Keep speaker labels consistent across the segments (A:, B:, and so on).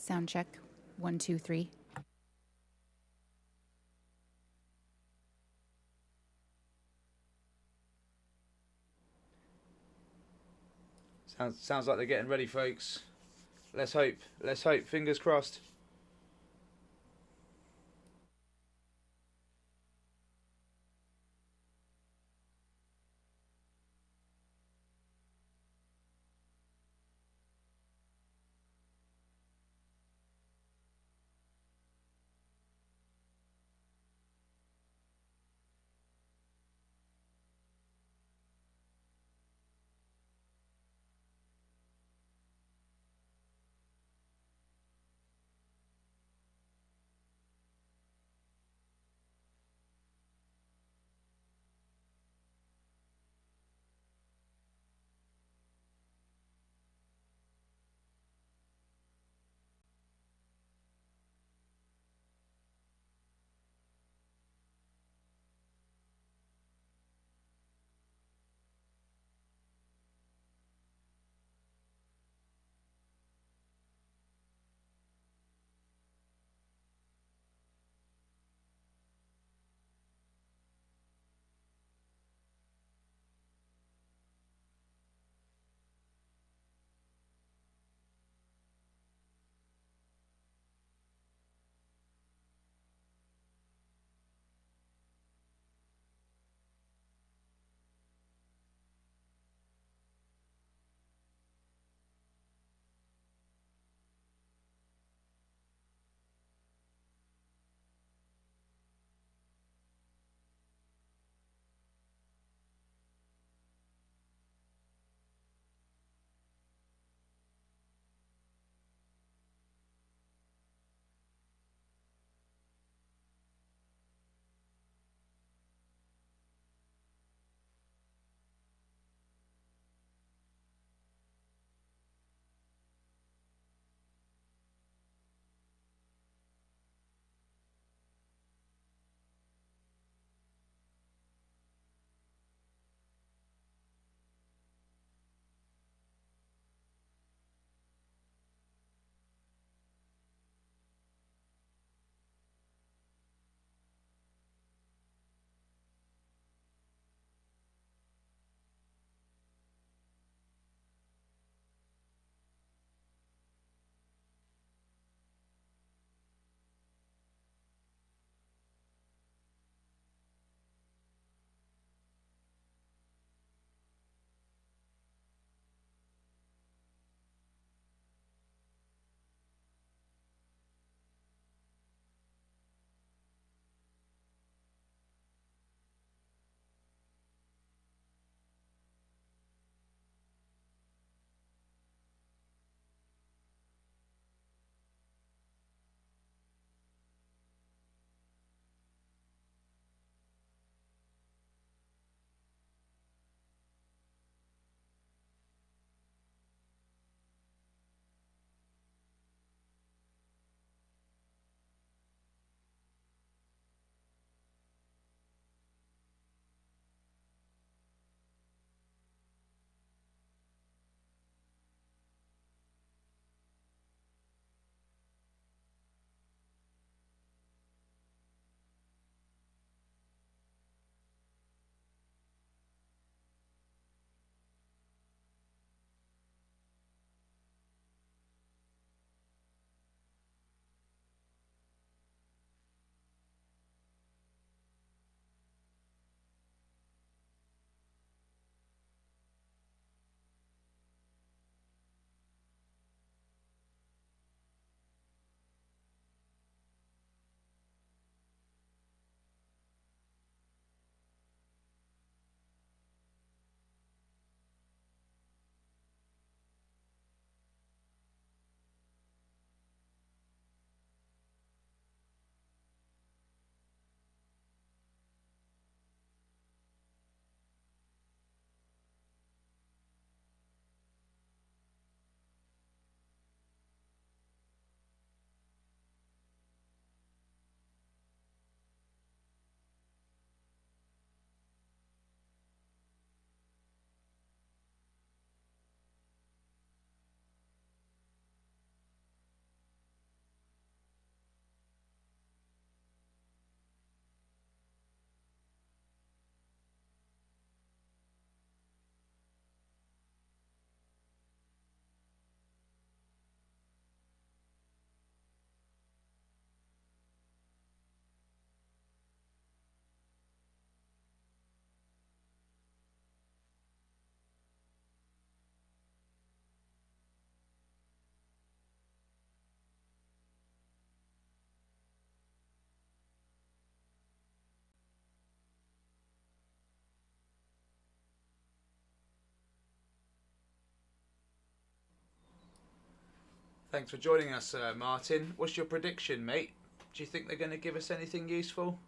A: Sound check. 1, 2, 3.
B: Sounds like they're getting ready, folks. Let's hope. Let's hope. Fingers crossed. Thanks for joining us, Martin. What's your prediction, mate? Do you think they're going to give us anything useful?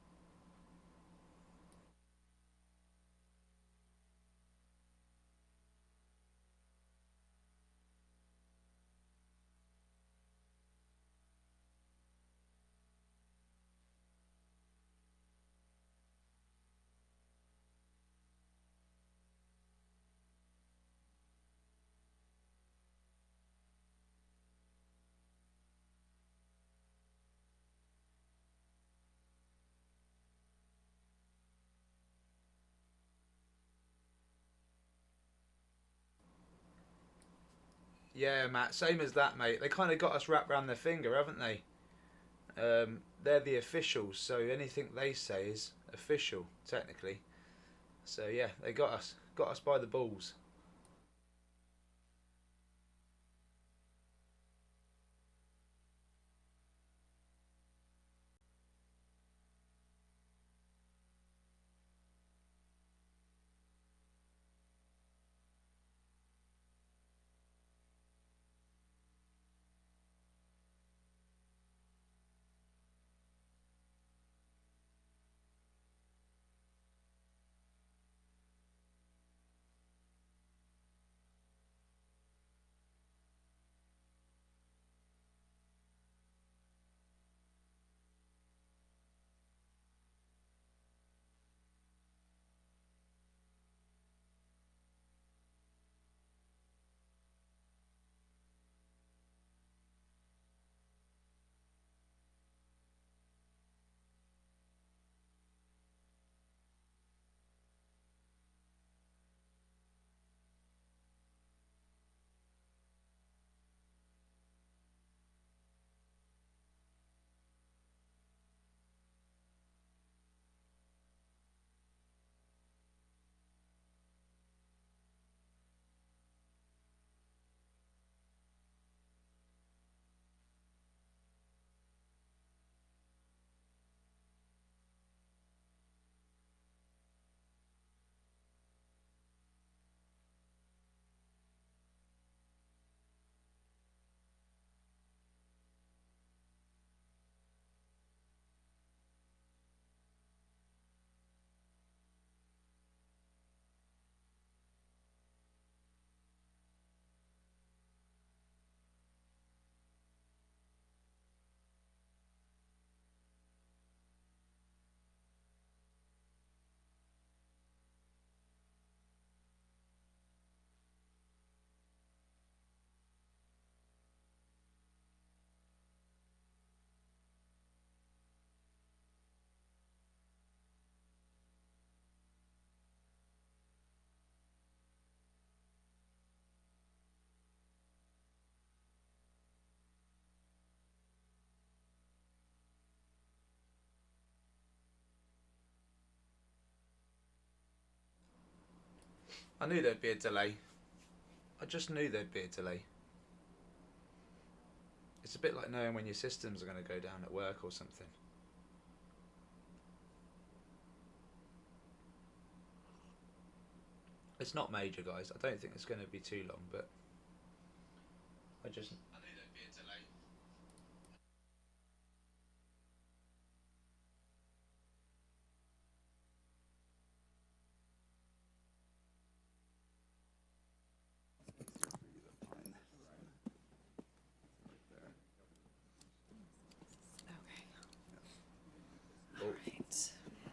B: Yeah, Matt, same as that, mate. They kind of got us wrapped around their finger, haven't they? They're the officials, so anything they say is official, technically. So yeah, they got us by the balls. I knew there'd be a delay. I just knew there'd be a delay. It's a bit like knowing when your systems are going to go down at work or something. It's not major, guys. I don't think it's going to be too long, but I knew there'd be a delay.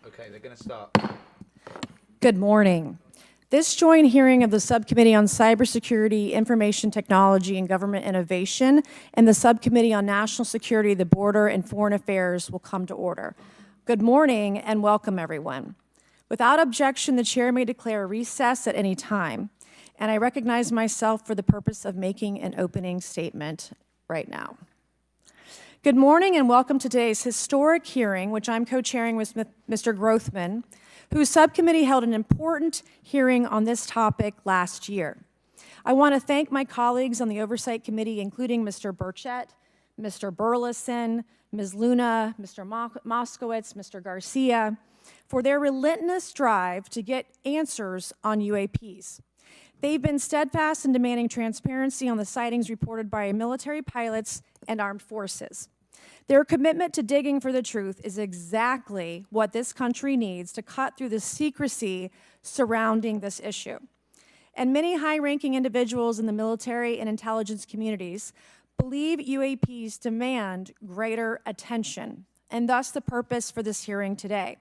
B: Okay, they're going to start.
C: Good morning. This joint hearing of the Subcommittee on Cybersecurity, Information Technology, and Government Innovation and the Subcommittee on National Security, the Border, and Foreign Affairs will come to order. Good morning and welcome, everyone. Without objection, the chair may declare a recess at any time, and I recognize myself for the purpose of making an opening statement right now. Good morning and welcome to today's historic hearing, which I'm co-chairing with Mr. Grothman, whose subcommittee held an important hearing on this topic last year. I want to thank my colleagues on the Oversight Committee, including Mr. Burchett, Mr. Burleson, Ms. Luna, Mr. Moskowitz, Mr. Garcia, for their relentless drive to get answers on UAPs. They've been steadfast in demanding transparency on the sightings reported by military pilots and armed forces. Their commitment to digging for the truth is exactly what this country needs to cut through the secrecy surrounding this issue. And many high-ranking individuals in the military and intelligence communities believe UAPs demand greater attention, and thus the purpose for this hearing today.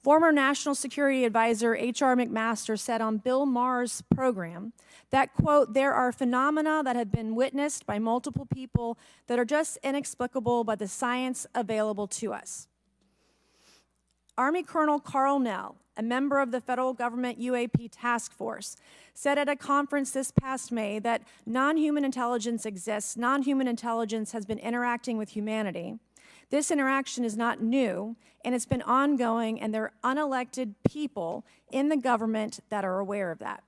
C: Former National Security Advisor H.R. McMaster said on Bill Maher's program that, quote, there are phenomena that have been witnessed by multiple people that are just inexplicable by the science available to us. Army Colonel Carl Nell, a member of the federal government UAP task force, said at a conference this past May that non-human intelligence exists, non-human intelligence has been interacting with humanity. This interaction is not new, and it's been ongoing, and there are unelected people in the government that are aware of that.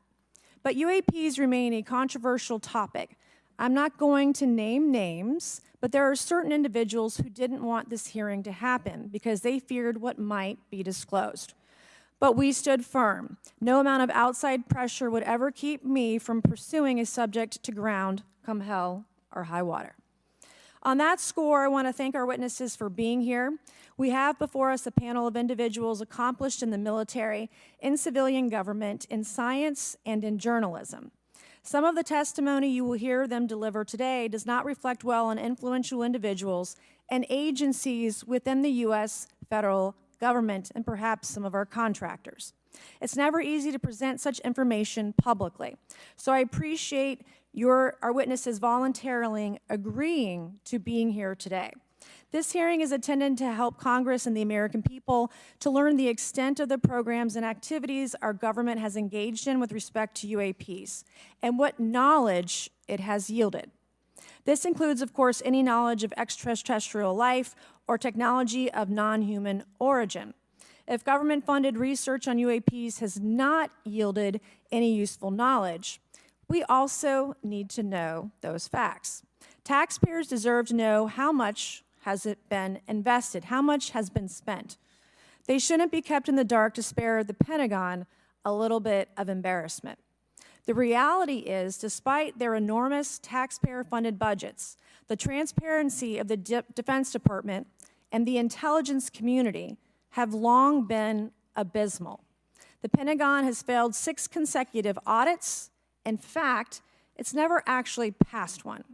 C: But UAPs remain a controversial topic. I'm not going to name names, but there are certain individuals who didn't want this hearing to happen because they feared what might be disclosed. But we stood firm. No amount of outside pressure would ever keep me from pursuing a subject to ground, come hell or high water. On that score, I want to thank our witnesses for being here. We have before us a panel of individuals accomplished in the military, in civilian government, in science, and in journalism. Some of the testimony you will hear them deliver today does not reflect well on influential individuals and agencies within the U.S. federal government and perhaps some of our contractors. It's never easy to present such information publicly. So I appreciate our witnesses voluntarily agreeing to being here today. This hearing is intended to help Congress and the American people to learn the extent of the programs and activities our government has engaged in with respect to UAPs and what knowledge it has yielded. This includes, of course, any knowledge of extraterrestrial life or technology of non-human origin. If government-funded research on UAPs has not yielded any useful knowledge, we also need to know those facts. Taxpayers deserve to know how much has it been invested, how much has been spent. They shouldn't be kept in the dark to spare the Pentagon a little bit of embarrassment. The reality is, despite their enormous taxpayer-funded budgets, the transparency of the Defense Department and the intelligence community have long been abysmal. The Pentagon has failed 6 consecutive audits. In fact, it's never actually passed one.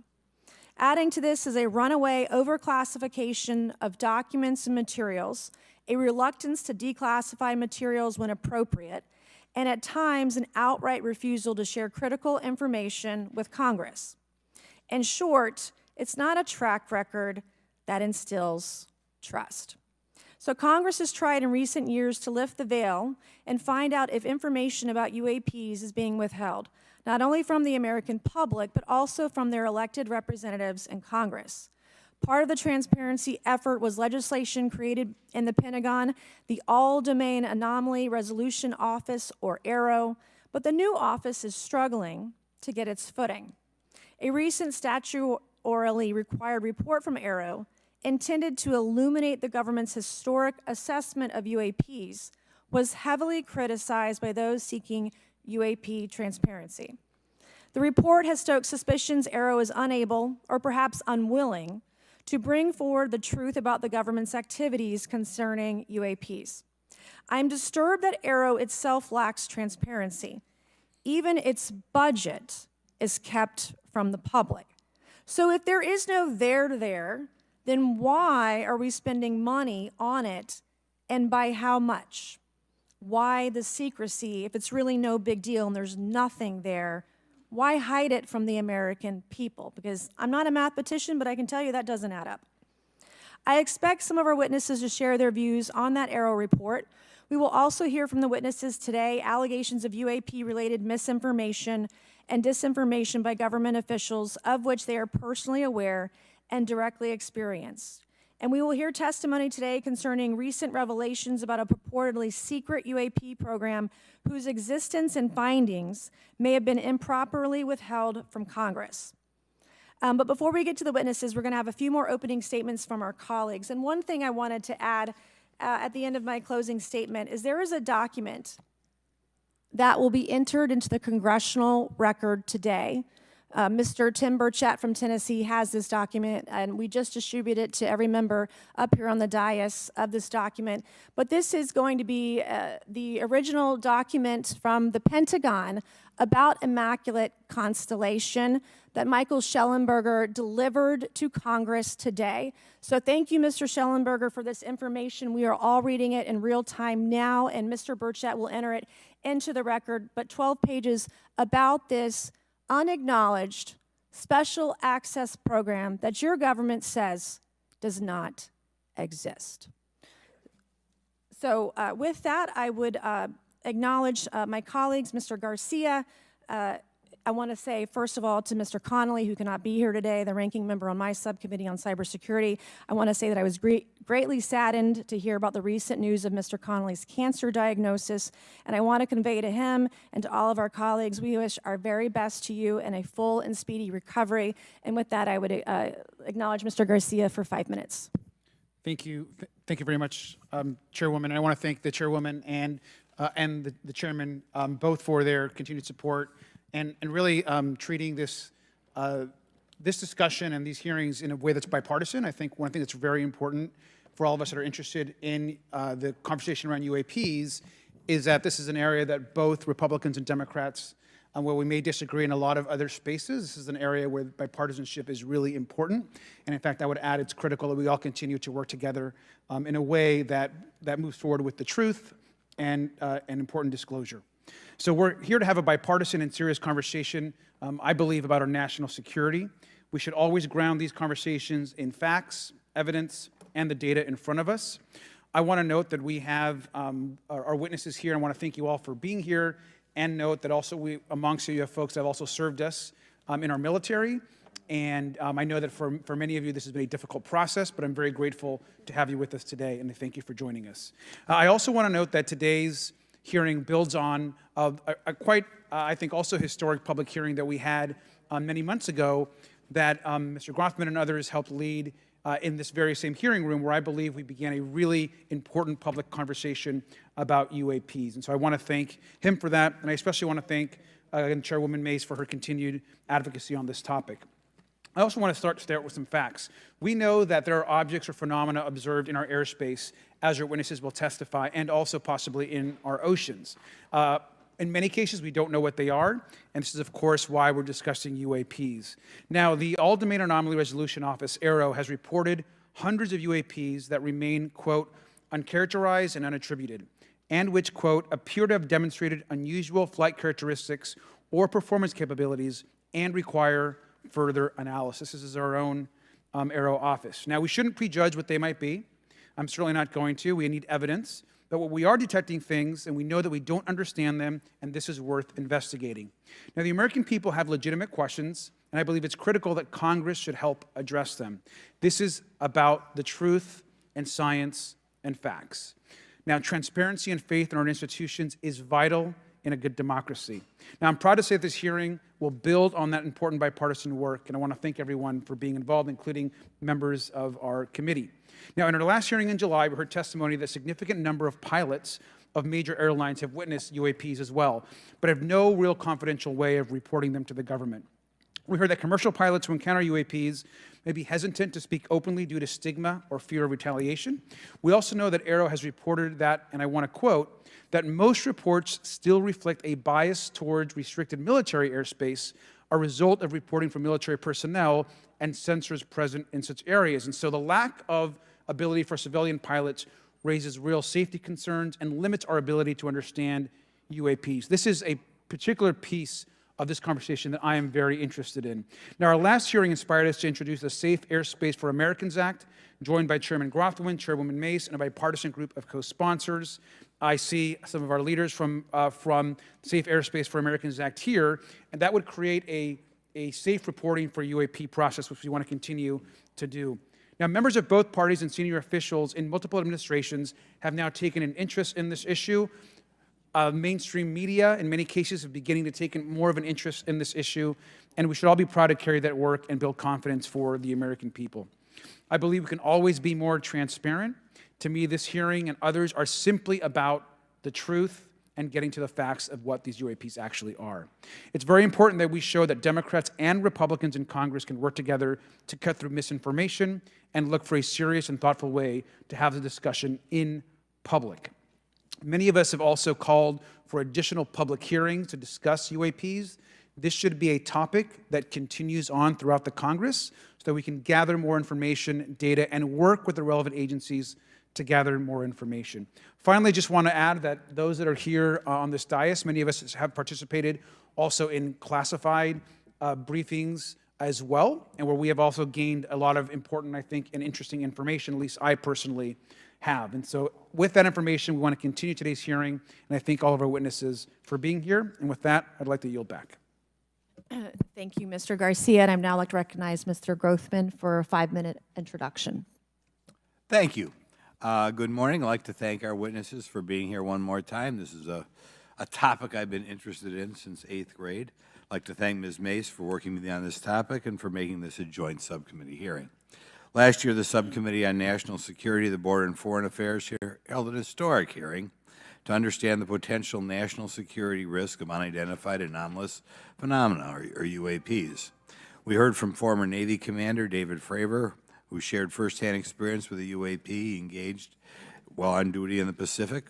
C: Adding to this is a runaway overclassification of documents and materials, a reluctance to declassify materials when appropriate, and at times an outright refusal to share critical information with Congress. In short, it's not a track record that instills trust. So Congress has tried in recent years to lift the veil and find out if information about UAPs is being withheld, not only from the American public, but also from their elected representatives in Congress. Part of the transparency effort was legislation created in the Pentagon, the All-Domain Anomaly Resolution Office, or AARO, but the new office is struggling to get its footing. A recent statutorily required report from AARO, intended to illuminate the government's historic assessment of UAPs, was heavily criticized by those seeking UAP transparency. The report has stoked suspicions AARO is unable, or perhaps unwilling, to bring forward the truth about the government's activities concerning UAPs. I'm disturbed that AARO itself lacks transparency. Even its budget is kept from the public. So if there is no there, then why are we spending money on it, and by how much? Why the secrecy if it's really no big deal and there's nothing there? Why hide it from the American people? Because I'm not a mathematician, but I can tell you that doesn't add up. I expect some of our witnesses to share their views on that AARO report. We will also hear from the witnesses today allegations of UAP-related misinformation and disinformation by government officials of which they are personally aware and directly experienced. And we will hear testimony today concerning recent revelations about a purportedly secret UAP program whose existence and findings may have been improperly withheld from Congress. But before we get to the witnesses, we're going to have a few more opening statements from our colleagues. And one thing I wanted to add at the end of my closing statement is there is a document that will be entered into the congressional record today. Mr. Tim Burchett from Tennessee has this document, and we just distributed it to every member up here on the dais of this document. But this is going to be the original document from the Pentagon about Immaculate Constellation that Michael Schellenberger delivered to Congress today. So thank you, Mr. Schellenberger, for this information. We are all reading it in real time now, and Mr. Burchett will enter it into the record. But 12 pages about this unacknowledged special access program that your government says does not exist. So with that, I would acknowledge my colleagues, Mr. Garcia. I want to say, first of all, to Mr. Connolly, who cannot be here today, the ranking member on my subcommittee on cybersecurity, I want to say that I was greatly saddened to hear about the recent news of Mr. Connolly's cancer diagnosis, and I want to convey to him and to all of our colleagues, we wish our very best to you and a full and speedy recovery. And with that, I would acknowledge Mr. Garcia for 5 minutes.
D: Thank you. Thank you very much, Chairwoman. And I want to thank the Chairwoman and the Chairman both for their continued support and really treating this discussion and these hearings in a way that's bipartisan. I think one thing that's very important for all of us that are interested in the conversation around UAPs is that this is an area that both Republicans and Democrats, where we may disagree in a lot of other spaces, this is an area where bipartisanship is really important. And in fact, I would add it's critical that we all continue to work together in a way that moves forward with the truth and important disclosure. So we're here to have a bipartisan and serious conversation, I believe, about our national security. We should always ground these conversations in facts, evidence, and the data in front of us. I want to note that we have our witnesses here, and I want to thank you all for being here, and note that also amongst you have folks that have also served us in our military. And I know that for many of you, this has been a difficult process, but I'm very grateful to have you with us today, and thank you for joining us. I also want to note that today's hearing builds on a quite, I think, also historic public hearing that we had many months ago that Mr. Grothman and others helped lead in this very same hearing room, where I believe we began a really important public conversation about UAPs. And so I want to thank him for that, and I especially want to thank Chairwoman Mays for her continued advocacy on this topic. I also want to start with some facts. We know that there are objects or phenomena observed in our airspace, as our witnesses will testify, and also possibly in our oceans. In many cases, we don't know what they are, and this is, of course, why we're discussing UAPs. Now, the All-Domain Anomaly Resolution Office, AARO, has reported hundreds of UAPs that remain, quote, uncharacterized and unattributed, and which, quote, appear to have demonstrated unusual flight characteristics or performance capabilities and require further analysis. This is our own AARO office. Now, we shouldn't prejudge what they might be. I'm certainly not going to. We need evidence. But what we are detecting things, and we know that we don't understand them, and this is worth investigating. Now, the American people have legitimate questions, and I believe it's critical that Congress should help address them. This is about the truth and science and facts. Now, transparency and faith in our institutions is vital in a good democracy. Now, I'm proud to say that this hearing will build on that important bipartisan work, and I want to thank everyone for being involved, including members of our committee. Now, in our last hearing in July, we heard testimony that a significant number of pilots of major airlines have witnessed UAPs as well, but have no real confidential way of reporting them to the government. We heard that commercial pilots who encounter UAPs may be hesitant to speak openly due to stigma or fear of retaliation. We also know that AARO has reported that, and I want to quote, that most reports still reflect a bias towards restricted military airspace, a result of reporting from military personnel and sensors present in such areas. And so the lack of ability for civilian pilots raises real safety concerns and limits our ability to understand UAPs. This is a particular piece of this conversation that I am very interested in. Now, our last hearing inspired us to introduce the Safe Airspace for Americans Act, joined by Chairman Grothman, Chairwoman Mace, and a bipartisan group of co-sponsors. I see some of our leaders from Safe Airspace for Americans Act here, and that would create a safe reporting for UAP process, which we want to continue to do. Now, members of both parties and senior officials in multiple administrations have now taken an interest in this issue. Mainstream media, in many cases, are beginning to take more of an interest in this issue, and we should all be proud to carry that work and build confidence for the American people. I believe we can always be more transparent. To me, this hearing and others are simply about the truth and getting to the facts of what these UAPs actually are. It's very important that we show that Democrats and Republicans in Congress can work together to cut through misinformation and look for a serious and thoughtful way to have the discussion in public. Many of us have also called for additional public hearings to discuss UAPs. This should be a topic that continues on throughout the Congress so that we can gather more information, data, and work with the relevant agencies to gather more information. Finally, just want to add that those that are here on this dais, many of us have participated also in classified briefings as well, and where we have also gained a lot of important, I think, and interesting information, at least I personally have. And so with that information, we want to continue today's hearing, and I thank all of our witnesses for being here. And with that, I'd like to yield back.
C: Thank you, Mr. Garcia, and I'd now like to recognize Mr. Grothman for a 5-minute introduction.
E: Thank you. Good morning. I'd like to thank our witnesses for being here one more time. This is a topic I've been interested in since 8th grade. I'd like to thank Ms. Mace for working with me on this topic and for making this a joint subcommittee hearing. Last year, the Subcommittee on National Security, the Border and Foreign Affairs here held an historic hearing to understand the potential national security risk of unidentified anomalous phenomena, or UAPs. We heard from former Navy Commander David Fravor, who shared firsthand experience with a UAP he engaged while on duty in the Pacific.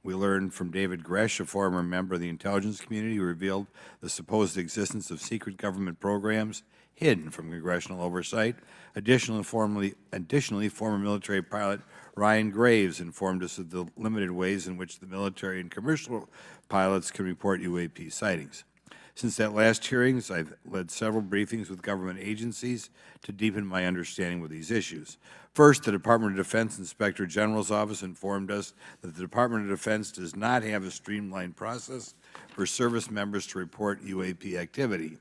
E: We learned from David Gresh, a former member of the intelligence community, who revealed the supposed existence of secret government programs hidden from congressional oversight. Additionally, former military pilot Ryan Graves informed us of the limited ways in which the military and commercial pilots can report UAP sightings. Since that last hearings, I've led several briefings with government agencies to deepen my understanding with these issues. First, the Department of Defense Inspector General's Office informed us that the Department of Defense does not have a streamlined process for service members to report UAP activity.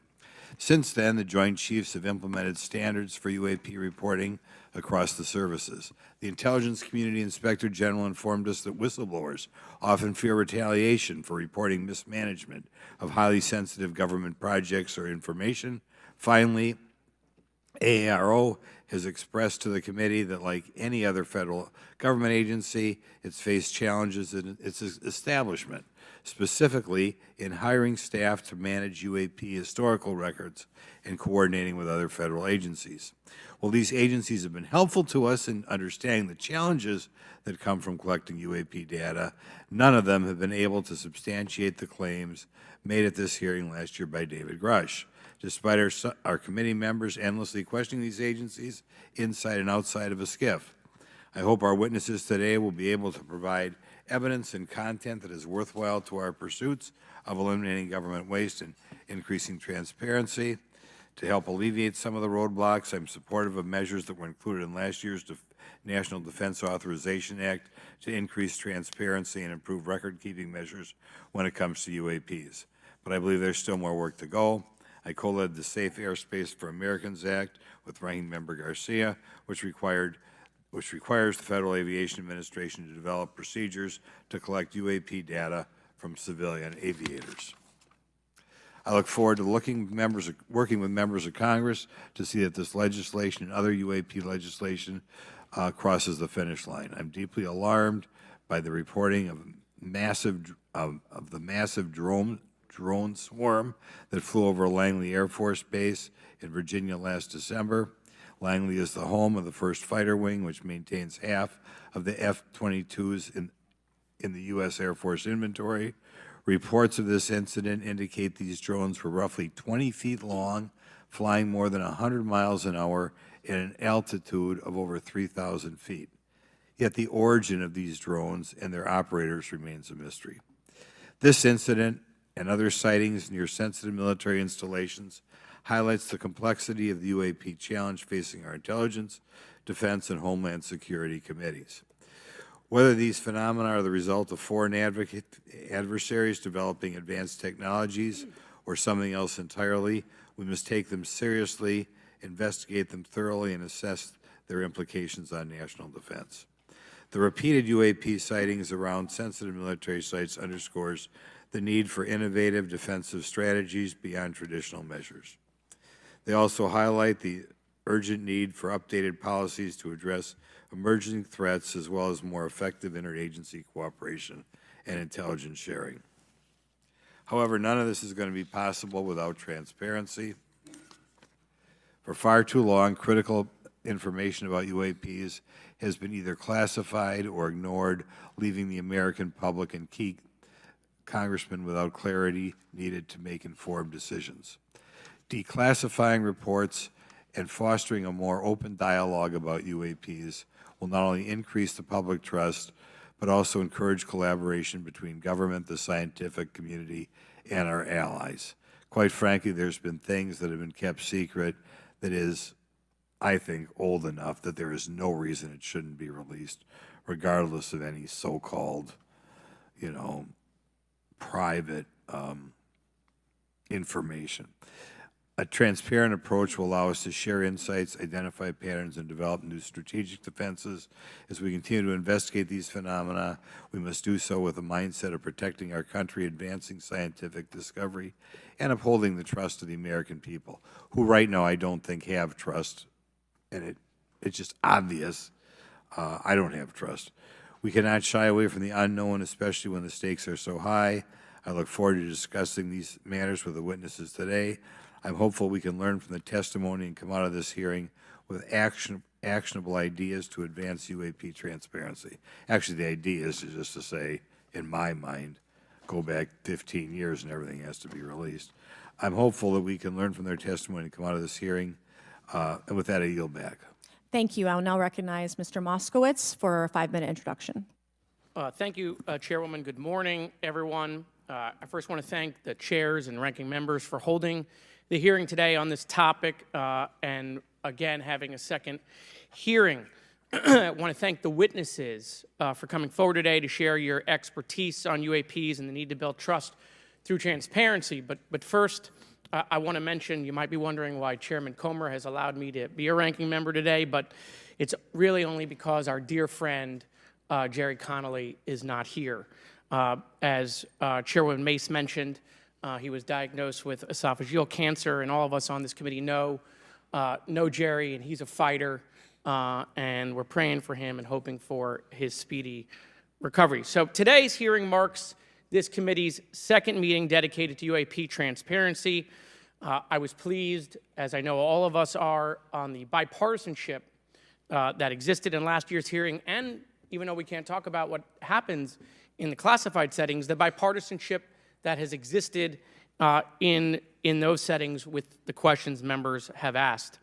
E: Since then, the Joint Chiefs have implemented standards for UAP reporting across the services. The Intelligence Community Inspector General informed us that whistleblowers often fear retaliation for reporting mismanagement of highly sensitive government projects or information. Finally, AARO has expressed to the committee that, like any other federal government agency, it's faced challenges in its establishment, specifically in hiring staff to manage UAP historical records and coordinating with other federal agencies. While these agencies have been helpful to us in understanding the challenges that come from collecting UAP data, none of them have been able to substantiate the claims made at this hearing last year by David Grush. Despite our committee members endlessly questioning these agencies inside and outside of a SCIF, I hope our witnesses today will be able to provide evidence and content that is worthwhile to our pursuits of eliminating government waste and increasing transparency. To help alleviate some of the roadblocks, I'm supportive of measures that were included in last year's National Defense Authorization Act to increase transparency and improve record-keeping measures when it comes to UAPs. But I believe there's still more work to go. I co-led the Safe Airspace for Americans Act with Ranking Member Garcia, which requires the Federal Aviation Administration to develop procedures to collect UAP data from civilian aviators. I look forward to working with members of Congress to see that this legislation and other UAP legislation crosses the finish line. I'm deeply alarmed by the reporting of the massive drone swarm that flew over Langley Air Force Base in Virginia last December. Langley is the home of the 1st Fighter Wing, which maintains half of the F-22s in the U.S. Air Force inventory. Reports of this incident indicate these drones were roughly 20 feet long, flying more than 100 miles an hour at an altitude of over 3,000 feet. Yet the origin of these drones and their operators remains a mystery. This incident and other sightings near sensitive military installations highlights the complexity of the UAP challenge facing our intelligence, defense, and homeland security committees. Whether these phenomena are the result of foreign adversaries developing advanced technologies or something else entirely, we must take them seriously, investigate them thoroughly, and assess their implications on national defense. The repeated UAP sightings around sensitive military sites underscores the need for innovative defensive strategies beyond traditional measures. They also highlight the urgent need for updated policies to address emerging threats, as well as more effective interagency cooperation and intelligence sharing. However, none of this is going to be possible without transparency. For far too long, critical information about UAPs has been either classified or ignored, leaving the American public and key congressmen without clarity needed to make informed decisions. Declassifying reports and fostering a more open dialogue about UAPs will not only increase the public trust, but also encourage collaboration between government, the scientific community, and our allies. Quite frankly, there's been things that have been kept secret that is, I think, old enough that there is no reason it shouldn't be released, regardless of any so-called, private information. A transparent approach will allow us to share insights, identify patterns, and develop new strategic defenses. As we continue to investigate these phenomena, we must do so with a mindset of protecting our country, advancing scientific discovery, and upholding the trust of the American people, who right now I don't think have trust, and it's just obvious I don't have trust. We cannot shy away from the unknown, especially when the stakes are so high. I look forward to discussing these matters with the witnesses today. I'm hopeful we can learn from the testimony and come out of this hearing with actionable ideas to advance UAP transparency. Actually, the idea is just to say, in my mind, go back 15 years and everything has to be released. I'm hopeful that we can learn from their testimony and come out of this hearing. And with that, I yield back.
C: Thank you. I will now recognize Mr. Moskowitz for a 5-minute introduction.
F: Thank you, Chairwoman. Good morning, everyone. I first want to thank the chairs and ranking members for holding the hearing today on this topic and, again, having a second hearing. I want to thank the witnesses for coming forward today to share your expertise on UAPs and the need to build trust through transparency. But first, I want to mention, you might be wondering why Chairman Comer has allowed me to be a ranking member today, but it's really only because our dear friend, Jerry Connolly, is not here. As Chairwoman Mace mentioned, he was diagnosed with esophageal cancer, and all of us on this committee know Jerry, and he's a fighter, and we're praying for him and hoping for his speedy recovery. So today's hearing marks this committee's second meeting dedicated to UAP transparency. I was pleased, as I know all of us are, on the bipartisanship that existed in last year's hearing, and even though we can't talk about what happens in the classified settings, the bipartisanship that has existed in those settings with the questions members have asked.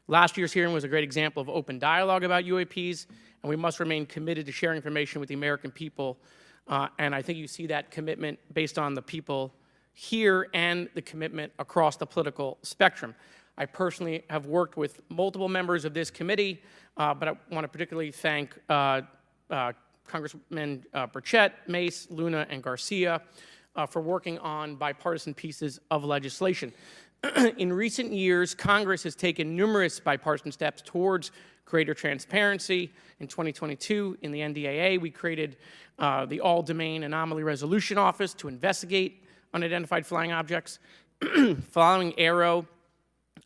F: Last year's hearing was a great example of open dialogue about UAPs, and we must remain committed to sharing information with the American people. And I think you see that commitment based on the people here and the commitment across the political spectrum. I personally have worked with multiple members of this committee, but I want to particularly thank Congressmen Burchett, Mace, Luna, and Garcia for working on bipartisan pieces of legislation. In recent years, Congress has taken numerous bipartisan steps towards greater transparency. In 2022, in the NDAA, we created the All-Domain Anomaly Resolution Office to investigate unidentified flying objects. Following Aero,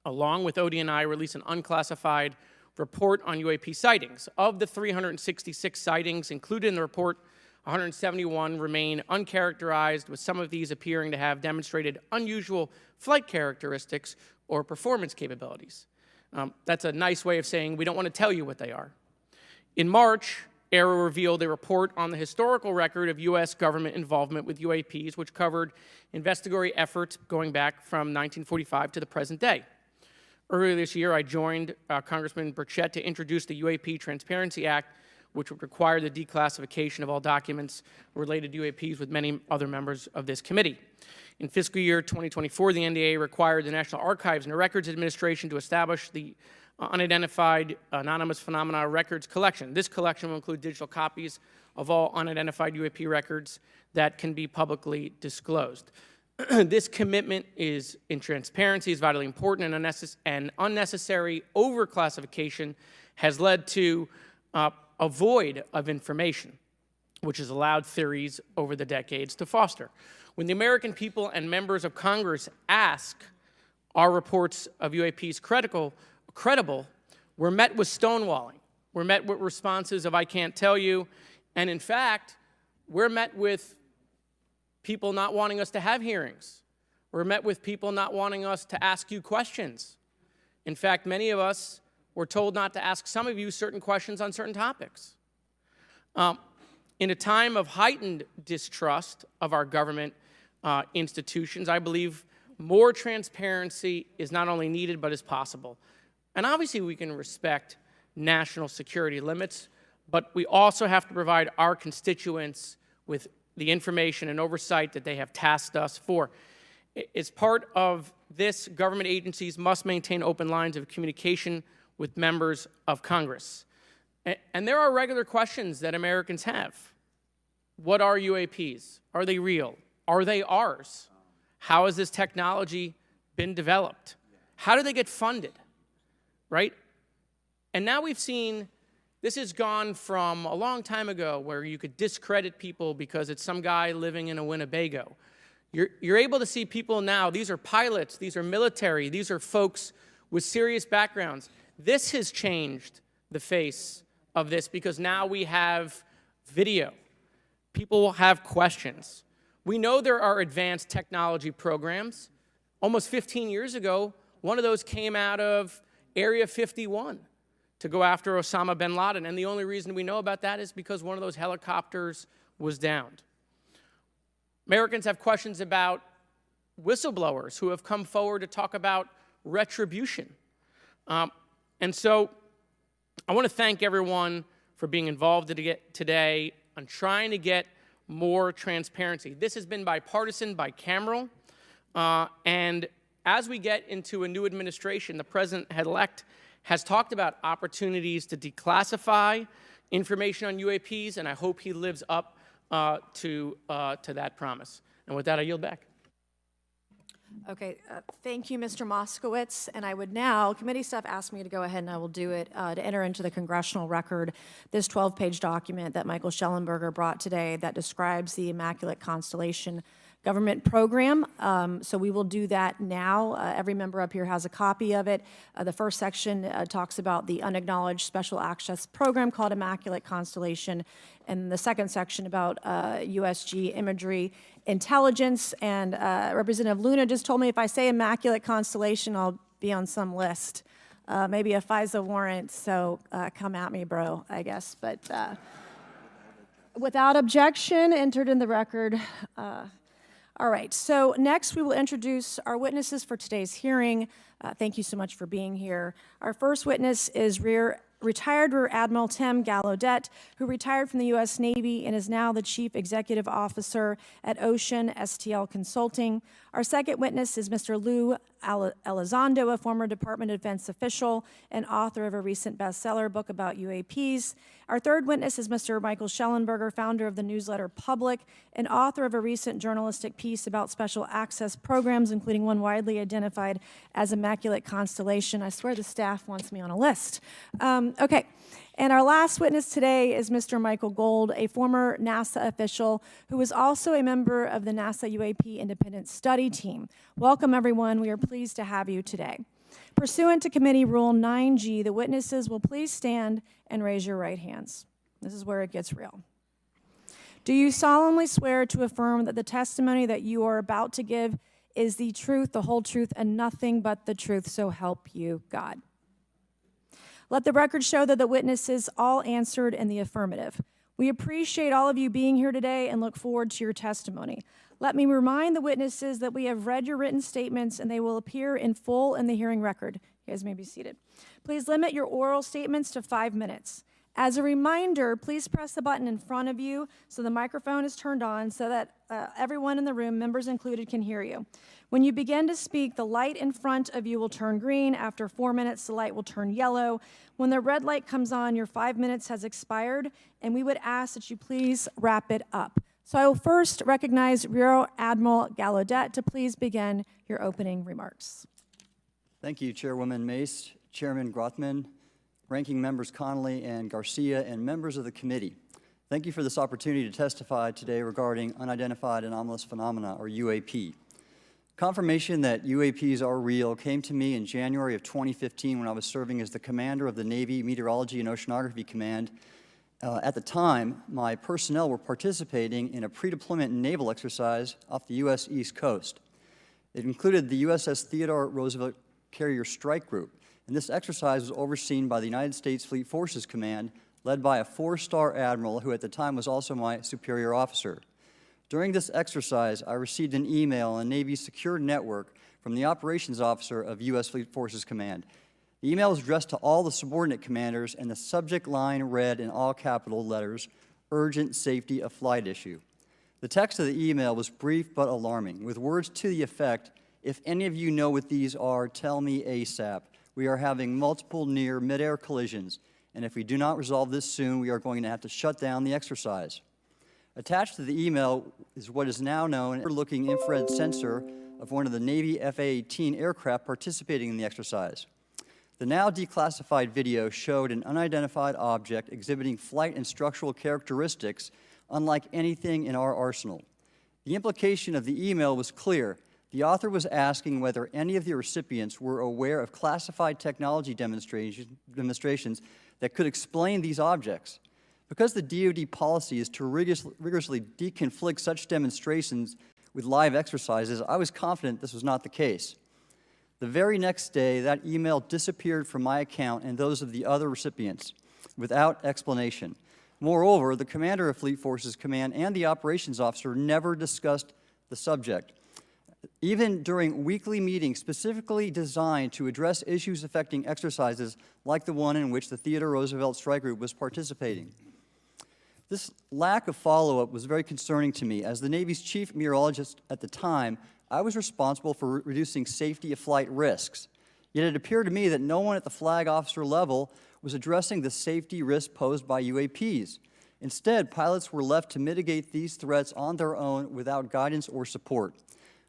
F: along with ODNI, released an unclassified report on UAP sightings. Of the 366 sightings included in the report, 171 remain uncharacterized, with some of these appearing to have demonstrated unusual flight characteristics or performance capabilities. That's a nice way of saying we don't want to tell you what they are. In March, Aero revealed a report on the historical record of U.S. government involvement with UAPs, which covered investigatory efforts going back from 1945 to the present day. Earlier this year, I joined Congressman Burchett to introduce the UAP Transparency Act, which would require the declassification of all documents related to UAPs with many other members of this committee. In fiscal year 2024, the NDAA required the National Archives and Records Administration to establish the Unidentified Anonymous Phenomena Records Collection. This collection will include digital copies of all unidentified UAP records that can be publicly disclosed. This commitment in transparency is vitally important, and unnecessary overclassification has led to a void of information, which has allowed theories over the decades to foster. When the American people and members of Congress ask, are reports of UAPs credible, we're met with stonewalling. We're met with responses of, I can't tell you. And in fact, we're met with people not wanting us to have hearings. We're met with people not wanting us to ask you questions. In fact, many of us were told not to ask some of you certain questions on certain topics. In a time of heightened distrust of our government institutions, I believe more transparency is not only needed, but is possible. And obviously, we can respect national security limits, but we also have to provide our constituents with the information and oversight that they have tasked us for. As part of this, government agencies must maintain open lines of communication with members of Congress. And there are regular questions that Americans have. What are UAPs? Are they real? Are they ours? How has this technology been developed? How do they get funded? Right? And now we've seen this has gone from a long time ago where you could discredit people because it's some guy living in a Winnebago. You're able to see people now, these are pilots, these are military, these are folks with serious backgrounds. This has changed the face of this because now we have video. People will have questions. We know there are advanced technology programs. Almost 15 years ago, one of those came out of Area 51 to go after Osama bin Laden. And the only reason we know about that is because one of those helicopters was downed. Americans have questions about whistleblowers who have come forward to talk about retribution. And so I want to thank everyone for being involved today on trying to get more transparency. This has been bipartisan, bicameral, and as we get into a new administration, the president-elect has talked about opportunities to declassify information on UAPs, and I hope he lives up to that promise. And with that, I yield back.
C: Okay, thank you, Mr. Moskowitz. And I would now, committee staff asked me to go ahead and I will do it, to enter into the congressional record this 12-page document that Michael Schellenberger brought today that describes the Immaculate Constellation government program. So we will do that now. Every member up here has a copy of it. The first section talks about the unacknowledged special access program called Immaculate Constellation, and the second section about USG imagery intelligence. And Representative Luna just told me if I say Immaculate Constellation, I'll be on some list, maybe a FISA warrant. So come at me, bro, I guess. But without objection, entered in the record. All right, so next we will introduce our witnesses for today's hearing. Thank you so much for being here. Our first witness is retired Rear Admiral Tim Gallaudet, who retired from the U.S. Navy and is now the Chief Executive Officer at Ocean STL Consulting. Our second witness is Mr. Lou Elizondo, a former Department of Defense official and author of a recent bestseller book about UAPs. Our third witness is Mr. Michael Schellenberger, founder of the newsletter Public and author of a recent journalistic piece about special access programs, including one widely identified as Immaculate Constellation. I swear the staff wants me on a list. Okay, and our last witness today is Mr. Michael Gold, a former NASA official who is also a member of the NASA UAP Independent Study Team. Welcome, everyone. We are pleased to have you today. Pursuant to Committee Rule 9G, the witnesses will please stand and raise your right hands. This is where it gets real. Do you solemnly swear to affirm that the testimony that you are about to give is the truth, the whole truth, and nothing but the truth, so help you God? Let the record show that the witnesses all answered in the affirmative. We appreciate all of you being here today and look forward to your testimony. Let me remind the witnesses that we have read your written statements and they will appear in full in the hearing record. You guys may be seated. Please limit your oral statements to 5 minutes. As a reminder, please press the button in front of you so the microphone is turned on so that everyone in the room, members included, can hear you. When you begin to speak, the light in front of you will turn green. After 4 minutes, the light will turn yellow. When the red light comes on, your 5 minutes has expired, and we would ask that you please wrap it up. So I will first recognize Rear Admiral Gallaudet to please begin your opening remarks.
G: Thank you, Chairwoman Mace, Chairman Grothman, Ranking Members Connolly and Garcia, and members of the committee. Thank you for this opportunity to testify today regarding unidentified anomalous phenomena, or UAP. Confirmation that UAPs are real came to me in January of 2015 when I was serving as the commander of the Navy Meteorology and Oceanography Command. At the time, my personnel were participating in a pre-deployment naval exercise off the U.S. East Coast. It included the USS Theodore Roosevelt Carrier Strike Group, and this exercise was overseen by the United States Fleet Forces Command, led by a 4-star admiral who at the time was also my superior officer. During this exercise, I received an email on Navy's secure network from the operations officer of U.S. Fleet Forces Command. The email was addressed to all the subordinate commanders, and the subject line read in all capital letters, "Urgent Safety of Flight Issue." The text of the email was brief but alarming, with words to the effect, "If any of you know what these are, tell me ASAP. We are having multiple near mid-air collisions, and if we do not resolve this soon, we are going to have to shut down the exercise." Attached to the email is what is now known as a looking infrared sensor of one of the Navy F-A-18 aircraft participating in the exercise. The now declassified video showed an unidentified object exhibiting flight and structural characteristics unlike anything in our arsenal. The implication of the email was clear. The author was asking whether any of the recipients were aware of classified technology demonstrations that could explain these objects. Because the DoD policy is to rigorously deconflict such demonstrations with live exercises, I was confident this was not the case. The very next day, that email disappeared from my account and those of the other recipients without explanation. Moreover, the commander of Fleet Forces Command and the operations officer never discussed the subject. Even during weekly meetings specifically designed to address issues affecting exercises like the one in which the Theodore Roosevelt Strike Group was participating. This lack of follow-up was very concerning to me. As the Navy's chief meteorologist at the time, I was responsible for reducing safety of flight risks. Yet it appeared to me that no one at the flag officer level was addressing the safety risk posed by UAPs. Instead, pilots were left to mitigate these threats on their own without guidance or support.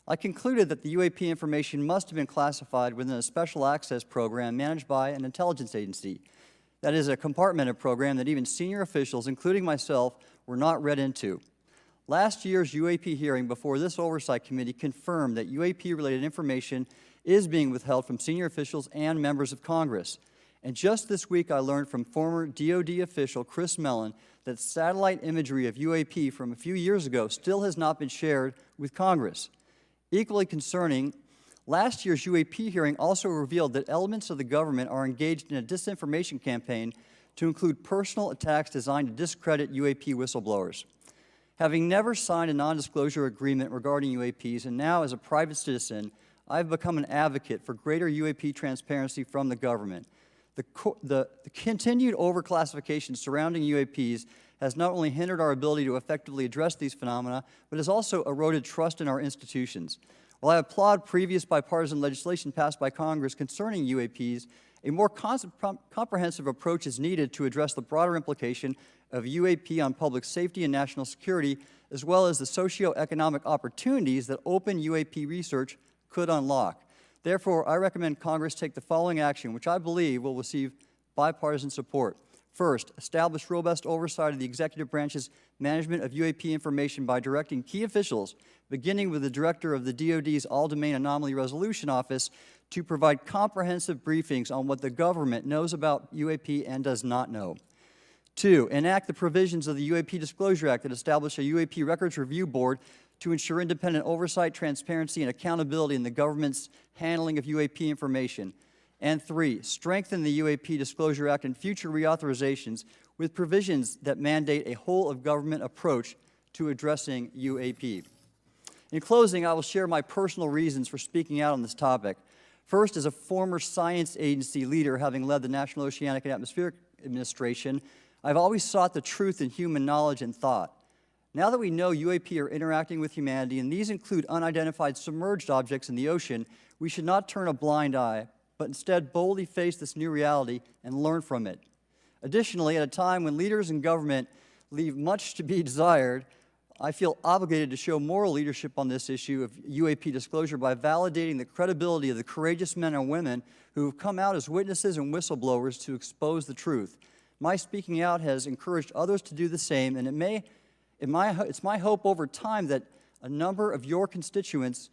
G: I concluded that the UAP information must have been classified within a special access program managed by an intelligence agency. That is a compartmented program that even senior officials, including myself, were not read into. Last year's UAP hearing before this Oversight Committee confirmed that UAP-related information is being withheld from senior officials and members of Congress. And just this week, I learned from former DoD official Chris Mellon that satellite imagery of UAP from a few years ago still has not been shared with Congress. Equally concerning, last year's UAP hearing also revealed that elements of the government are engaged in a disinformation campaign to include personal attacks designed to discredit UAP whistleblowers. Having never signed a non-disclosure agreement regarding UAPs, and now as a private citizen, I've become an advocate for greater UAP transparency from the government. The continued overclassification surrounding UAPs has not only hindered our ability to effectively address these phenomena, but has also eroded trust in our institutions. While I applaud previous bipartisan legislation passed by Congress concerning UAPs, a more comprehensive approach is needed to address the broader implication of UAP on public safety and national security, as well as the socioeconomic opportunities that open UAP research could unlock. Therefore, I recommend Congress take the following action, which I believe will receive bipartisan support. First, establish robust oversight of the executive branch's management of UAP information by directing key officials, beginning with the director of the DoD's All-Domain Anomaly Resolution Office, to provide comprehensive briefings on what the government knows about UAP and does not know. Two, enact the provisions of the UAP Disclosure Act that establish a UAP Records Review Board to ensure independent oversight, transparency, and accountability in the government's handling of UAP information. And three, strengthen the UAP Disclosure Act and future reauthorizations with provisions that mandate a whole-of-government approach to addressing UAP. In closing, I will share my personal reasons for speaking out on this topic. First, as a former science agency leader, having led the National Oceanic and Atmospheric Administration, I've always sought the truth in human knowledge and thought. Now that we know UAP are interacting with humanity, and these include unidentified submerged objects in the ocean, we should not turn a blind eye, but instead boldly face this new reality and learn from it. Additionally, at a time when leaders in government leave much to be desired, I feel obligated to show moral leadership on this issue of UAP disclosure by validating the credibility of the courageous men and women who have come out as witnesses and whistleblowers to expose the truth. My speaking out has encouraged others to do the same, and it's my hope over time that a number of your constituents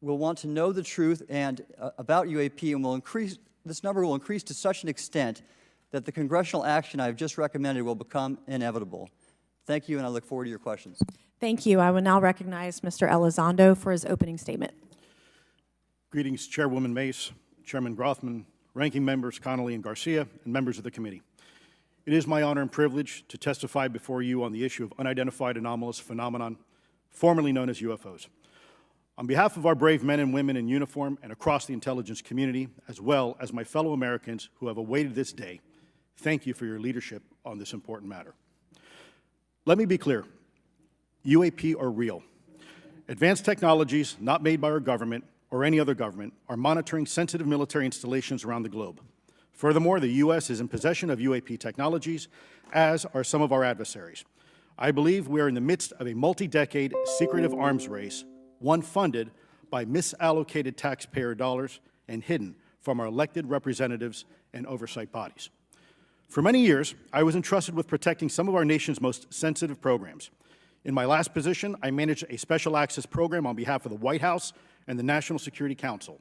G: will want to know the truth and about UAP, and this number will increase to such an extent that the congressional action I have just recommended will become inevitable. Thank you, and I look forward to your questions.
C: Thank you. I will now recognize Mr. Elizondo for his opening statement.
H: Greetings, Chairwoman Mace, Chairman Grothman, Ranking Members Connolly and Garcia, and members of the committee. It is my honor and privilege to testify before you on the issue of unidentified anomalous phenomenon, formerly known as UFOs. On behalf of our brave men and women in uniform and across the intelligence community, as well as my fellow Americans who have awaited this day, thank you for your leadership on this important matter. Let me be clear. UAP are real. Advanced technologies not made by our government or any other government are monitoring sensitive military installations around the globe. Furthermore, the U.S. is in possession of UAP technologies, as are some of our adversaries. I believe we are in the midst of a multi-decade secretive arms race, one funded by misallocated taxpayer dollars and hidden from our elected representatives and oversight bodies. For many years, I was entrusted with protecting some of our nation's most sensitive programs. In my last position, I managed a special access program on behalf of the White House and the National Security Council.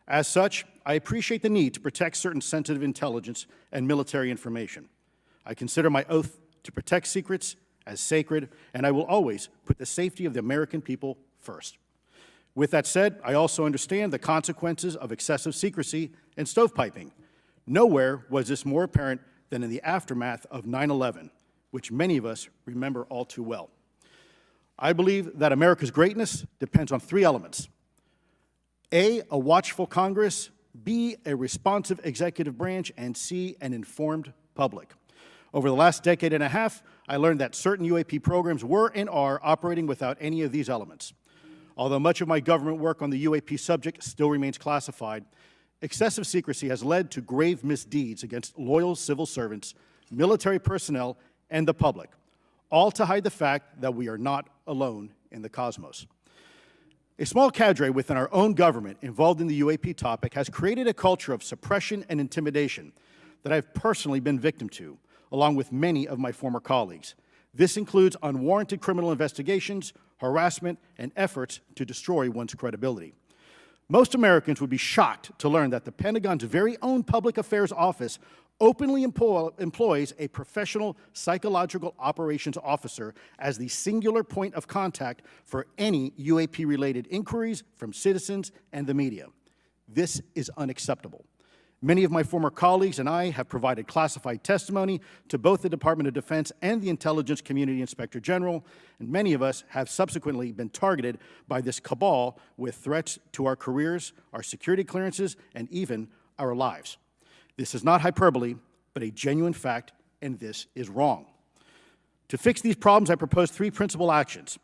H: As such, I appreciate the need to protect certain sensitive intelligence and military information. I consider my oath to protect secrets as sacred, and I will always put the safety of the American people first. With that said, I also understand the consequences of excessive secrecy and stovepiping. Nowhere was this more apparent than in the aftermath of 9/11, which many of us remember all too well. I believe that America's greatness depends on three elements: A, a watchful Congress, B, a responsive executive branch, and C, an informed public. Over the last decade and a half, I learned that certain UAP programs were and are operating without any of these elements. Although much of my government work on the UAP subject still remains classified, excessive secrecy has led to grave misdeeds against loyal civil servants, military personnel, and the public, all to hide the fact that we are not alone in the cosmos. A small cadre within our own government involved in the UAP topic has created a culture of suppression and intimidation that I've personally been victim to, along with many of my former colleagues. This includes unwarranted criminal investigations, harassment, and efforts to destroy one's credibility. Most Americans would be shocked to learn that the Pentagon's very own Public Affairs Office openly employs a professional psychological operations officer as the singular point of contact for any UAP-related inquiries from citizens and the media. This is unacceptable. Many of my former colleagues and I have provided classified testimony to both the Department of Defense and the Intelligence Community Inspector General, and many of us have subsequently been targeted by this cabal with threats to our careers, our security clearances, and even our lives. This is not hyperbole, but a genuine fact, and this is wrong. To fix these problems, I propose three principal actions.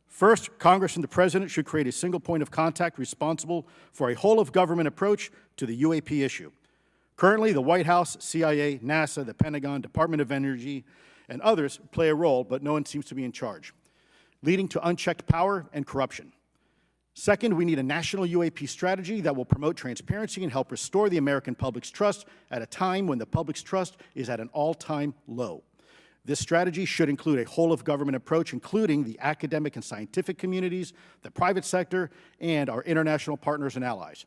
H: First, Congress and the President should create a single point of contact responsible for a whole-of-government approach to the UAP issue. Currently, the White House, CIA, NASA, the Pentagon, Department of Energy, and others play a role, but no one seems to be in charge, leading to unchecked power and corruption. Second, we need a national UAP strategy that will promote transparency and help restore the American public's trust at a time when the public's trust is at an all-time low. This strategy should include a whole-of-government approach, including the academic and scientific communities, the private sector, and our international partners and allies.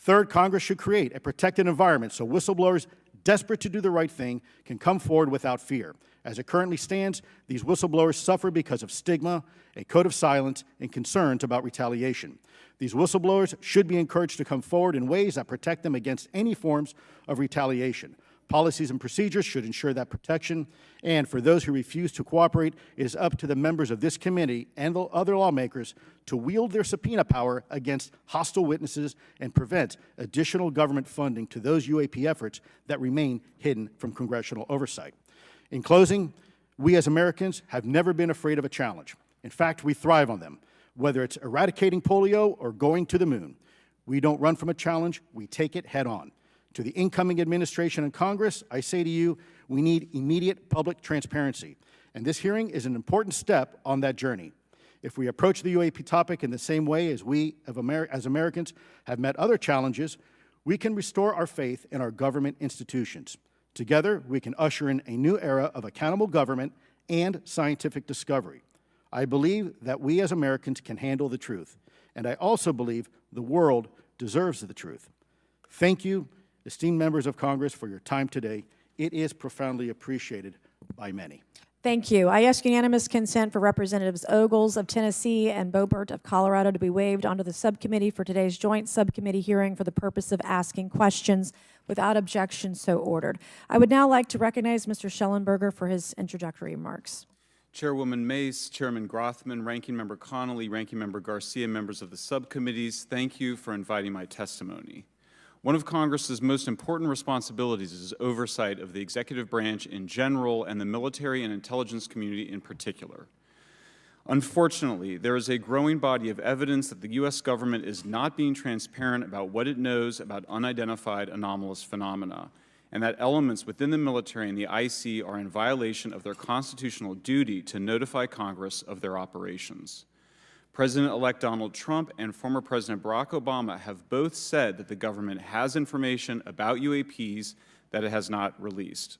H: Third, Congress should create a protected environment so whistleblowers desperate to do the right thing can come forward without fear. As it currently stands, these whistleblowers suffer because of stigma, a code of silence, and concerns about retaliation. These whistleblowers should be encouraged to come forward in ways that protect them against any forms of retaliation. Policies and procedures should ensure that protection, and for those who refuse to cooperate, it is up to the members of this committee and the other lawmakers to wield their subpoena power against hostile witnesses and prevent additional government funding to those UAP efforts that remain hidden from congressional oversight. In closing, we as Americans have never been afraid of a challenge. In fact, we thrive on them, whether it's eradicating polio or going to the moon. We don't run from a challenge, we take it head on. To the incoming administration and Congress, I say to you, we need immediate public transparency, and this hearing is an important step on that journey. If we approach the UAP topic in the same way as we, as Americans, have met other challenges, we can restore our faith in our government institutions. Together, we can usher in a new era of accountable government and scientific discovery. I believe that we as Americans can handle the truth, and I also believe the world deserves the truth. Thank you, esteemed members of Congress, for your time today. It is profoundly appreciated by many.
C: Thank you. I ask unanimous consent for Representatives Ogles of Tennessee and Boebert of Colorado to be waived onto the subcommittee for today's joint subcommittee hearing for the purpose of asking questions. Without objection, so ordered. I would now like to recognize Mr. Schellenberger for his introductory remarks.
I: Chairwoman Mace, Chairman Grothman, Ranking Member Connolly, Ranking Member Garcia, members of the subcommittees, thank you for inviting my testimony. One of Congress's most important responsibilities is oversight of the executive branch in general and the military and intelligence community in particular. Unfortunately, there is a growing body of evidence that the U.S. government is not being transparent about what it knows about unidentified anomalous phenomena, and that elements within the military and the IC are in violation of their constitutional duty to notify Congress of their operations. President-elect Donald Trump and former President Barack Obama have both said that the government has information about UAPs that it has not released.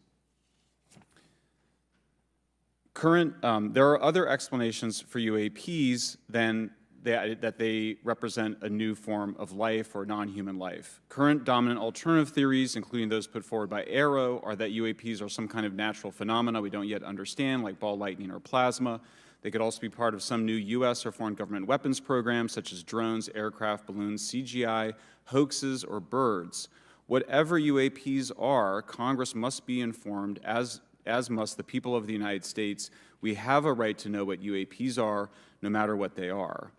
I: There are other explanations for UAPs than that they represent a new form of life or non-human life. Current dominant alternative theories, including those put forward by AARO, are that UAPs are some kind of natural phenomena we don't yet understand, like ball lightning or plasma. They could also be part of some new U.S. or foreign government weapons programs, such as drones, aircraft, balloons, CGI, hoaxes, or birds. Whatever UAPs are, Congress must be informed, as must the people of the United States. We have a right to know what UAPs are, no matter what they are.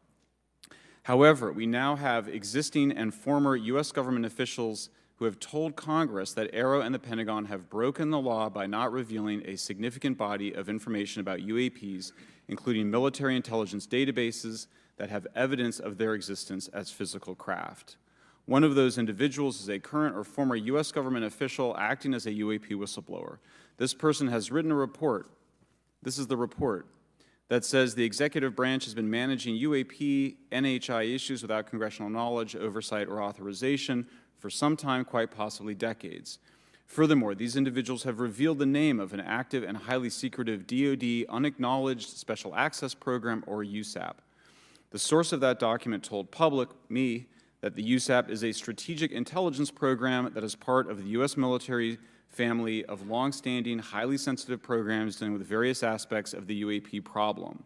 I: However, we now have existing and former U.S. government officials who have told Congress that AARO and the Pentagon have broken the law by not revealing a significant body of information about UAPs, including military intelligence databases that have evidence of their existence as physical craft. One of those individuals is a current or former U.S. government official acting as a UAP whistleblower. This person has written a report. This is the report that says the executive branch has been managing UAP, NHI issues without congressional knowledge, oversight, or authorization for some time, quite possibly decades. Furthermore, these individuals have revealed the name of an active and highly secretive DoD unacknowledged special access program, or USAP. The source of that document told me, that the USAP is a strategic intelligence program that is part of the U.S. military family of longstanding, highly sensitive programs dealing with various aspects of the UAP problem.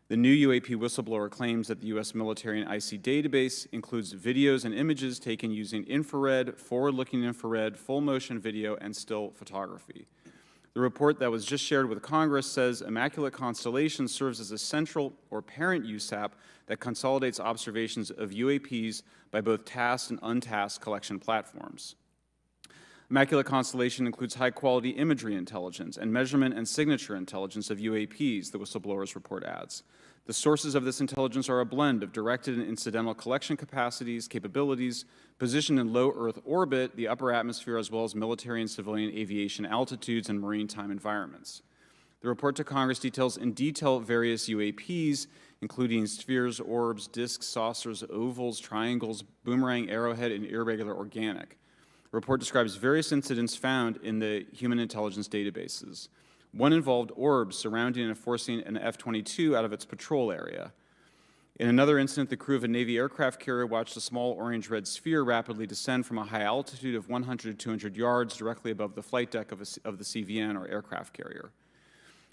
I: The new UAP whistleblower claims that the U.S. military and IC database includes videos and images taken using infrared, forward-looking infrared, full-motion video, and still photography. The report that was just shared with Congress says Immaculate Constellation serves as a central or parent USAP that consolidates observations of UAPs by both tasked and untasked collection platforms. Immaculate Constellation includes high-quality imagery intelligence and measurement and signature intelligence of UAPs, the whistleblower's report adds. The sources of this intelligence are a blend of directed and incidental collection capabilities, positioned in low Earth orbit, the upper atmosphere, as well as military and civilian aviation altitudes and maritime environments. The report to Congress details in detail various UAPs, including spheres, orbs, disks, saucers, ovals, triangles, boomerang, arrowhead, and irregular organic. The report describes various incidents found in the human intelligence databases. One involved orbs surrounding and enforcing an F-22 out of its patrol area. In another incident, the crew of a Navy aircraft carrier watched a small orange-red sphere rapidly descend from a high altitude of 100 to 200 yards directly above the flight deck of the CVN, or aircraft carrier.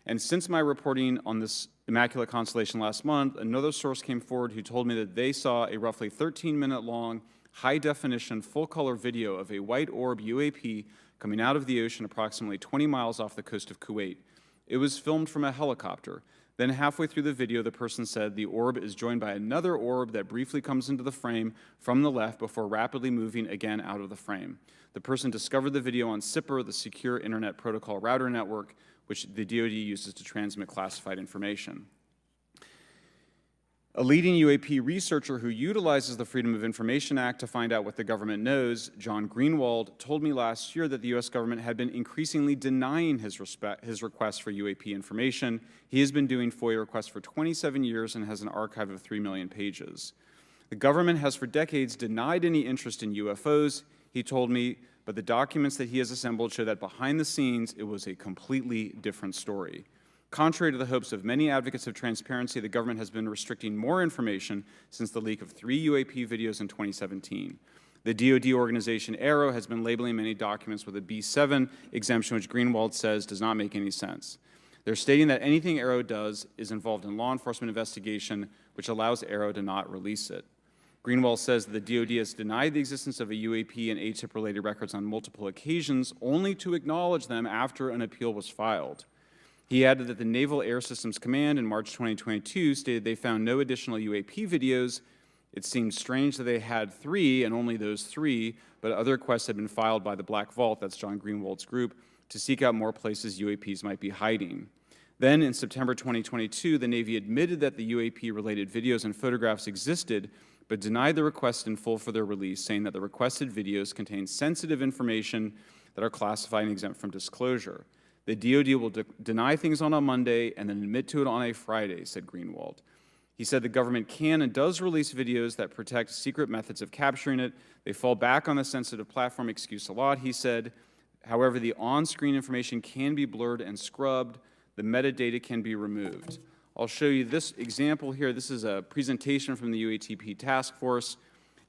I: And since my reporting on this Immaculate Constellation last month, another source came forward who told me that they saw a roughly 13-minute-long, high-definition, full-color video of a white orb UAP coming out of the ocean approximately 20 miles off the coast of Kuwait. It was filmed from a helicopter. Then halfway through the video, the person said the orb is joined by another orb that briefly comes into the frame from the left before rapidly moving again out of the frame. The person discovered the video on SIPR, the Secure Internet Protocol Router Network, which the DoD uses to transmit classified information. A leading UAP researcher who utilizes the Freedom of Information Act to find out what the government knows, John Greenwald, told me last year that the U.S. government had been increasingly denying his requests for UAP information. He has been doing FOIA requests for 27 years and has an archive of 3 million pages. The government has for decades denied any interest in UFOs, he told me, but the documents that he has assembled show that behind the scenes it was a completely different story. Contrary to the hopes of many advocates of transparency, the government has been restricting more information since the leak of 3 UAP videos in 2017. The DoD organization AARO has been labeling many documents with a B7 exemption, which Greenwald says does not make any sense. They're stating that anything AARO does is involved in law enforcement investigation, which allows AARO to not release it. Greenwald says that the DoD has denied the existence of a UAP and ATIP-related records on multiple occasions, only to acknowledge them after an appeal was filed. He added that the Naval Air Systems Command in March 2022 stated they found no additional UAP videos. It seemed strange that they had 3, and only those 3, but other requests had been filed by the Black Vault, that's John Greenwald's group, to seek out more places UAPs might be hiding. Then, in September 2022, the Navy admitted that the UAP-related videos and photographs existed, but denied the request in full for their release, saying that the requested videos contain sensitive information that are classified and exempt from disclosure. The DoD will deny things on a Monday and then admit to it on a Friday, said Greenwald. He said the government can and does release videos that protect secret methods of capturing it. They fall back on the sensitive platform excuse a lot, he said. However, the on-screen information can be blurred and scrubbed. The metadata can be removed. I'll show you this example here. This is a presentation from the UATP task force.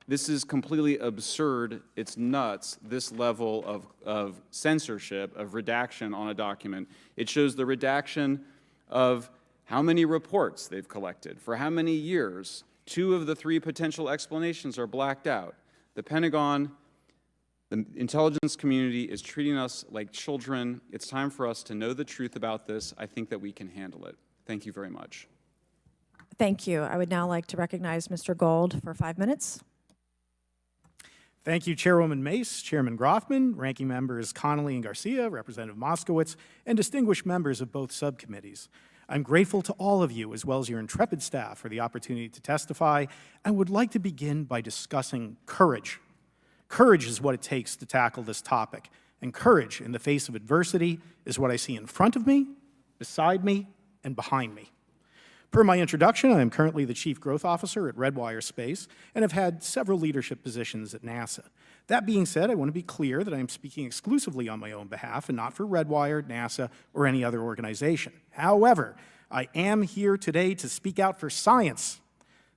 I: This is completely absurd. It's nuts, this level of censorship, of redaction on a document. It shows the redaction of how many reports they've collected, for how many years. 2 of the 3 potential explanations are blacked out. The Pentagon, the intelligence community is treating us like children. It's time for us to know the truth about this. I think that we can handle it. Thank you very much.
C: Thank you. I would now like to recognize Mr. Gold for 5 minutes.
J: Thank you, Chairwoman Mace, Chairman Groffman, Ranking Members Connolly and Garcia, Representative Moskowitz, and distinguished members of both subcommittees. I'm grateful to all of you, as well as your intrepid staff, for the opportunity to testify, and would like to begin by discussing courage. Courage is what it takes to tackle this topic, and courage in the face of adversity is what I see in front of me, beside me, and behind me. Per my introduction, I am currently the Chief Growth Officer at Redwire Space and have had several leadership positions at NASA. That being said, I want to be clear that I am speaking exclusively on my own behalf and not for Redwire, NASA, or any other organization. However, I am here today to speak out for science.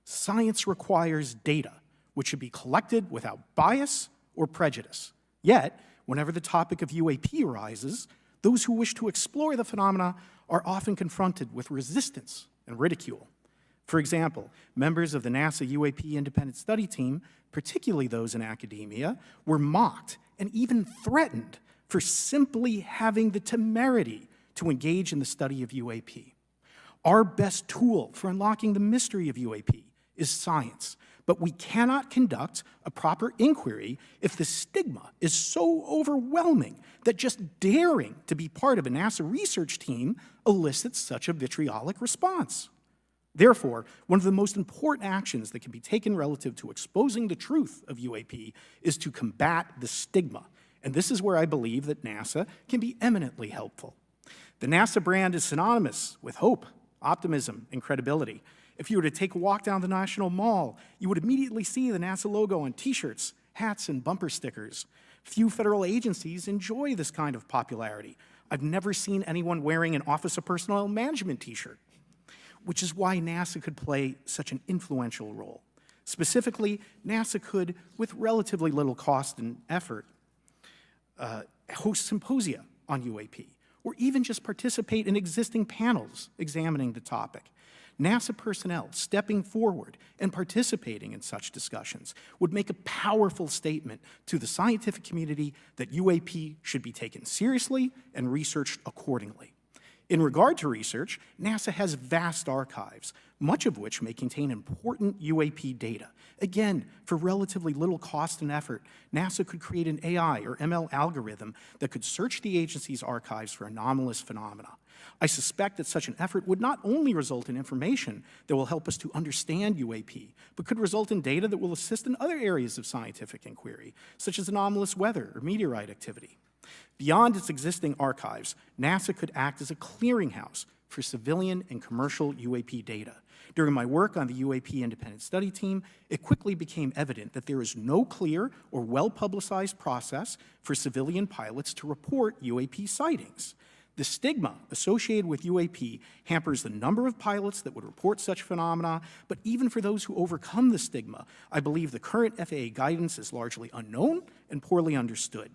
J: Science requires data, which should be collected without bias or prejudice. Yet, whenever the topic of UAP arises, those who wish to explore the phenomena are often confronted with resistance and ridicule. For example, members of the NASA UAP Independent Study Team, particularly those in academia, were mocked and even threatened for simply having the temerity to engage in the study of UAP. Our best tool for unlocking the mystery of UAP is science, but we cannot conduct a proper inquiry if the stigma is so overwhelming that just daring to be part of a NASA research team elicits such a vitriolic response. Therefore, one of the most important actions that can be taken relative to exposing the truth of UAP is to combat the stigma, and this is where I believe that NASA can be eminently helpful. The NASA brand is synonymous with hope, optimism, and credibility. If you were to take a walk down the National Mall, you would immediately see the NASA logo on T-shirts, hats, and bumper stickers. Few federal agencies enjoy this kind of popularity. I've never seen anyone wearing an Office of Personnel Management T-shirt, which is why NASA could play such an influential role. Specifically, NASA could, with relatively little cost and effort, host symposia on UAP, or even just participate in existing panels examining the topic. NASA personnel stepping forward and participating in such discussions would make a powerful statement to the scientific community that UAP should be taken seriously and researched accordingly. In regard to research, NASA has vast archives, much of which may contain important UAP data. Again, for relatively little cost and effort, NASA could create an AI or ML algorithm that could search the agency's archives for anomalous phenomena. I suspect that such an effort would not only result in information that will help us to understand UAP, but could result in data that will assist in other areas of scientific inquiry, such as anomalous weather or meteorite activity. Beyond its existing archives, NASA could act as a clearinghouse for civilian and commercial UAP data. During my work on the UAP Independent Study Team, it quickly became evident that there is no clear or well-publicized process for civilian pilots to report UAP sightings. The stigma associated with UAP hampers the number of pilots that would report such phenomena, but even for those who overcome the stigma, I believe the current FAA guidance is largely unknown and poorly understood.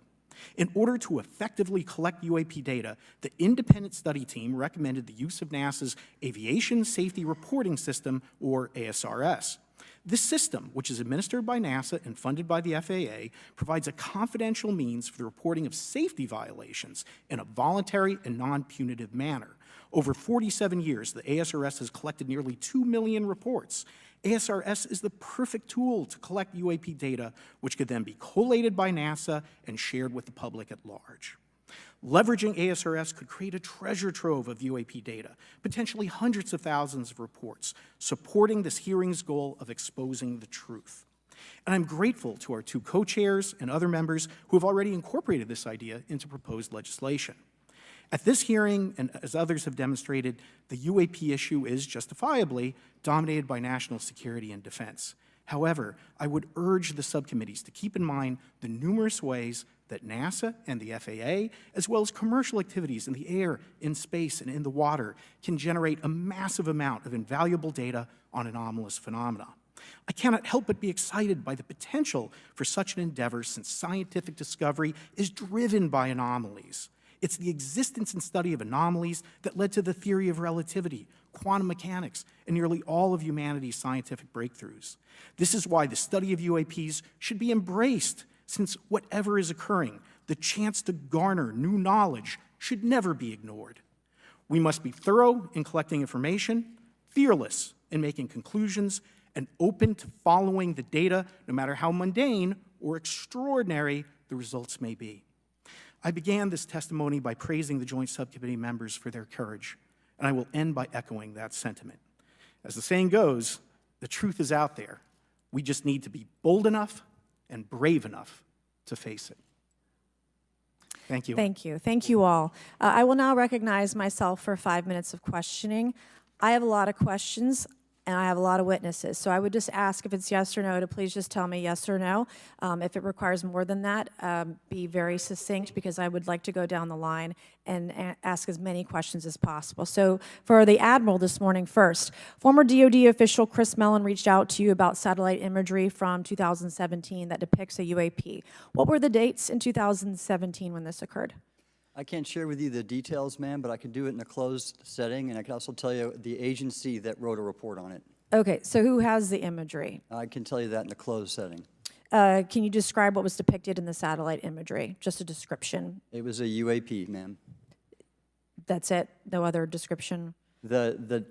J: In order to effectively collect UAP data, the independent study team recommended the use of NASA's Aviation Safety Reporting System, or ASRS. This system, which is administered by NASA and funded by the FAA, provides a confidential means for the reporting of safety violations in a voluntary and non-punitive manner. Over 47 years, the ASRS has collected nearly 2 million reports. ASRS is the perfect tool to collect UAP data, which could then be collated by NASA and shared with the public at large. Leveraging ASRS could create a treasure trove of UAP data, potentially hundreds of thousands of reports, supporting this hearing's goal of exposing the truth. And I'm grateful to our 2 co-chairs and other members who have already incorporated this idea into proposed legislation. At this hearing, and as others have demonstrated, the UAP issue is justifiably dominated by national security and defense. However, I would urge the subcommittees to keep in mind the numerous ways that NASA and the FAA, as well as commercial activities in the air, in space, and in the water, can generate a massive amount of invaluable data on anomalous phenomena. I cannot help but be excited by the potential for such an endeavor, since scientific discovery is driven by anomalies. It's the existence and study of anomalies that led to the theory of relativity, quantum mechanics, and nearly all of humanity's scientific breakthroughs. This is why the study of UAPs should be embraced, since whatever is occurring, the chance to garner new knowledge should never be ignored. We must be thorough in collecting information, fearless in making conclusions, and open to following the data, no matter how mundane or extraordinary the results may be. I began this testimony by praising the Joint Subcommittee members for their courage, and I will end by echoing that sentiment. As the saying goes, the truth is out there. We just need to be bold enough and brave enough to face it. Thank you.
C: Thank you. Thank you all. I will now recognize myself for 5 minutes of questioning. I have a lot of questions, and I have a lot of witnesses. So I would just ask, if it's yes or no, to please just tell me yes or no. If it requires more than that, be very succinct, because I would like to go down the line and ask as many questions as possible. So for the Admiral this morning first, former DoD official Chris Mellon reached out to you about satellite imagery from 2017 that depicts a UAP. What were the dates in 2017 when this occurred?
G: I can't share with you the details, ma'am, but I can do it in a closed setting, and I can also tell you the agency that wrote a report on it.
C: Okay, so who has the imagery?
G: I can tell you that in a closed setting.
C: Can you describe what was depicted in the satellite imagery? Just a description.
G: It was a UAP, ma'am.
C: That's it? No other description?
G: The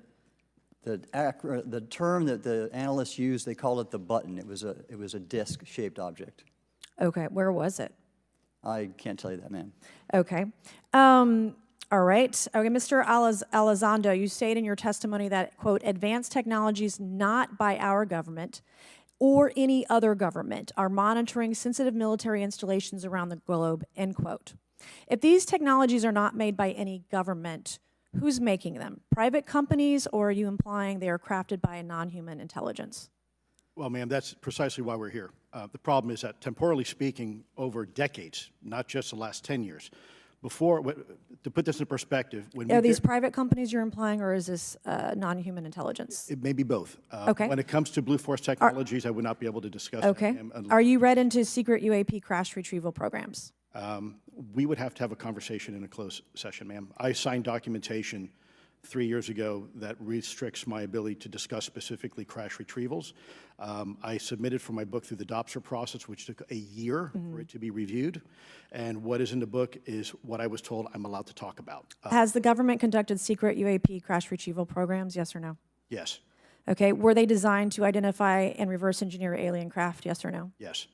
G: term that the analysts used, they called it the button. It was a disc-shaped object.
C: Okay, where was it?
G: I can't tell you that, ma'am.
C: Okay. All right. Okay, Mr. Elizondo, you state in your testimony that, quote, advanced technologies not by our government or any other government are monitoring sensitive military installations around the globe, end quote. If these technologies are not made by any government, who's making them? Private companies, or are you implying they are crafted by a non-human intelligence?
H: Well, ma'am, that's precisely why we're here. The problem is that, temporally speaking, over decades, not just the last 10 years, to put this in perspective, when
C: Are these private companies you're implying, or is this non-human intelligence?
H: it may be both.
C: Okay.
H: When it comes to Blue Force Technologies, I would not be able to discuss that,
C: Okay.
H: ma'am,
C: Are you read into secret UAP crash retrieval programs?
H: We would have to have a conversation in a closed session, ma'am. I signed documentation 3 years ago that restricts my ability to discuss specifically crash retrievals. I submitted for my book through the DOPSR process, which took a year for it to be reviewed. And what is in the book is what I was told I'm allowed to talk about.
C: Has the government conducted secret UAP crash retrieval programs, yes or no?
H: Yes,
C: Okay, were they designed to identify and reverse engineer alien craft, yes or no?
H: yes.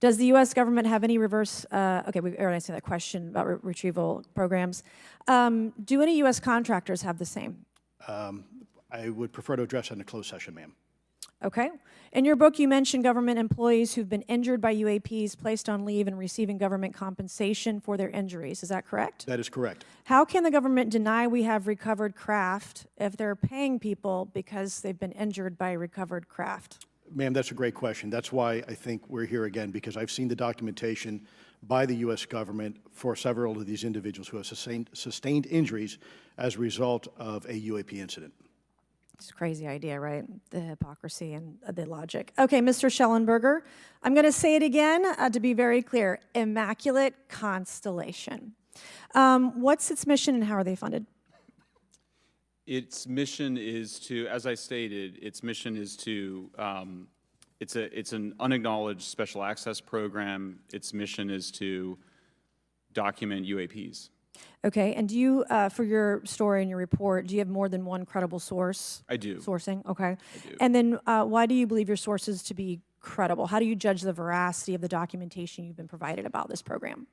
C: Does the U.S. government have any reverse, okay, we already answered that question about retrieval programs. Do any U.S. contractors have the same?
H: I would prefer to address that in a closed session, ma'am.
C: Okay. In your book, you mentioned government employees who've been injured by UAPs, placed on leave, and receiving government compensation for their injuries. Is that correct?
H: That is correct.
C: How can the government deny we have recovered craft if they're paying people because they've been injured by recovered craft?
H: Ma'am, that's a great question. That's why I think we're here again, because I've seen the documentation by the U.S. government for several of these individuals who have sustained injuries as a result of a UAP incident.
C: It's a crazy idea, right? The hypocrisy and the logic. Okay, Mr. Schellenberger, I'm going to say it again to be very clear. Immaculate Constellation. What's its mission and how are they funded?
I: Its mission is to, as I stated, its mission is to, it's an unacknowledged special access program. Its mission is to document UAPs.
C: Okay, and do you, for your story and your report, do you have more than one credible source?
I: I do.
C: Sourcing, okay.
I: I do.
C: And then why do you believe your sources to be credible? How do you judge the veracity of the documentation you've been provided about this program?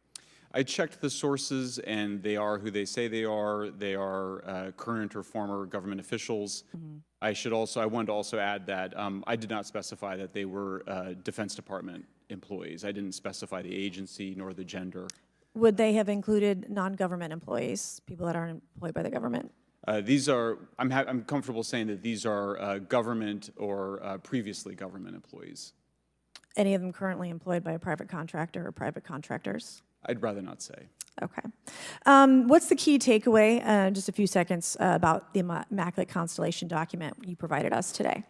I: I checked the sources, and they are who they say they are. They are current or former government officials. I wanted to also add that I did not specify that they were Defense Department employees. I didn't specify the agency nor the gender.
C: Would they have included non-government employees, people that aren't employed by the government?
I: These are, I'm comfortable saying that these are government or previously government employees.
C: Any of them currently employed by a private contractor or private contractors?
I: I'd rather not say.
C: Okay. What's the key takeaway, just a few seconds, about the Immaculate Constellation document you provided us today?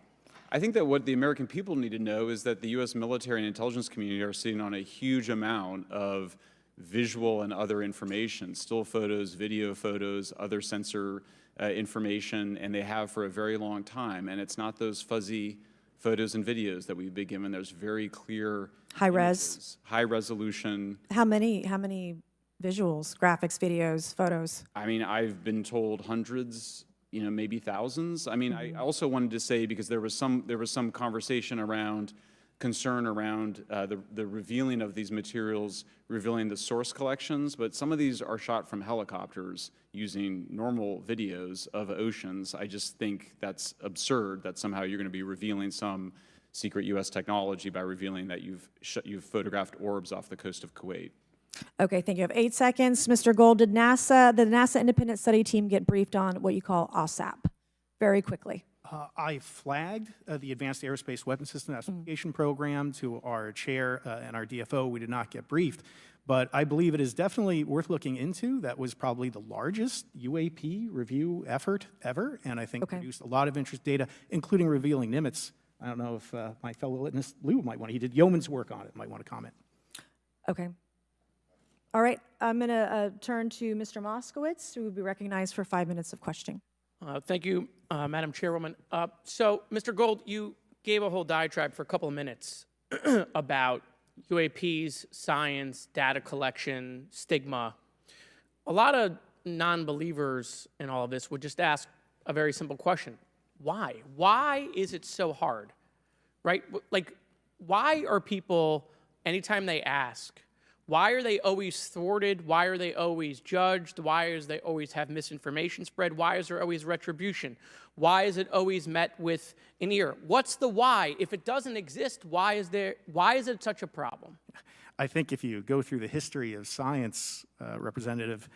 I: I think that what the American people need to know is that the U.S. military and intelligence community are sitting on a huge amount of visual and other information, still photos, video photos, other sensor information, and they have for a very long time. And it's not those fuzzy photos and videos that we've been given. There's very clear
C: High res.
I: images, high resolution.
C: How many visuals, graphics, videos, photos?
I: I mean, I've been told hundreds, maybe thousands. I mean, I also wanted to say, because there was some conversation around concern around the revealing of these materials, revealing the source collections, but some of these are shot from helicopters using normal videos of oceans. I just think that's absurd that somehow you're going to be revealing some secret U.S. technology by revealing that you've photographed orbs off the coast of Kuwait.
C: Okay, thank you. I have 8 seconds. Mr. Gold, did the NASA independent study team get briefed on what you call OSAP? Very quickly.
J: I flagged the Advanced Aerospace Weapons System Application Program to our chair and our DFO. We did not get briefed, but I believe it is definitely worth looking into. That was probably the largest UAP review effort ever, and I think produced a lot of interest data, including revealing Nimitz. I don't know if my fellow witness, Lou, might want to, he did yeoman's work on it, might want to comment.
C: Okay. All right, I'm going to turn to Mr. Moskowitz, who will be recognized for 5 minutes of questioning.
F: Thank you, Madam Chairwoman. So, Mr. Gold, you gave a whole diatribe for a couple of minutes about UAPs, science, data collection, stigma. A lot of non-believers in all of this would just ask a very simple question. Why? Why is it so hard, right? Like, why are people, anytime they ask, why are they always thwarted? Why are they always judged? Why is they always have misinformation spread? Why is there always retribution? Why is it always met with an ear? What's the why? If it doesn't exist, why is it such a problem?
J: I think if you go through the history of science, Representative,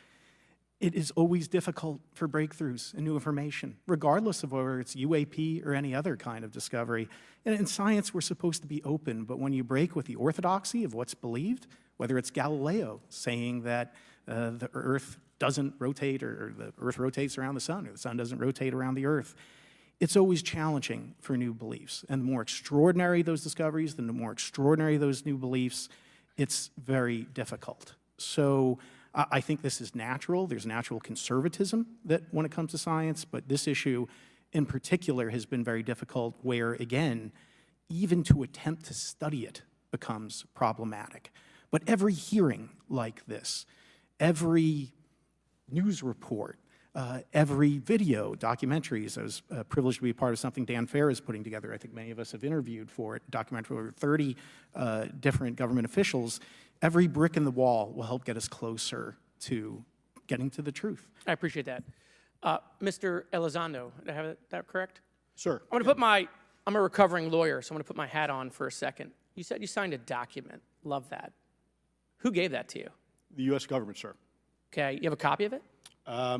J: it is always difficult for breakthroughs and new information, regardless of whether it's UAP or any other kind of discovery. And in science, we're supposed to be open, but when you break with the orthodoxy of what's believed, whether it's Galileo saying that the Earth doesn't rotate or the Earth rotates around the sun or the sun doesn't rotate around the Earth, it's always challenging for new beliefs. And the more extraordinary those discoveries, the more extraordinary those new beliefs, it's very difficult. So I think this is natural. There's natural conservatism that when it comes to science, but this issue in particular has been very difficult where, again, even to attempt to study it becomes problematic. But every hearing like this, every news report, every video, documentaries, I was privileged to be a part of something Dan Fair is putting together. I think many of us have interviewed for it, documentary over 30 different government officials. Every brick in the wall will help get us closer to getting to the truth.
F: I appreciate that. Mr. Elizondo, did I have that correct?
H: Sir.
F: I'm a recovering lawyer, so I'm going to put my hat on for a second. You said you signed a document. Love that. Who gave that to you?
H: The U.S. government, sir.
F: Okay, you have a copy of it?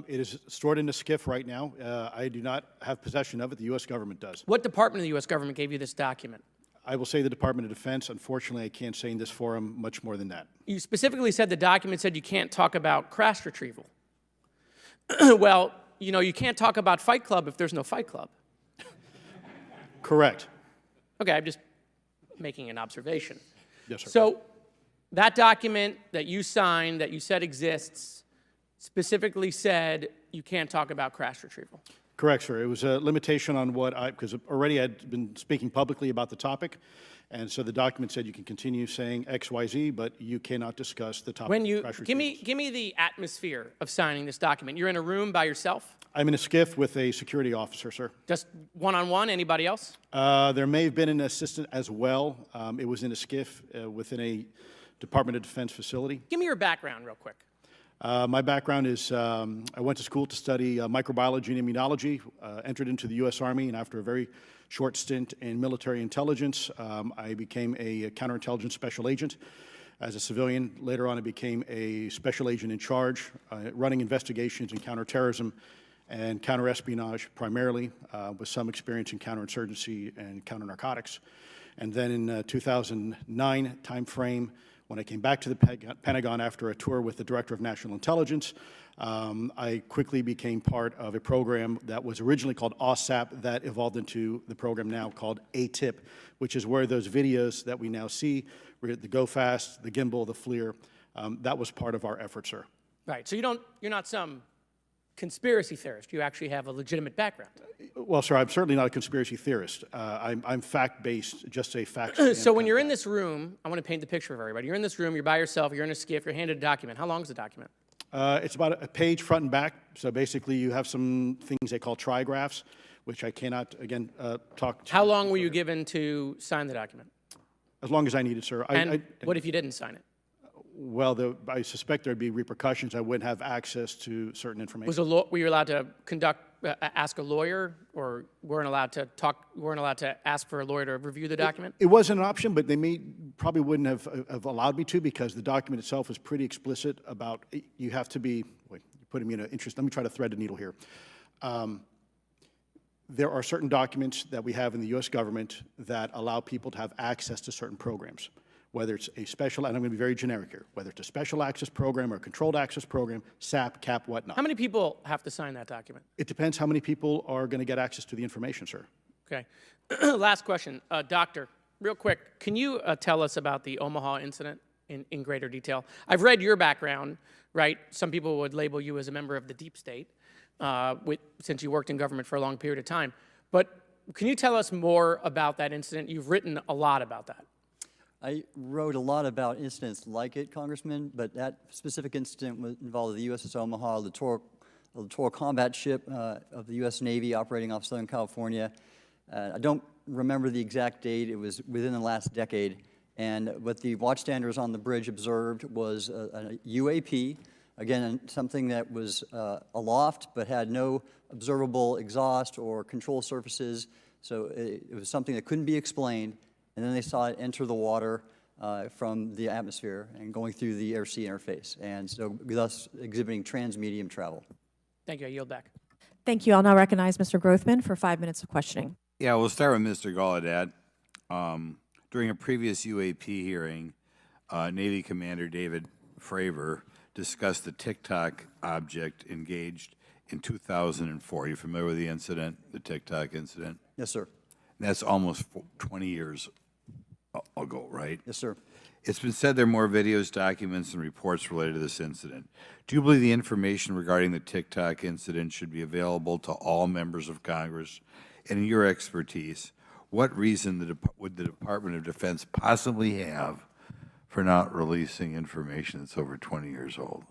H: It is stored in a SCIF right now. I do not have possession of it. The U.S. government does.
F: What department of the U.S. government gave you this document?
H: I will say the Department of Defense. Unfortunately, I can't say in this forum much more than that.
F: You specifically said the document said you can't talk about crash retrieval. Well, you know, you can't talk about Fight Club if there's no Fight Club.
H: Correct.
F: Okay, I'm just making an observation.
H: Yes, sir.
F: So that document that you signed, that you said exists, specifically said you can't talk about crash retrieval.
H: Correct, sir. It was a limitation on what because already I'd been speaking publicly about the topic, and so the document said you can continue saying X, Y, Z, but you cannot discuss the topic.
F: When you
H: of crash
F: give
H: retrievals.
F: me the atmosphere of signing this document. You're in a room by yourself,
H: I'm in a skiff with a security officer, sir.
F: just one-on-one. Anybody else?
H: There may have been an assistant as well. It was in a skiff within a Department of Defense facility.
F: Give me your background real quick.
H: My background is I went to school to study microbiology and immunology, entered into the U.S. Army, and after a very short stint in military intelligence, I became a counterintelligence special agent. As a civilian, later on I became a special agent in charge, running investigations in counterterrorism and counterespionage primarily, with some experience in counterinsurgency and counternarcotics. And then in 2009 timeframe, when I came back to the Pentagon after a tour with the Director of National Intelligence, I quickly became part of a program that was originally called OSAP that evolved into the program now called ATIP, which is where those videos that we now see, the Go Fast, the gimbal, the FLIR, that was part of our effort, sir.
F: Right. So you're not some conspiracy theorist. You actually have a legitimate background.
H: Well, sir, I'm certainly not a conspiracy theorist. I'm fact-based, just a fact.
F: So when you're in this room, I want to paint the picture of everybody. You're in this room, you're by yourself, you're in a skiff, you're handed a document. How long is the document?
H: It's about a page front and back. So basically, you have some things they call trigraphs, which I cannot, again, talk to.
F: How long were you given to sign the document?
H: As long as I needed, sir.
F: And what if you didn't sign it?
H: Well, I suspect there'd be repercussions. I wouldn't have access to certain information.
F: Were you allowed to ask a lawyer, or weren't allowed to ask for a lawyer to review the document?
H: It wasn't an option, but they probably wouldn't have allowed me to, because the document itself is pretty explicit about you have to be. Wait, you're putting me in an interest. Let me try to thread the needle here. There are certain documents that we have in the U.S. government that allow people to have access to certain programs, whether it's a special, and I'm going to be very generic here, whether it's a special access program or a controlled access program, SAP, CAP, whatnot.
F: How many people have to sign that document?
H: It depends how many people are going to get access to the information, sir.
F: Okay. Last question. Doctor, real quick, can you tell us about the Omaha incident in greater detail? I've read your background, right? Some people would label you as a member of the deep state, since you worked in government for a long period of time. But can you tell us more about that incident? You've written a lot about that.
G: I wrote a lot about incidents like it, Congressman, but that specific incident involved the USS Omaha, the littoral combat ship of the U.S. Navy operating off Southern California. I don't remember the exact date. It was within the last decade. And what the watchstanders on the bridge observed was a UAP, again, something that was aloft but had no observable exhaust or control surfaces. So it was something that couldn't be explained. And then they saw it enter the water from the atmosphere and going through the air-sea interface, and so thus exhibiting trans-medium travel.
F: Thank you. I yield back.
C: Thank you. I'll now recognize Mr. Grothman for 5 minutes of questioning.
E: Yeah, we'll start with Mr. Gallaudet. During a previous UAP hearing, Navy Commander David Fravor discussed the TikTok object engaged in 2004. Are you familiar with the incident, the TikTok incident?
G: Yes, sir.
E: That's almost 20 years ago, right?
G: Yes, sir.
E: It's been said there are more videos, documents, and reports related to this incident. Do you believe the information regarding the TikTok incident should be available to all members of Congress? And in your expertise, what reason would the Department of Defense possibly have for not releasing information that's over 20 years old?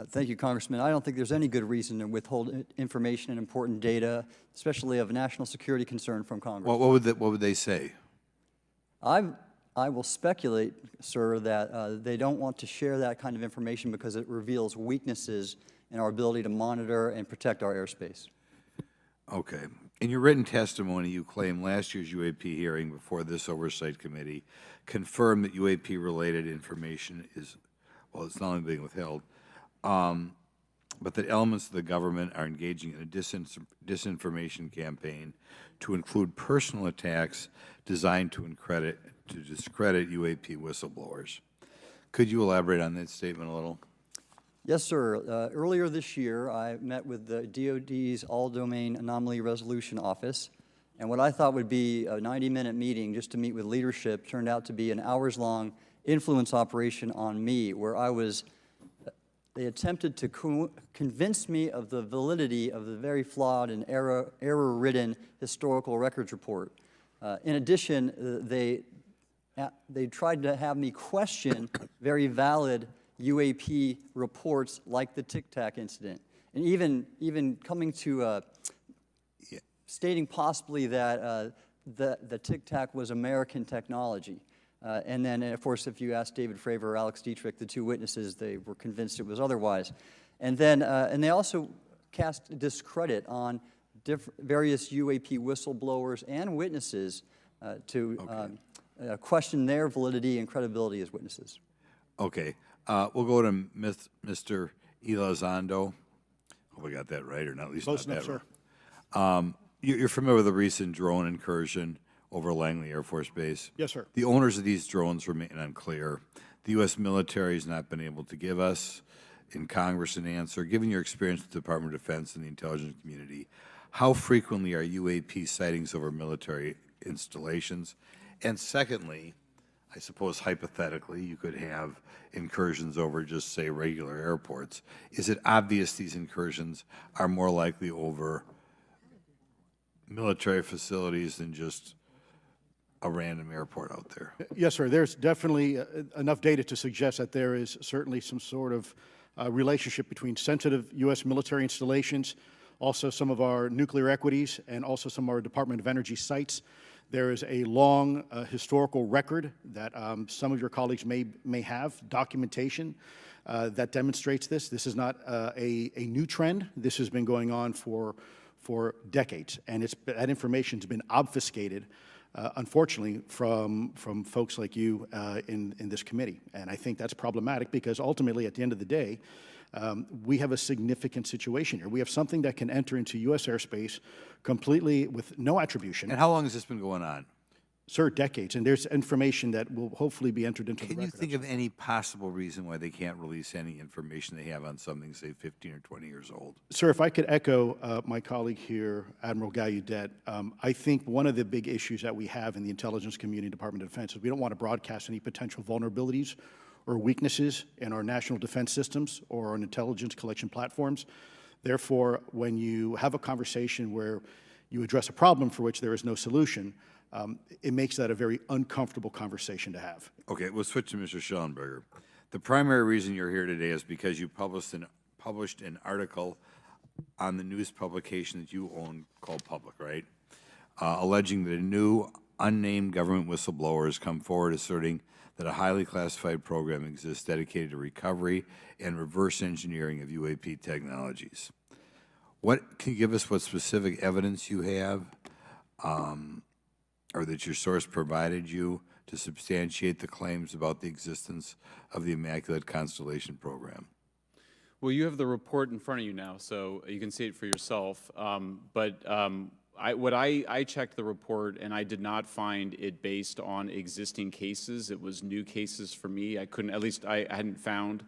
G: Thank you, Congressman. I don't think there's any good reason to withhold information and important data, especially of national security concern, from Congress.
E: What would they say?
G: I will speculate, sir, that they don't want to share that kind of information because it reveals weaknesses in our ability to monitor and protect our airspace.
E: Okay. In your written testimony, you claim last year's UAP hearing before this Oversight Committee confirmed that UAP-related information is, well, it's not only being withheld, but that elements of the government are engaging in a disinformation campaign to include personal attacks designed to discredit UAP whistleblowers. Could you elaborate on that statement a little?
G: Yes, sir. Earlier this year, I met with the DoD's All-Domain Anomaly Resolution Office, and what I thought would be a 90-minute meeting just to meet with leadership turned out to be an hours-long influence operation on me, where they attempted to convince me of the validity of the very flawed and error-ridden historical records report. In addition, they tried to have me question very valid UAP reports like the Tic Tac incident, and even coming to stating possibly that the Tic Tac was American technology. And then, of course, if you ask David Fravor or Alex Dietrich, the two witnesses, they were convinced it was otherwise. And then, and they also cast discredit on various UAP whistleblowers and witnesses to question their validity and credibility as witnesses.
E: Okay. We'll go to Mr. Elizondo. Hope I got that right, or not at least
H: Close
E: not
H: enough,
E: that
H: sir.
E: right. You're familiar with the recent drone incursion over Langley Air Force Base?
H: Yes, sir.
E: The owners of these drones remain unclear. The U.S. military has not been able to give us in Congress an answer. Given your experience with the Department of Defense and the intelligence community, how frequently are UAP sightings over military installations? And secondly, I suppose hypothetically you could have incursions over just, say, regular airports. Is it obvious these incursions are more likely over military facilities than just a random airport out there?
H: Yes, sir. There's definitely enough data to suggest that there is certainly some sort of relationship between sensitive U.S. military installations, also some of our nuclear equities, and also some of our Department of Energy sites. There is a long historical record that some of your colleagues may have, documentation that demonstrates this. This is not a new trend. This has been going on for decades, and that information has been obfuscated, unfortunately, from folks like you in this committee. And I think that's problematic because ultimately, at the end of the day, we have a significant situation here. We have something that can enter into U.S. airspace completely with no attribution.
E: And how long has this been going on?
H: Sir, decades. And there's information that will hopefully be entered into the
E: Can you
H: record.
E: think of any possible reason why they can't release any information they have on something, say, 15 or 20 years old?
H: Sir, if I could echo my colleague here, Admiral Gallaudet, I think one of the big issues that we have in the intelligence community, Department of Defense, is we don't want to broadcast any potential vulnerabilities or weaknesses in our national defense systems or our intelligence collection platforms. Therefore, when you have a conversation where you address a problem for which there is no solution, it makes that a very uncomfortable conversation to have.
E: Okay, we'll switch to Mr. Schellenberger. The primary reason you're here today is because you published an article on the news publication that you own called Public, right? Alleging that a new unnamed government whistleblower has come forward asserting that a highly classified program exists dedicated to recovery and reverse engineering of UAP technologies. Can you give us what specific evidence you have or that your source provided you to substantiate the claims about the existence of the Immaculate Constellation program?
I: Well, you have the report in front of you now, so you can see it for yourself. I checked the report, and I did not find it based on existing cases. It was new cases for me. I hadn't found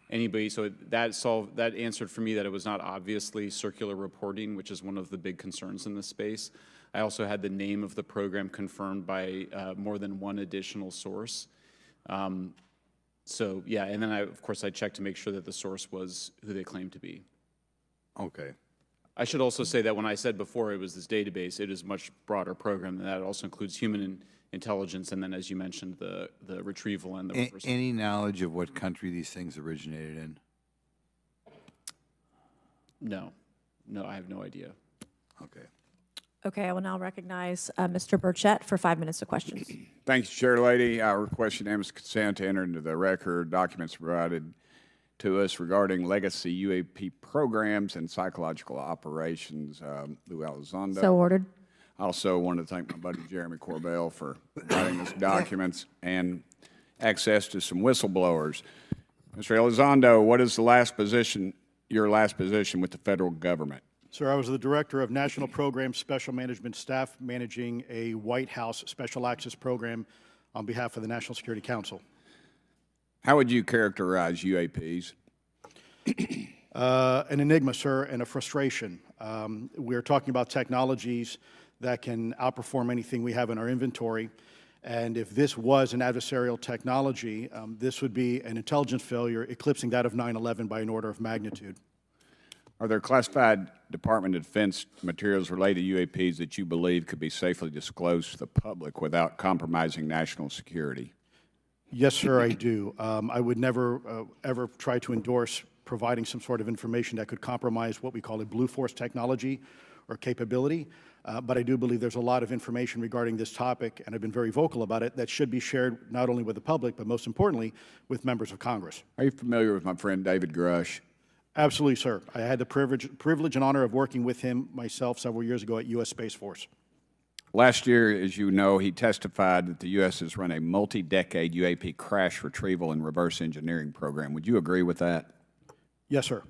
I: anybody. So that answered for me that it was not obviously circular reporting, which is one of the big concerns in this space. I also had the name of the program confirmed by more than one additional source. So yeah, and then of course I checked to make sure that the source was who they claimed to be.
E: Okay.
I: I should also say that when I said before it was this database, it is a much broader program than that. It also includes human intelligence, and then, as you mentioned, the retrieval and the reversal.
E: Any knowledge of what country these things originated in?
I: No, I have no idea.
E: Okay.
C: Okay, I will now recognize Mr. Burchett for 5 minutes of questions.
K: Thank you, Chair Lady. I request unanimous consent to enter into the record documents provided to us regarding legacy UAP programs and psychological operations. Lou Elizondo.
C: So ordered.
K: I also want to thank my buddy Jeremy Corbell for providing us documents and access to some whistleblowers. Mr. Elizondo, what is the last position your last position with the federal government?
H: Sir, I was the Director of National Program Special Management Staff, managing a White House Special Access Program on behalf of the National Security Council.
K: How would you characterize UAPs?
H: An enigma, sir, and a frustration. We're talking about technologies that can outperform anything we have in our inventory. And if this was an adversarial technology, this would be an intelligence failure eclipsing that of 9/11 by an order of magnitude.
K: Are there classified Department of Defense materials related to UAPs that you believe could be safely disclosed to the public without compromising national security?
H: Yes, sir, I do. I would never, ever try to endorse providing some sort of information that could compromise what we call a blue force technology or capability. But I do believe there's a lot of information regarding this topic, and I've been very vocal about it, that should be shared not only with the public, but most importantly, with members of Congress.
K: Are you familiar with my friend David Grush?
H: Absolutely, sir. I had the privilege and honor of working with him myself several years ago at U.S. Space Force.
K: Last year, as you know, he testified that the U.S. has run a multi-decade UAP crash retrieval and reverse engineering program. Would you agree with that?
H: Yes, sir.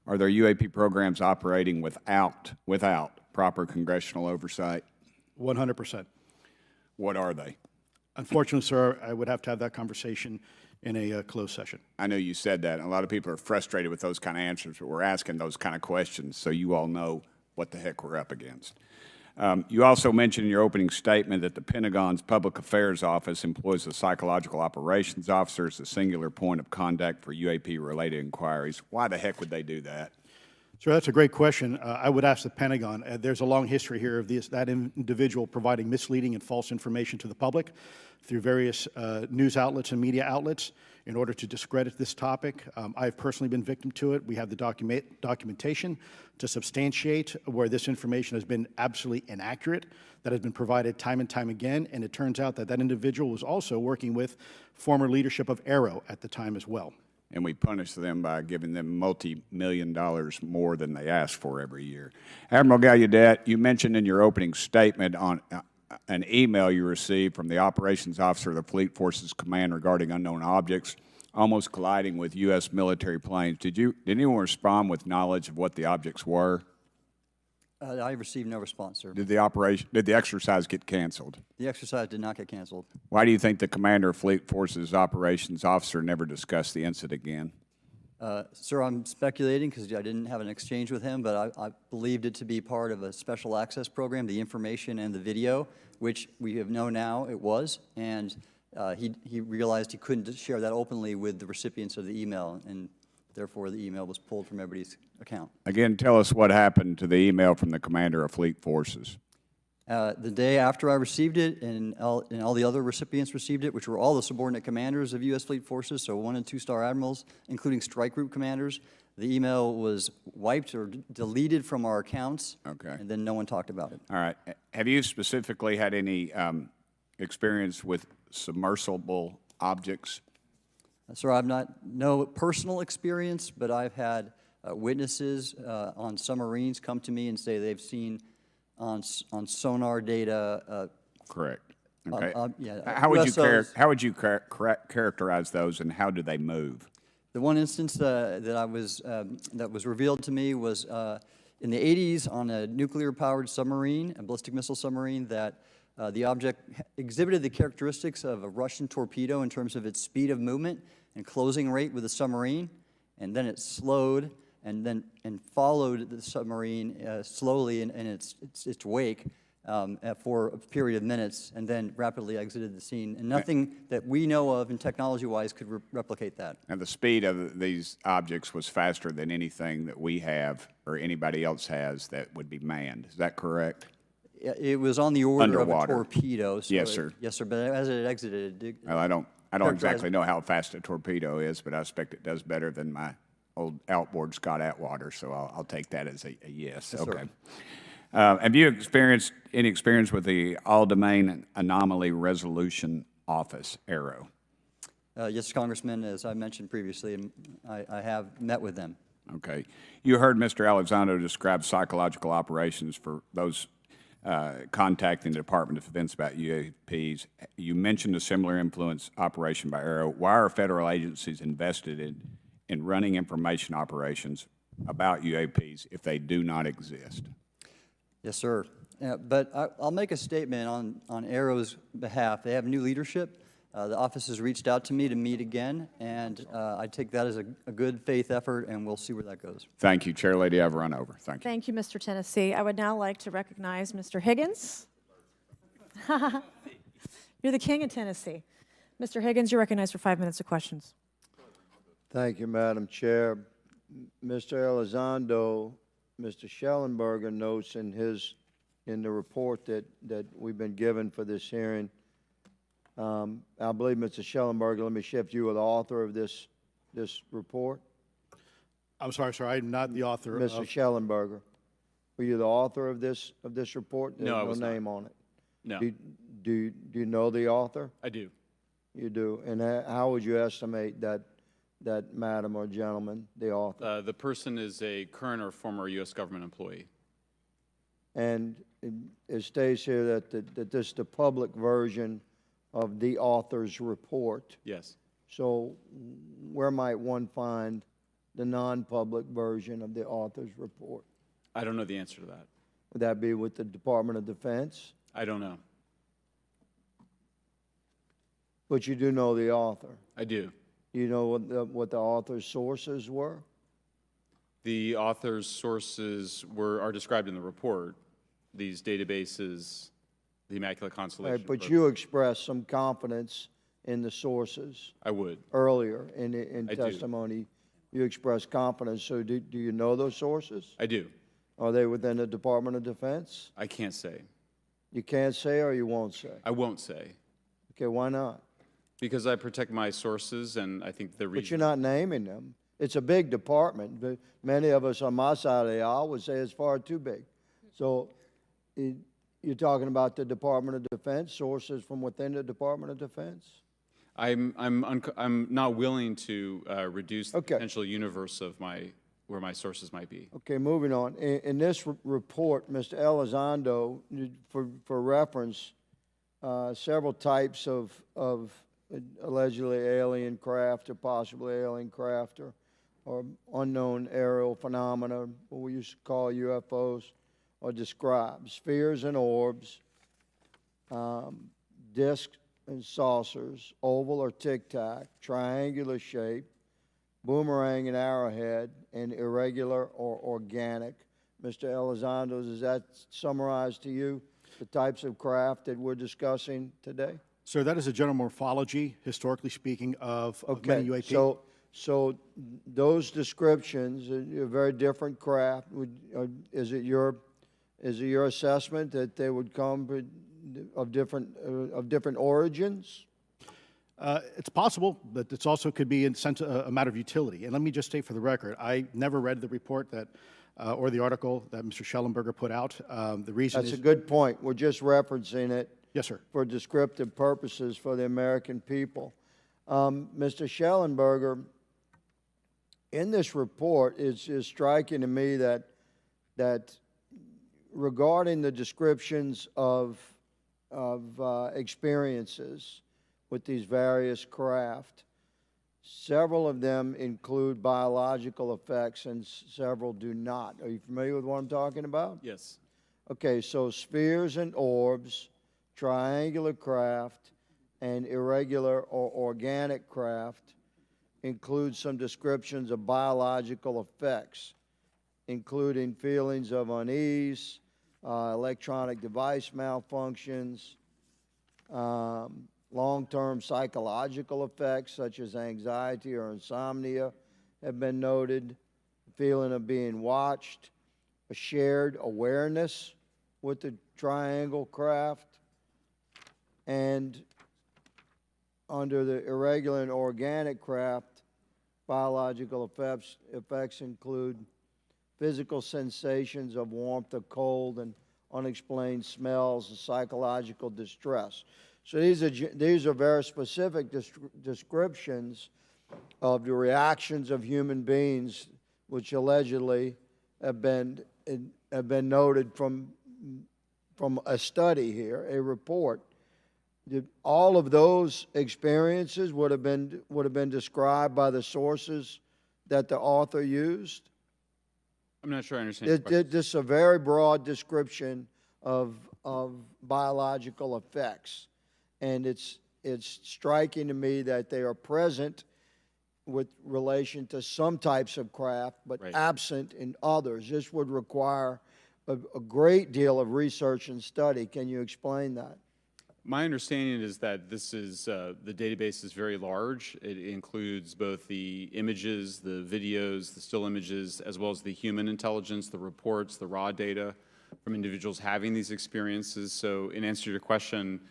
K: Are there UAP programs operating without proper congressional oversight?
H: 100%.
K: What are they?
H: Unfortunately, sir, I would have to have that conversation in a closed session.
K: I know you said that, and a lot of people are frustrated with those kind of answers, but we're asking those kind of questions so you all know what the heck we're up against. You also mentioned in your opening statement that the Pentagon's Public Affairs Office employs a psychological operations officer as the singular point of contact for UAP-related inquiries. Why the heck would they do that?
H: Sir, that's a great question. I would ask the Pentagon. There's a long history here of that individual providing misleading and false information to the public through various news outlets and media outlets in order to discredit this topic. I've personally been victim to it. We have the documentation to substantiate where this information has been absolutely inaccurate, that has been provided time and time again, and it turns out that that individual was also working with former leadership of Arrow at the time as well.
K: And we punish them by giving them multi-million dollars more than they ask for every year. Admiral Gallaudet, you mentioned in your opening statement on an email you received from the operations officer of the Fleet Forces Command regarding unknown objects almost colliding with U.S. military planes. Did anyone respond with knowledge of what the objects were?
G: I received no response, sir.
K: Did the exercise get canceled?
G: The exercise did not get canceled.
K: Why do you think the commander of Fleet Forces operations officer never discussed the incident again?
G: Sir, I'm speculating because I didn't have an exchange with him, but I believed it to be part of a special access program, the information and the video, which we have known now it was, and he realized he couldn't share that openly with the recipients of the email, and therefore the email was pulled from everybody's account.
K: Again, tell us what happened to the email from the commander of Fleet Forces.
G: The day after I received it, and all the other recipients received it, which were all the subordinate commanders of U.S. Fleet Forces, so 1- and 2-star admirals, including strike group commanders, the email was wiped or deleted from our accounts,
K: Okay.
G: and then no one talked about it.
K: All right. Have you specifically had any experience with submersible objects?
G: Sir, I've no personal experience, but I've had witnesses on submarines come to me and say they've seen on sonar data.
K: Correct. Okay.
G: Yeah,
K: how would
G: USOs.
K: you characterize those, and how do they move?
G: The one instance that was revealed to me was in the 80s on a nuclear-powered submarine, a ballistic missile submarine, that the object exhibited the characteristics of a Russian torpedo in terms of its speed of movement and closing rate with the submarine, and then it slowed and followed the submarine slowly in its wake for a period of minutes, and then rapidly exited the scene. And nothing that we know of and technology-wise could replicate that.
K: And the speed of these objects was faster than anything that we have or anybody else has that would be manned. Is that correct?
G: It was on the order
K: Underwater.
G: of a torpedo. So
K: Yes, sir.
G: Yes, sir. But as it exited, it did.
K: Well, I don't exactly know how fast a torpedo is, but I expect it does better than my old outboard Scott Atwater, so I'll take that as a yes.
G: Yes,
K: okay.
G: sir.
K: Have you experienced any experience with the All-Domain Anomaly Resolution Office, ARROW?
G: Yes, Congressman, as I mentioned previously, I have met with them.
K: Okay. You heard Mr. Elizondo describe psychological operations for those contacting the Department of Defense about UAPs. You mentioned a similar influence operation by ARROW. Why are federal agencies invested in running information operations about UAPs if they do not exist?
G: Yes, sir. But I'll make a statement on Arrow's behalf. They have new leadership. The office has reached out to me to meet again, and I take that as a good faith effort, and we'll see where that goes.
K: Thank you, Chair Lady. I've run over. Thank you.
C: Thank you, Mr. Tennessee. I would now like to recognize Mr. Higgins. You're the king of Tennessee. Mr. Higgins, you're recognized for 5 minutes of questions.
L: Thank you, Madam Chair. Mr. Elizondo, Mr. Schellenberger notes in the report that we've been given for this hearing. I believe, Mr. Schellenberger, let me shift you, are the author of this report.
H: I'm sorry, sir, I'm not the author
L: Mr.
H: of.
L: Schellenberger, were you the author of this report?
I: No, I was
L: no
I: not.
L: name on it.
I: No,
L: Do you know the author?
I: I do.
L: You do. And how would you estimate that madam or gentleman, the author?
I: The person is a current or former U.S. government employee.
L: And it states here that this is the public version of the author's report.
I: Yes.
L: So where might one find the non-public version of the author's report?
I: I don't know the answer to that.
L: Would that be with the Department of Defense?
I: I don't know.
L: But you do know the author.
I: I do.
L: You know what the author's sources were?
I: The author's sources are described in the report. These databases, the Immaculate Constellation.
L: Right, but you expressed some confidence in the sources
I: I would.
L: earlier in
I: I do.
L: testimony. You expressed confidence. So do you know those sources?
I: I do.
L: Are they within the Department of Defense?
I: I can't say.
L: You can't say or you won't say?
I: I won't say.
L: Okay, why not?
I: Because I protect my sources, and I think the reason.
L: But you're not naming them. It's a big department, but many of us on my side of the aisle would say it's far too big. So you're talking about the Department of Defense, sources from within the Department of Defense?
I: I'm not willing to reduce the
L: Okay.
I: potential universe of where my sources might be.
L: Okay, moving on. In this report, Mr. Elizondo, for reference, several types of allegedly alien craft or possibly alien craft or unknown aerial phenomena, what we used to call UFOs, are described. Spheres and orbs, discs and saucers, oval or tic-tac, triangular shape, boomerang and arrowhead, and irregular or organic. Mr. Elizondo, does that summarize to you the types of craft that we're discussing today?
H: Sir, that is a general morphology, historically speaking, of many UAP.
L: So those descriptions are very different craft. Is it your assessment that they would come of different origins?
H: It's possible, but it's also could be in sense a matter of utility. And let me just state for the record, I never read the report that or the article that Mr. Schellenberger put out. The reason
L: That's a good point. We're just referencing it.
H: Yes, sir.
L: For descriptive purposes for the American people. Mr. Schellenberger, in this report, it's striking to me that regarding the descriptions of experiences with these various craft, several of them include biological effects and several do not. Are you familiar with what I'm talking about?
I: Yes.
L: Okay, so spheres and orbs, triangular craft, and irregular or organic craft include some descriptions of biological effects, including feelings of unease, electronic device malfunctions, long-term psychological effects such as anxiety or insomnia have been noted, feeling of being watched, a shared awareness with the triangle craft, and under the irregular and organic craft, biological effects include physical sensations of warmth or cold and unexplained smells and psychological distress. So these are very specific descriptions of the reactions of human beings, which allegedly have been noted from a study here, a report. All of those experiences would have been described by the sources that the author used?
I: I'm not sure I understand your question.
L: This is a very broad description of biological effects. And it's striking to me that they are present with relation to some types of craft, but
I: Right.
L: absent in others. This would require a great deal of research and study. Can you explain that?
I: My understanding is that this is, the database is very large. It includes both the images, the videos, the still images, as well as the human intelligence, the reports, the raw data from individuals having these experiences. So in answer to your question,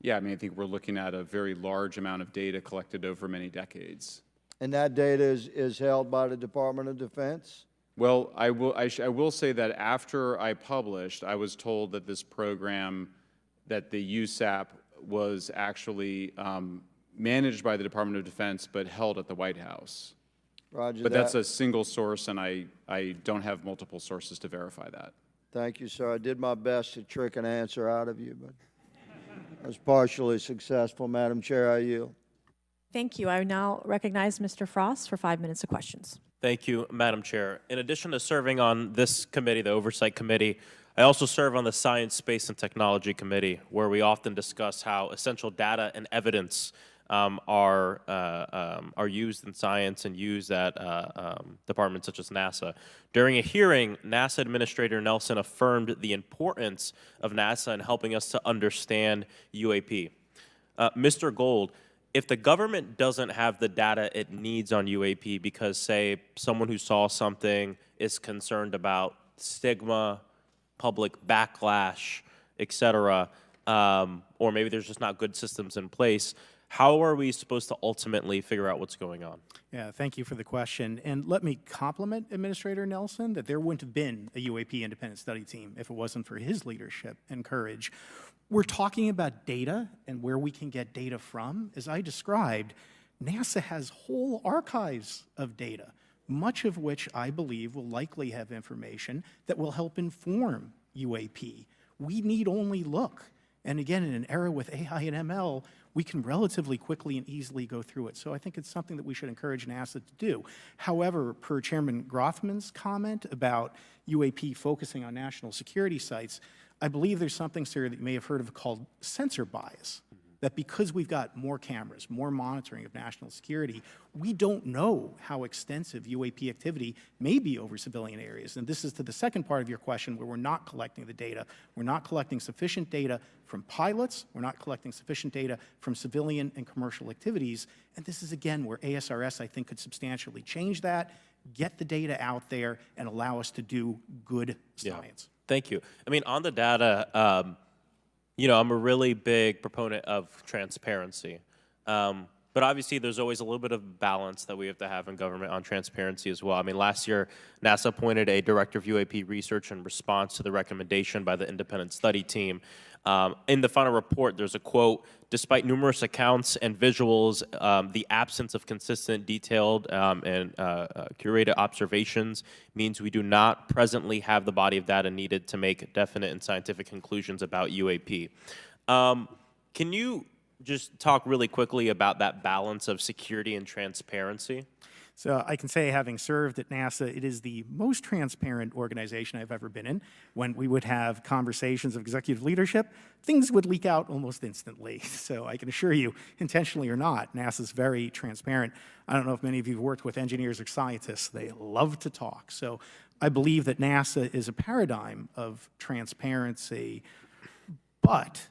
I: yeah, I mean, I think we're looking at a very large amount of data collected over many decades.
L: And that data is held by the Department of Defense?
I: Well, I will say that after I published, I was told that this program, that the USAP was actually managed by the Department of Defense, but held at the White House.
L: Roger
I: But
L: that.
I: that's a single source, and I don't have multiple sources to verify that.
L: Thank you, sir. I did my best to trick an answer out of you, but I was partially successful. Madam Chair, I yield.
C: Thank you. I now recognize Mr. Frost for 5 minutes of questions.
M: Thank you, Madam Chair. In addition to serving on this committee, the Oversight Committee, I also serve on the Science, Space, and Technology Committee, where we often discuss how essential data and evidence are used in science and used at departments such as NASA. During a hearing, NASA Administrator Nelson affirmed the importance of NASA in helping us to understand UAP. Mr. Gold, if the government doesn't have the data it needs on UAP because, say, someone who saw something is concerned about stigma, public backlash, et cetera, or maybe there's just not good systems in place, how are we supposed to ultimately figure out what's going on?
J: Yeah, thank you for the question. And let me compliment Administrator Nelson that there wouldn't have been a UAP independent study team if it wasn't for his leadership and courage. We're talking about data and where we can get data from. As I described, NASA has whole archives of data, much of which I believe will likely have information that will help inform UAP. We need only look. And again, in an era with AI and ML, we can relatively quickly and easily go through it. So I think it's something that we should encourage NASA to do. However, per Chairman Grothman's comment about UAP focusing on national security sites, I believe there's something, sir, that you may have heard of called sensor bias. That because we've got more cameras, more monitoring of national security, we don't know how extensive UAP activity may be over civilian areas. And this is to the second part of your question where we're not collecting the data. We're not collecting sufficient data from pilots. We're not collecting sufficient data from civilian and commercial activities. And this is, again, where ASRS, I think, could substantially change that, get the data out there, and allow us to do good science.
M: Yeah. Thank you. I mean, on the data, you know, I'm a really big proponent of transparency. But obviously, there's always a little bit of balance that we have to have in government on transparency as well. I mean, last year, NASA appointed a director of UAP research in response to the recommendation by the independent study team. In the final report, there's a quote, "Despite numerous accounts and visuals, the absence of consistent, detailed, and curated observations means we do not presently have the body of data needed to make definite and scientific conclusions about UAP." Can you just talk really quickly about that balance of security and transparency?
J: So I can say, having served at NASA, it is the most transparent organization I've ever been in. When we would have conversations of executive leadership, things would leak out almost instantly. So I can assure you, intentionally or not, NASA's very transparent. I don't know if many of you have worked with engineers or scientists. They love to talk. So I believe that NASA is a paradigm of transparency, but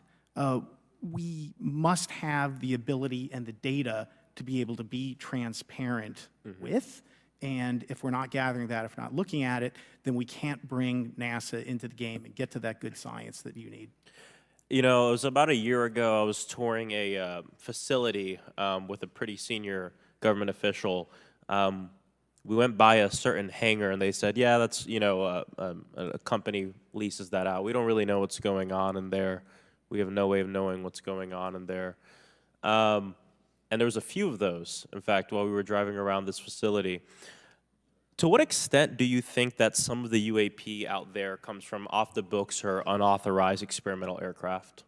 J: we must have the ability and the data to be able to be transparent with. And if we're not gathering that, if we're not looking at it, then we can't bring NASA into the game and get to that good science that you need.
M: You know, it was about a year ago, I was touring a facility with a pretty senior government official. We went by a certain hangar and they said, yeah, that's, you know, a company leases that out. We don't really know what's going on in there. We have no way of knowing what's going on in there. And there was a few of those, in fact, while we were driving around this facility. To what extent do you think that some of the UAP out there comes from off the books or unauthorized experimental aircraft?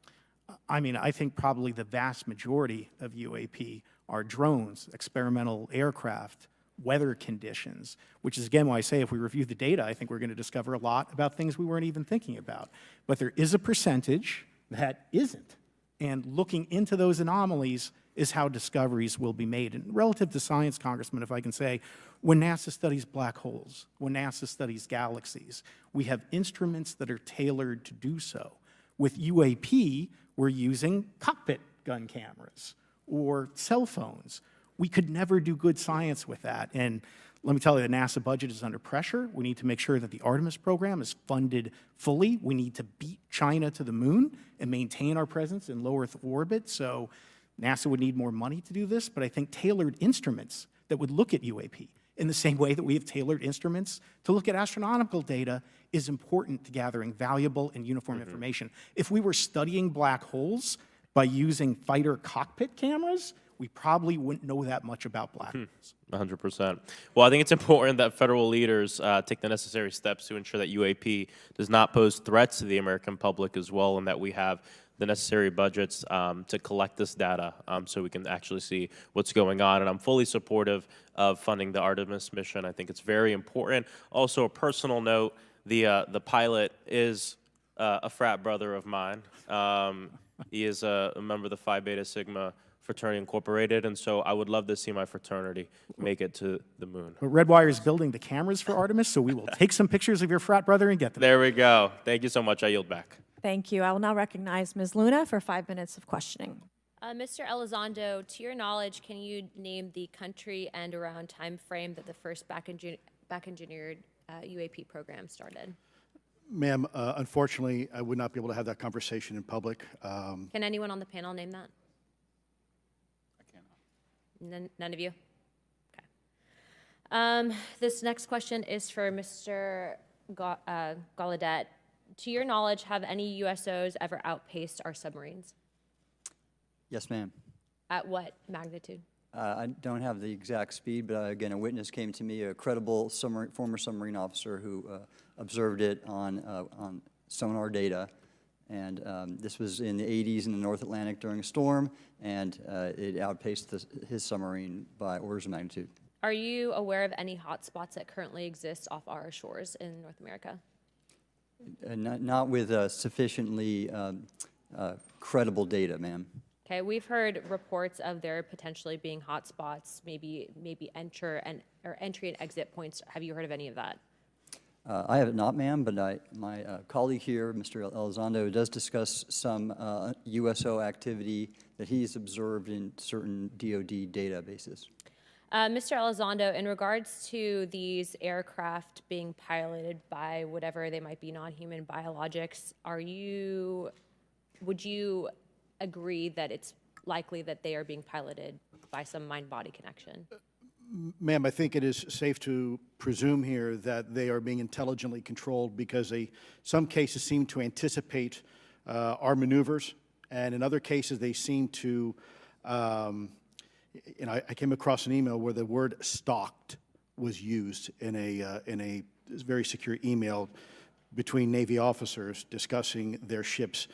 J: I mean, I think probably the vast majority of UAP are drones, experimental aircraft, weather conditions, which is, again, why I say if we review the data, I think we're going to discover a lot about things we weren't even thinking about. But there is a percentage that isn't. And looking into those anomalies is how discoveries will be made. And relative to science, Congressman, if I can say, when NASA studies black holes, when NASA studies galaxies, we have instruments that are tailored to do so. With UAP, we're using cockpit gun cameras or cell phones. We could never do good science with that. And let me tell you, the NASA budget is under pressure. We need to make sure that the Artemis program is funded fully. We need to beat China to the moon and maintain our presence in low Earth orbit. So NASA would need more money to do this, but I think tailored instruments that would look at UAP in the same way that we have tailored instruments to look at astronomical data is important to gathering valuable and uniform information. If we were studying black holes by using fighter cockpit cameras, we probably wouldn't know that much about black holes.
M: 100%. Well, I think it's important that federal leaders take the necessary steps to ensure that UAP does not pose threats to the American public as well, and that we have the necessary budgets to collect this data so we can actually see what's going on. And I'm fully supportive of funding the Artemis mission. I think it's very important. Also, a personal note, the pilot is a frat brother of mine. He is a member of the Phi Beta Sigma Fraternity Incorporated, and so I would love to see my fraternity make it to the moon.
J: But Redwire is building the cameras for Artemis, so we will take some pictures of your frat brother and get them.
M: There we go. Thank you so much. I yield back.
C: Thank you. I will now recognize Ms. Luna for 5 minutes of questioning.
N: Mr. Elizondo, to your knowledge, can you name the country and around time frame that the first back-engineered UAP program started?
H: Ma'am, unfortunately, I would not be able to have that conversation in public.
N: Can anyone on the panel name that? None of you? Okay. This next question is for Mr. Gallaudet. To your knowledge, have any USOs ever outpaced our submarines?
G: Yes, ma'am.
N: At what magnitude?
G: I don't have the exact speed, but again, a witness came to me, a credible former submarine officer who observed it on sonar data. And this was in the 80s in the North Atlantic during a storm, and it outpaced his submarine by orders of magnitude.
N: Are you aware of any hotspots that currently exist off our shores in North America?
G: Not with sufficiently credible data, ma'am.
N: Okay, we've heard reports of there potentially being hotspots, maybe entry and exit points. Have you heard of any of that?
G: I have it not, ma'am, but my colleague here, Mr. Elizondo, does discuss some USO activity that he's observed in certain DoD databases.
N: Mr. Elizondo, in regards to these aircraft being piloted by whatever they might be, non-human biologics, would you agree that it's likely that they are being piloted by some mind-body connection?
H: Ma'am, I think it is safe to presume here that they are being intelligently controlled because some cases seem to anticipate our maneuvers, and in other cases they seem to, I came across an email where the word stalked was used in a very secure email between Navy officers discussing their ships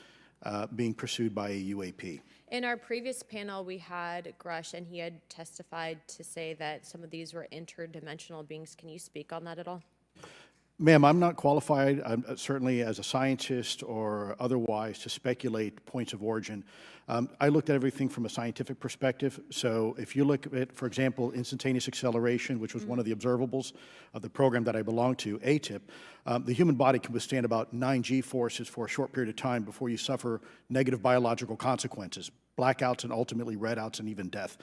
H: being pursued by a UAP.
N: In our previous panel, we had Grush, and he had testified to say that some of these were interdimensional beings. Can you speak on that at all?
H: Ma'am, I'm not qualified, certainly as a scientist or otherwise, to speculate points of origin. I looked at everything from a scientific perspective. So if you look at, for example, instantaneous acceleration, which was one of the observables of the program that I belong to, ATIP, the human body can withstand about 9 G-forces for a short period of time before you suffer negative biological consequences, blackouts and ultimately redouts and even death.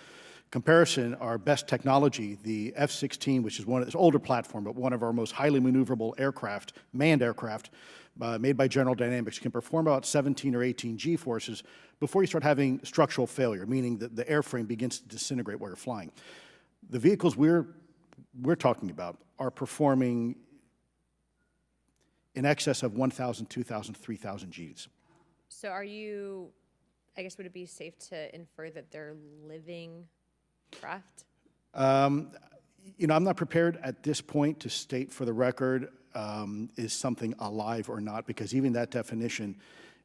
H: Comparison, our best technology, the F-16, which is it's an older platform, but one of our most highly maneuverable aircraft, manned aircraft, made by General Dynamics, can perform about 17 or 18 G-forces before you start having structural failure, meaning that the airframe begins to disintegrate while you're flying. The vehicles we're talking about are performing in excess of 1,000, 2,000, 3,000 Gs.
N: So would it be safe to infer that they're living craft?
H: I'm not prepared at this point to state for the record is something alive or not, because even that definition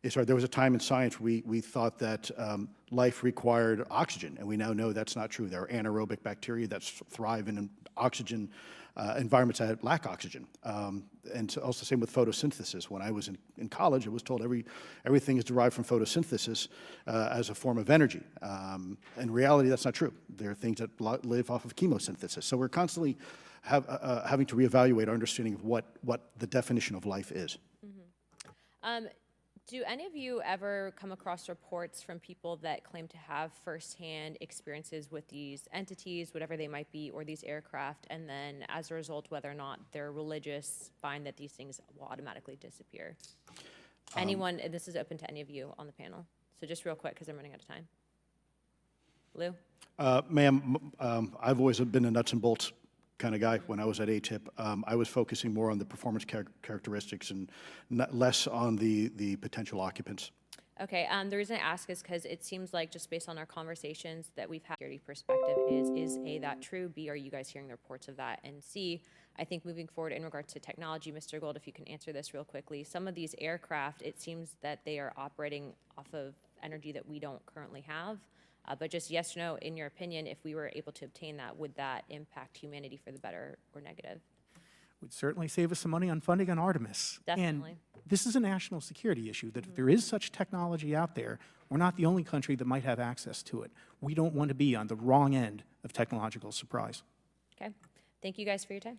H: is hard. There was a time in science we thought that life required oxygen, and we now know that's not true. There are anaerobic bacteria that thrive in oxygen, environments that lack oxygen. And so also same with photosynthesis. When I was in college, I was told everything is derived from photosynthesis as a form of energy. In reality, that's not true. There are things that live off of chemosynthesis. So we're constantly having to reevaluate our understanding of what the definition of life is.
N: Do any of you ever come across reports from people that claim to have firsthand experiences with these entities, whatever they might be, or these aircraft, and then as a result, whether or not they're religious, find that these things will automatically disappear? Anyone, and this is open to any of you on the panel. So just real quick, because I'm running out of time. Lou?
H: Ma'am, I've always been a nuts and bolts kind of guy. When I was at ATIP, I was focusing more on the performance characteristics and less on the potential occupants.
N: Okay, the reason I ask is because it seems like just based on our conversations that we've had, security perspective is A, that true? B, are you guys hearing the reports of that? And C, I think moving forward in regards to technology, Mr. Gold, if you can answer this real quickly, some of these aircraft, it seems that they are operating off of energy that we don't currently have. But just yes or no, in your opinion, if we were able to obtain that, would that impact humanity for the better or negative?
J: Would certainly save us some money on funding on Artemis.
N: Definitely.
J: And this is a national security issue, that if there is such technology out there, we're not the only country that might have access to it. We don't want to be on the wrong end of technological surprise.
N: Okay. Thank you guys for your time.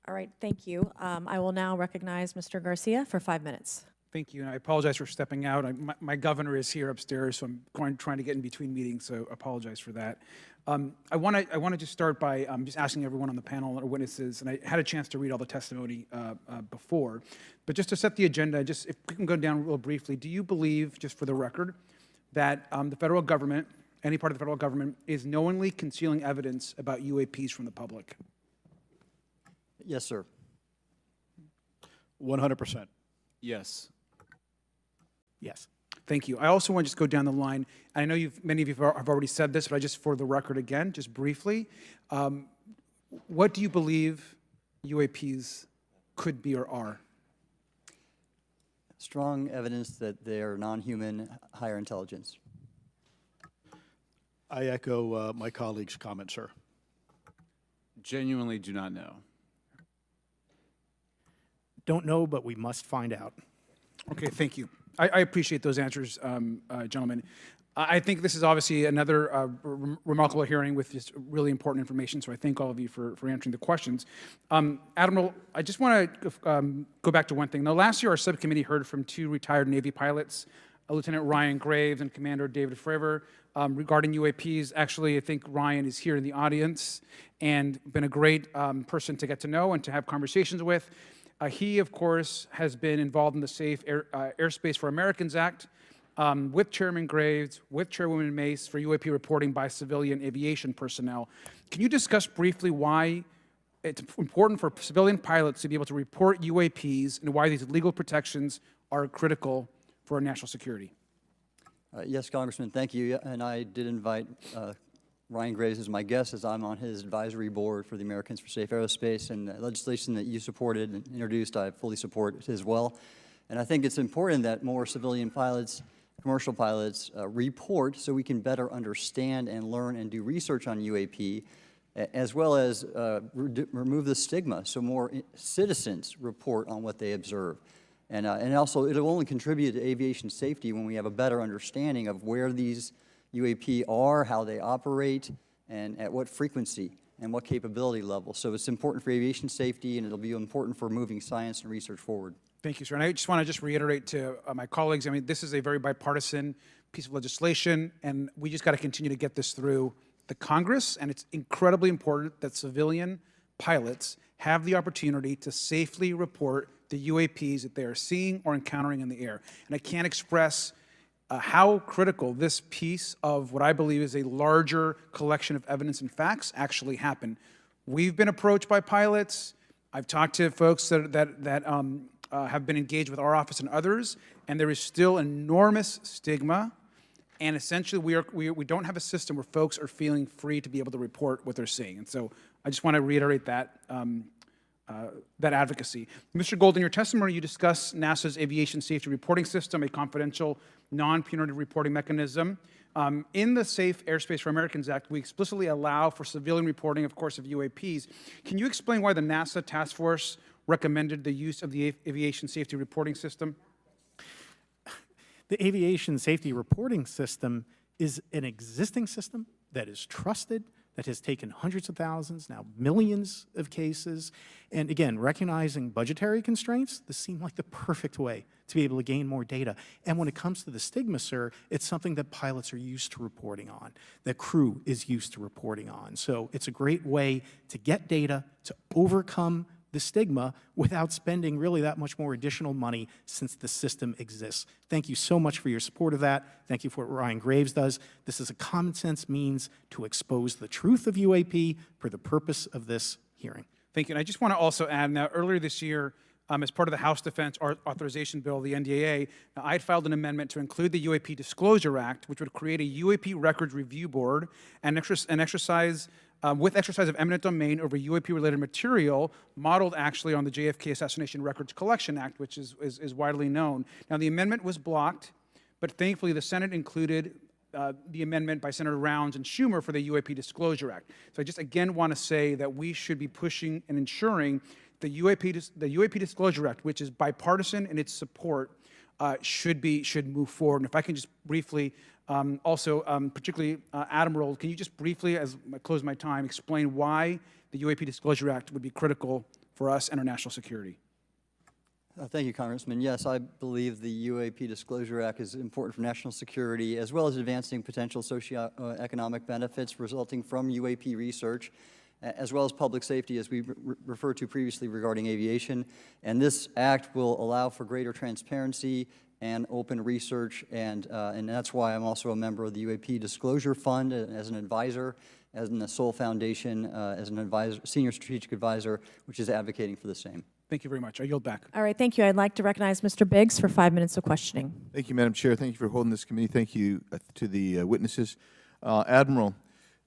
C: All right, thank you. I will now recognize Mr. Garcia for 5 minutes.
D: Thank you, and I apologize for stepping out. My governor is here upstairs, so I'm trying to get in between meetings, so apologize for that. I want to just start by just asking everyone on the panel or witnesses, and I had a chance to read all the testimony before, but just to set the agenda, just if we can go down real briefly, do you believe, just for the record, that the federal government, any part of the federal government, is knowingly concealing evidence about UAPs from the public?
G: Yes, sir.
H: 100%.
I: Yes.
J: Yes.
D: Thank you. I also want to just go down the line. I know many of you have already said this, but I just, for the record again, just briefly, what do you believe UAPs could be or are?
G: Strong evidence that they are non-human, higher intelligence.
H: I echo my colleague's comment, sir.
I: Genuinely do not know.
J: Don't know, but we must find out.
D: Okay, thank you. I appreciate those answers, gentlemen. I think this is obviously another remarkable hearing with just really important information, so I thank all of you for answering the questions. Admiral, I just want to go back to one thing. Now, last year, our subcommittee heard from 2 retired Navy pilots, Lieutenant Ryan Graves and Commander David Fravor, regarding UAPs. Actually, I think Ryan is here in the audience and been a great person to get to know and to have conversations with. He, of course, has been involved in the Safe Airspace for Americans Act with Chairman Graves, with Chairwoman Mace for UAP reporting by civilian aviation personnel. Can you discuss briefly why it's important for civilian pilots to be able to report UAPs and why these legal protections are critical for our national security?
G: Yes, Congressman, thank you. And I did invite Ryan Graves as my guest, as I'm on his advisory board for the Americans for Safe Aerospace, and the legislation that you supported and introduced, I fully support as well. And I think it's important that more civilian pilots, commercial pilots, report so we can better understand and learn and do research on UAP, as well as remove the stigma so more citizens report on what they observe. And also, it'll only contribute to aviation safety when we have a better understanding of where these UAP are, how they operate, and at what frequency and what capability level. So it's important for aviation safety, and it'll be important for moving science and research forward.
D: Thank you, sir. And I just want to reiterate to my colleagues, I mean, this is a very bipartisan piece of legislation, and we just got to continue to get this through the Congress, and it's incredibly important that civilian pilots have the opportunity to safely report the UAPs that they are seeing or encountering in the air. And I can't express how critical this piece of what I believe is a larger collection of evidence and facts actually happen. We've been approached by pilots. I've talked to folks that have been engaged with our office and others, and there is still enormous stigma. And essentially, we don't have a system where folks are feeling free to be able to report what they're seeing. And so I just want to reiterate that advocacy. Mr. Gold, in your testimony, you discussed NASA's aviation safety reporting system, a confidential non-punitive reporting mechanism. In the Safe Airspace for Americans Act, we explicitly allow for civilian reporting, of course, of UAPs. Can you explain why the NASA task force recommended the use of the aviation safety reporting system?
J: The aviation safety reporting system is an existing system that is trusted, that has taken hundreds of thousands, now millions of cases. And again, recognizing budgetary constraints, this seemed like the perfect way to be able to gain more data. And when it comes to the stigma, sir, it's something that pilots are used to reporting on, that crew is used to reporting on. So it's a great way to get data, to overcome the stigma without spending really that much more additional money since the system exists. Thank you so much for your support of that. Thank you for what Ryan Graves does. This is a common sense means to expose the truth of UAP for the purpose of this hearing.
D: Thank you. And I just want to also add, now earlier this year, as part of the House Defense Authorization Bill, the NDAA, I had filed an amendment to include the UAP Disclosure Act, which would create a UAP Records Review Board and exercise with exercise of eminent domain over UAP-related material, modeled actually on the JFK Assassination Records Collection Act, which is widely known. Now, the amendment was blocked, but thankfully the Senate included the amendment by Senator Rounds and Schumer for the UAP Disclosure Act. So I just again want to say that we should be pushing and ensuring the UAP Disclosure Act, which is bipartisan in its support, should move forward. And if I can just briefly, particularly Admiral, can you just briefly, as I close my time, explain why the UAP Disclosure Act would be critical for us and our national security?
G: Thank you, Congressman. Yes, I believe the UAP Disclosure Act is important for national security, as well as advancing potential socioeconomic benefits resulting from UAP research, as well as public safety, as we referred to previously regarding aviation. And this act will allow for greater transparency and open research, and that's why I'm also a member of the UAP Disclosure Fund as an advisor, as in the Sol Foundation, as an advisor, senior strategic advisor, which is advocating for the same.
D: Thank you very much. I yield back.
C: All right, thank you. I'd like to recognize Mr. Biggs for 5 minutes of questioning.
O: Thank you, Madam Chair. Thank you for holding this committee. Thank you to the witnesses. Admiral,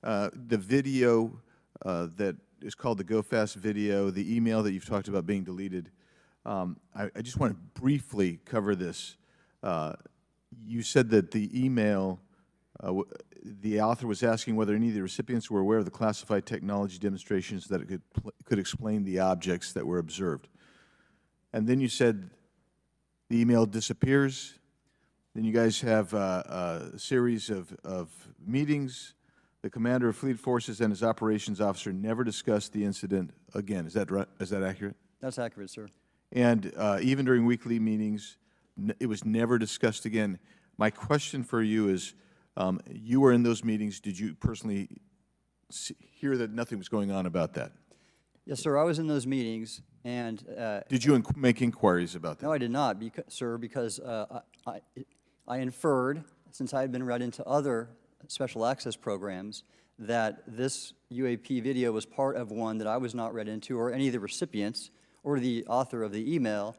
O: the video that is called the Go Fast video, the email that you've talked about being deleted, I just want to briefly cover this. You said that the email, the author was asking whether any of the recipients were aware of the classified technology demonstrations that it could explain the objects that were observed. And then you said the email disappears. Then you guys have a series of meetings. The commander of fleet forces and his operations officer never discussed the incident again. Is that right? Is that accurate?
G: That's accurate, sir.
O: And even during weekly meetings, it was never discussed again. My question for you is, you were in those meetings. Did you personally hear that nothing was going on about that?
G: Yes, sir. I was in those meetings, and
O: did you make inquiries about that?
G: No, I did not, sir, because I inferred, since I had been read into other special access programs, that this UAP video was part of one that I was not read into, or any of the recipients, or the author of the email,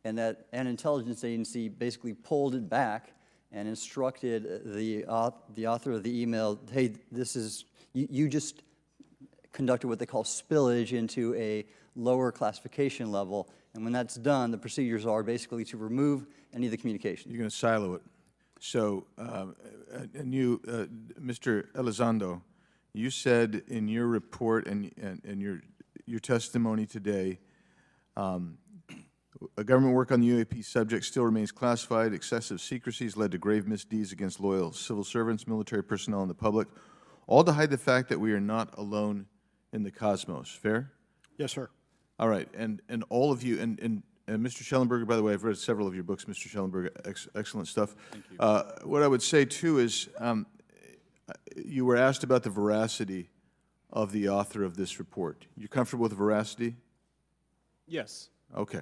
G: and that an intelligence agency basically pulled it back and instructed the author of the email, hey, this is, you just conducted what they call spillage into a lower classification level, and when that's done, the procedures are basically to remove any of the communication.
O: You're going to silo it. So, and you, Mr. Elizondo, you said in your report and your testimony today, a government work on the UAP subject still remains classified. Excessive secrecies led to grave misdeeds against loyal civil servants, military personnel, and the public, all to hide the fact that we are not alone in the cosmos. Fair?
H: Yes, sir.
O: All right, and all of you, and Mr. Schellenberger, by the way, I've read several of your books, Mr. Schellenberger, excellent stuff. Thank you. What I would say, too, is you were asked about the veracity of the author of this report. You comfortable with the veracity?
I: Yes.
O: Okay.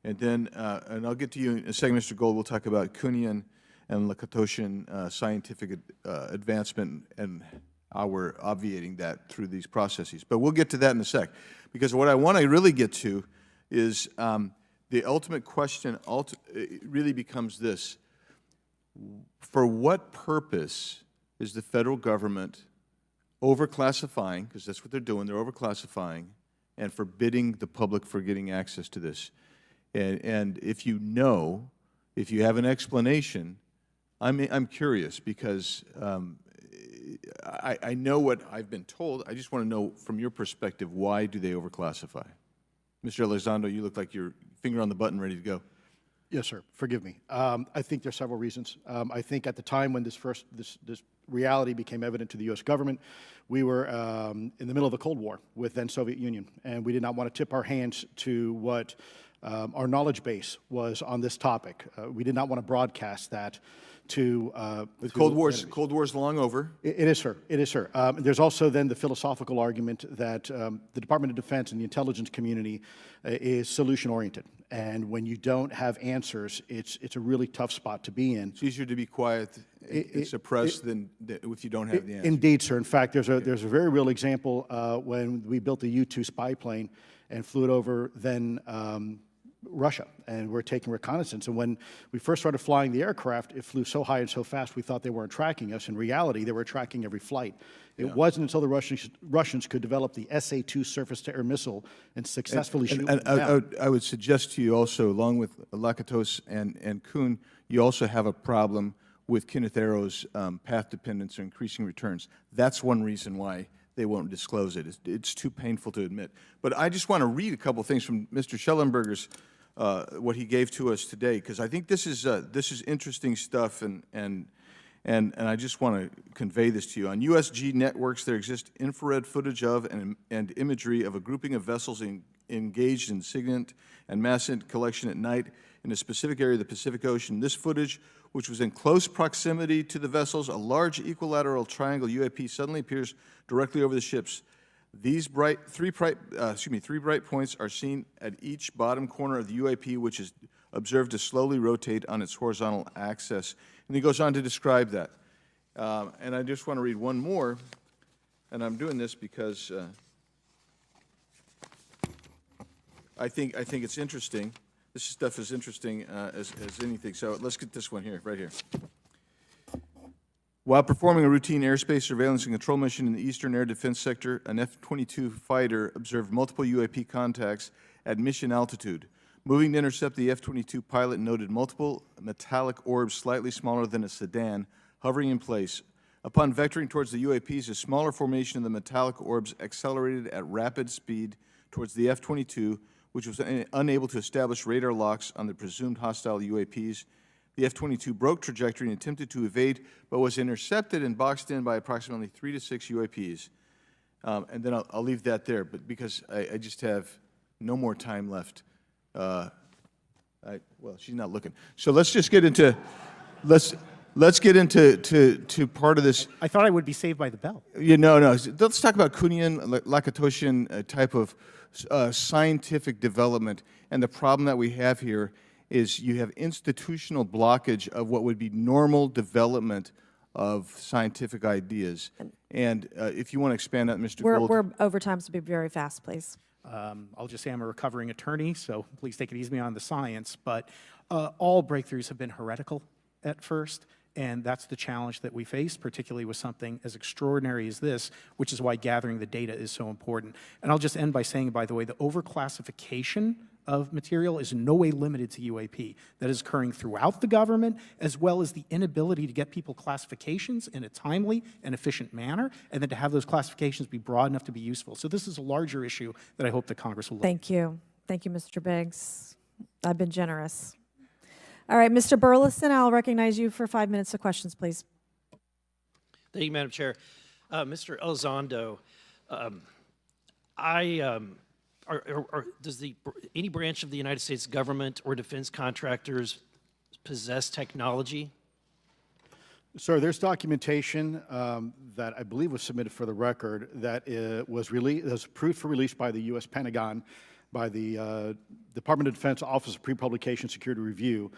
O: And then, and I'll get to you in a second, Mr. Gold. We'll talk about Kuhnian and Lakatoshian scientific advancement and how we're obviating that through these processes. But we'll get to that in a sec. Because what I want to really get to is the ultimate question really becomes this. For what purpose is the federal government overclassifying, because that's what they're doing, they're overclassifying, and forbidding the public from getting access to this? And if you know, if you have an explanation, I'm curious because I know what I've been told. I just want to know from your perspective, why do they overclassify? Mr. Elizondo, you look like your finger on the button, ready to go.
H: Yes, sir. Forgive me. I think there's several reasons. I think at the time when this reality became evident to the U.S. government, we were in the middle of the Cold War with then Soviet Union, and we did not want to tip our hands to what our knowledge base was on this topic. We did not want to broadcast that to
O: the Cold War's long over.
H: It is, sir. It is, sir. There's also then the philosophical argument that the Department of Defense and the intelligence community is solution-oriented. And when you don't have answers, it's a really tough spot to be in.
O: It's easier to be quiet and suppressed than if you don't have the answer.
H: Indeed, sir. In fact, there's a very real example when we built the U-2 spy plane and flew it over then Russia, and we're taking reconnaissance. And when we first started flying the aircraft, it flew so high and so fast we thought they weren't tracking us. In reality, they were tracking every flight. It wasn't until the Russians could develop the SA-2 surface-to-air missile and successfully shoot them down.
O: I would suggest to you also, along with Lakatos and Kuhn, you also have a problem with Kenneth Arrow's path dependence or increasing returns. That's one reason why they won't disclose it. It's too painful to admit. But I just want to read a couple things from Mr. Schellenberger's, what he gave to us today, because I think this is interesting stuff, and I just want to convey this to you. On USG networks, there exists infrared footage of and imagery of a grouping of vessels engaged in SIGINT and massant collection at night in a specific area of the Pacific Ocean. This footage, which was in close proximity to the vessels, a large equilateral triangle UAP suddenly appears directly over the ships. These three bright points are seen at each bottom corner of the UAP, which is observed to slowly rotate on its horizontal axis. And he goes on to describe that. And I just want to read one more, and I'm doing this because I think it's interesting. This stuff is interesting as anything. So let's get this one here, right here. While performing a routine airspace surveillance and control mission in the Eastern Air Defense Sector, an F-22 fighter observed multiple UAP contacts at mission altitude. Moving to intercept, the F-22 pilot noted multiple metallic orbs slightly smaller than a sedan hovering in place. Upon vectoring towards the UAPs, a smaller formation of the metallic orbs accelerated at rapid speed towards the F-22, which was unable to establish radar locks on the presumed hostile UAPs. The F-22 broke trajectory and attempted to evade, but was intercepted and boxed in by approximately 3 to 6 UAPs. And then I'll leave that there, but because I just have no more time left. Well, she's not looking. So let's just get into let's get into part of this.
J: I thought I would be saved by the bell.
O: No. Let's talk about Kuhnian, Lakatoshian type of scientific development, and the problem that we have here is you have institutional blockage of what would be normal development of scientific ideas. And if you want to expand that, Mr. Gold.
C: We're over time, so be very fast, please.
J: I'll just say I'm a recovering attorney, so please take it easy on the science. But all breakthroughs have been heretical at first, and that's the challenge that we face, particularly with something as extraordinary as this, which is why gathering the data is so important. And I'll just end by saying, by the way, the overclassification of material is in no way limited to UAP. That is occurring throughout the government, as well as the inability to get people classifications in a timely and efficient manner, and then to have those classifications be broad enough to be useful. So this is a larger issue that I hope that Congress will look at.
C: Thank you. Thank you, Mr. Biggs. I've been generous. All right, Mr. Burleson, I'll recognize you for 5 minutes of questions, please.
P: Thank you, Madam Chair. Mr. Elizondo, does any branch of the United States government or defense contractors possess technology?
H: Sir, there's documentation that I believe was submitted for the record that was approved for release by the U.S. Pentagon, by the Department of Defense Office of Pre-Publication Security Review,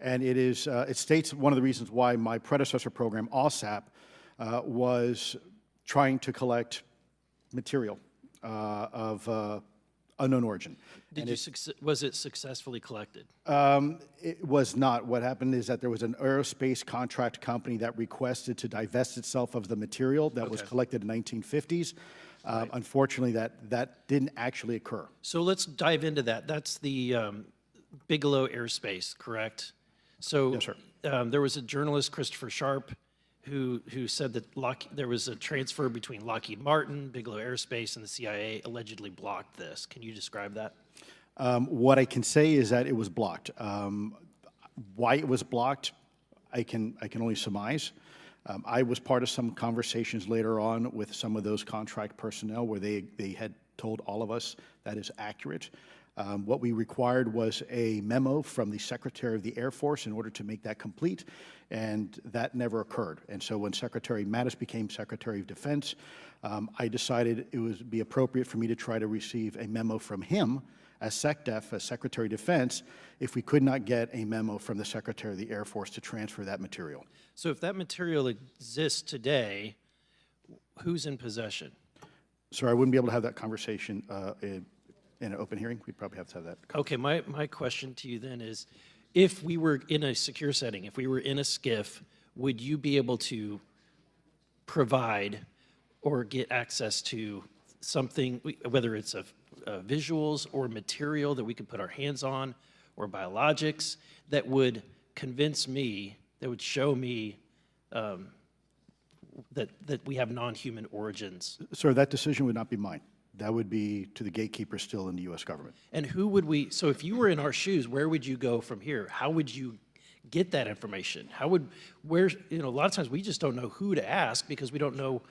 H: and it states one of the reasons why my predecessor program, OSAP, was trying to collect material of unknown origin.
P: Was it successfully collected?
H: It was not. What happened is that there was an aerospace contract company that requested to divest itself of the material that was collected in the 1950s. Right. Unfortunately, that didn't actually occur.
P: So let's dive into that. That's the Bigelow Aerospace, correct? So
H: yes, sir.
P: there was a journalist, Christopher Sharp, who said that there was a transfer between Lockheed Martin, Bigelow Aerospace, and the CIA allegedly blocked this. Can you describe that?
H: What I can say is that it was blocked. Why it was blocked, I can only surmise. I was part of some conversations later on with some of those contract personnel where they had told all of us that is accurate. What we required was a memo from the Secretary of the Air Force in order to make that complete, and that never occurred. And so when Secretary Mattis became Secretary of Defense, I decided it would be appropriate for me to try to receive a memo from him as SecDef, as Secretary of Defense, if we could not get a memo from the Secretary of the Air Force to transfer that material.
P: So if that material exists today, who's in possession?
H: Sir, I wouldn't be able to have that conversation in an open hearing. We'd probably have to have that.
P: Okay, my question to you then is, if we were in a secure setting, if we were in a SCIF, would you be able to provide or get access to something, whether it's visuals or material that we could put our hands on, or biologics, that would convince me, that would show me that we have non-human origins?
H: Sir, that decision would not be mine. That would be to the gatekeepers still in the U.S. government.
P: And who would we, so if you were in our shoes, where would you go from here? How would you get that information? A lot of times we just don't know who to ask because we don't know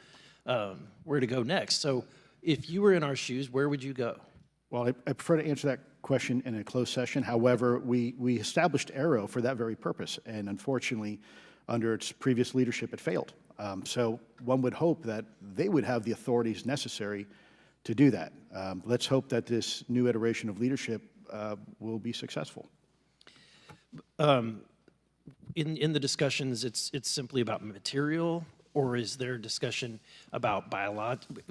P: where to go next. So if you were in our shoes, where would you go?
H: Well, I prefer to answer that question in a closed session. However, we established Aero for that very purpose, and unfortunately, under its previous leadership, it failed. So one would hope that they would have the authorities necessary to do that. Let's hope that this new iteration of leadership will be successful.
P: In the discussions, it's simply about material, or is there discussion about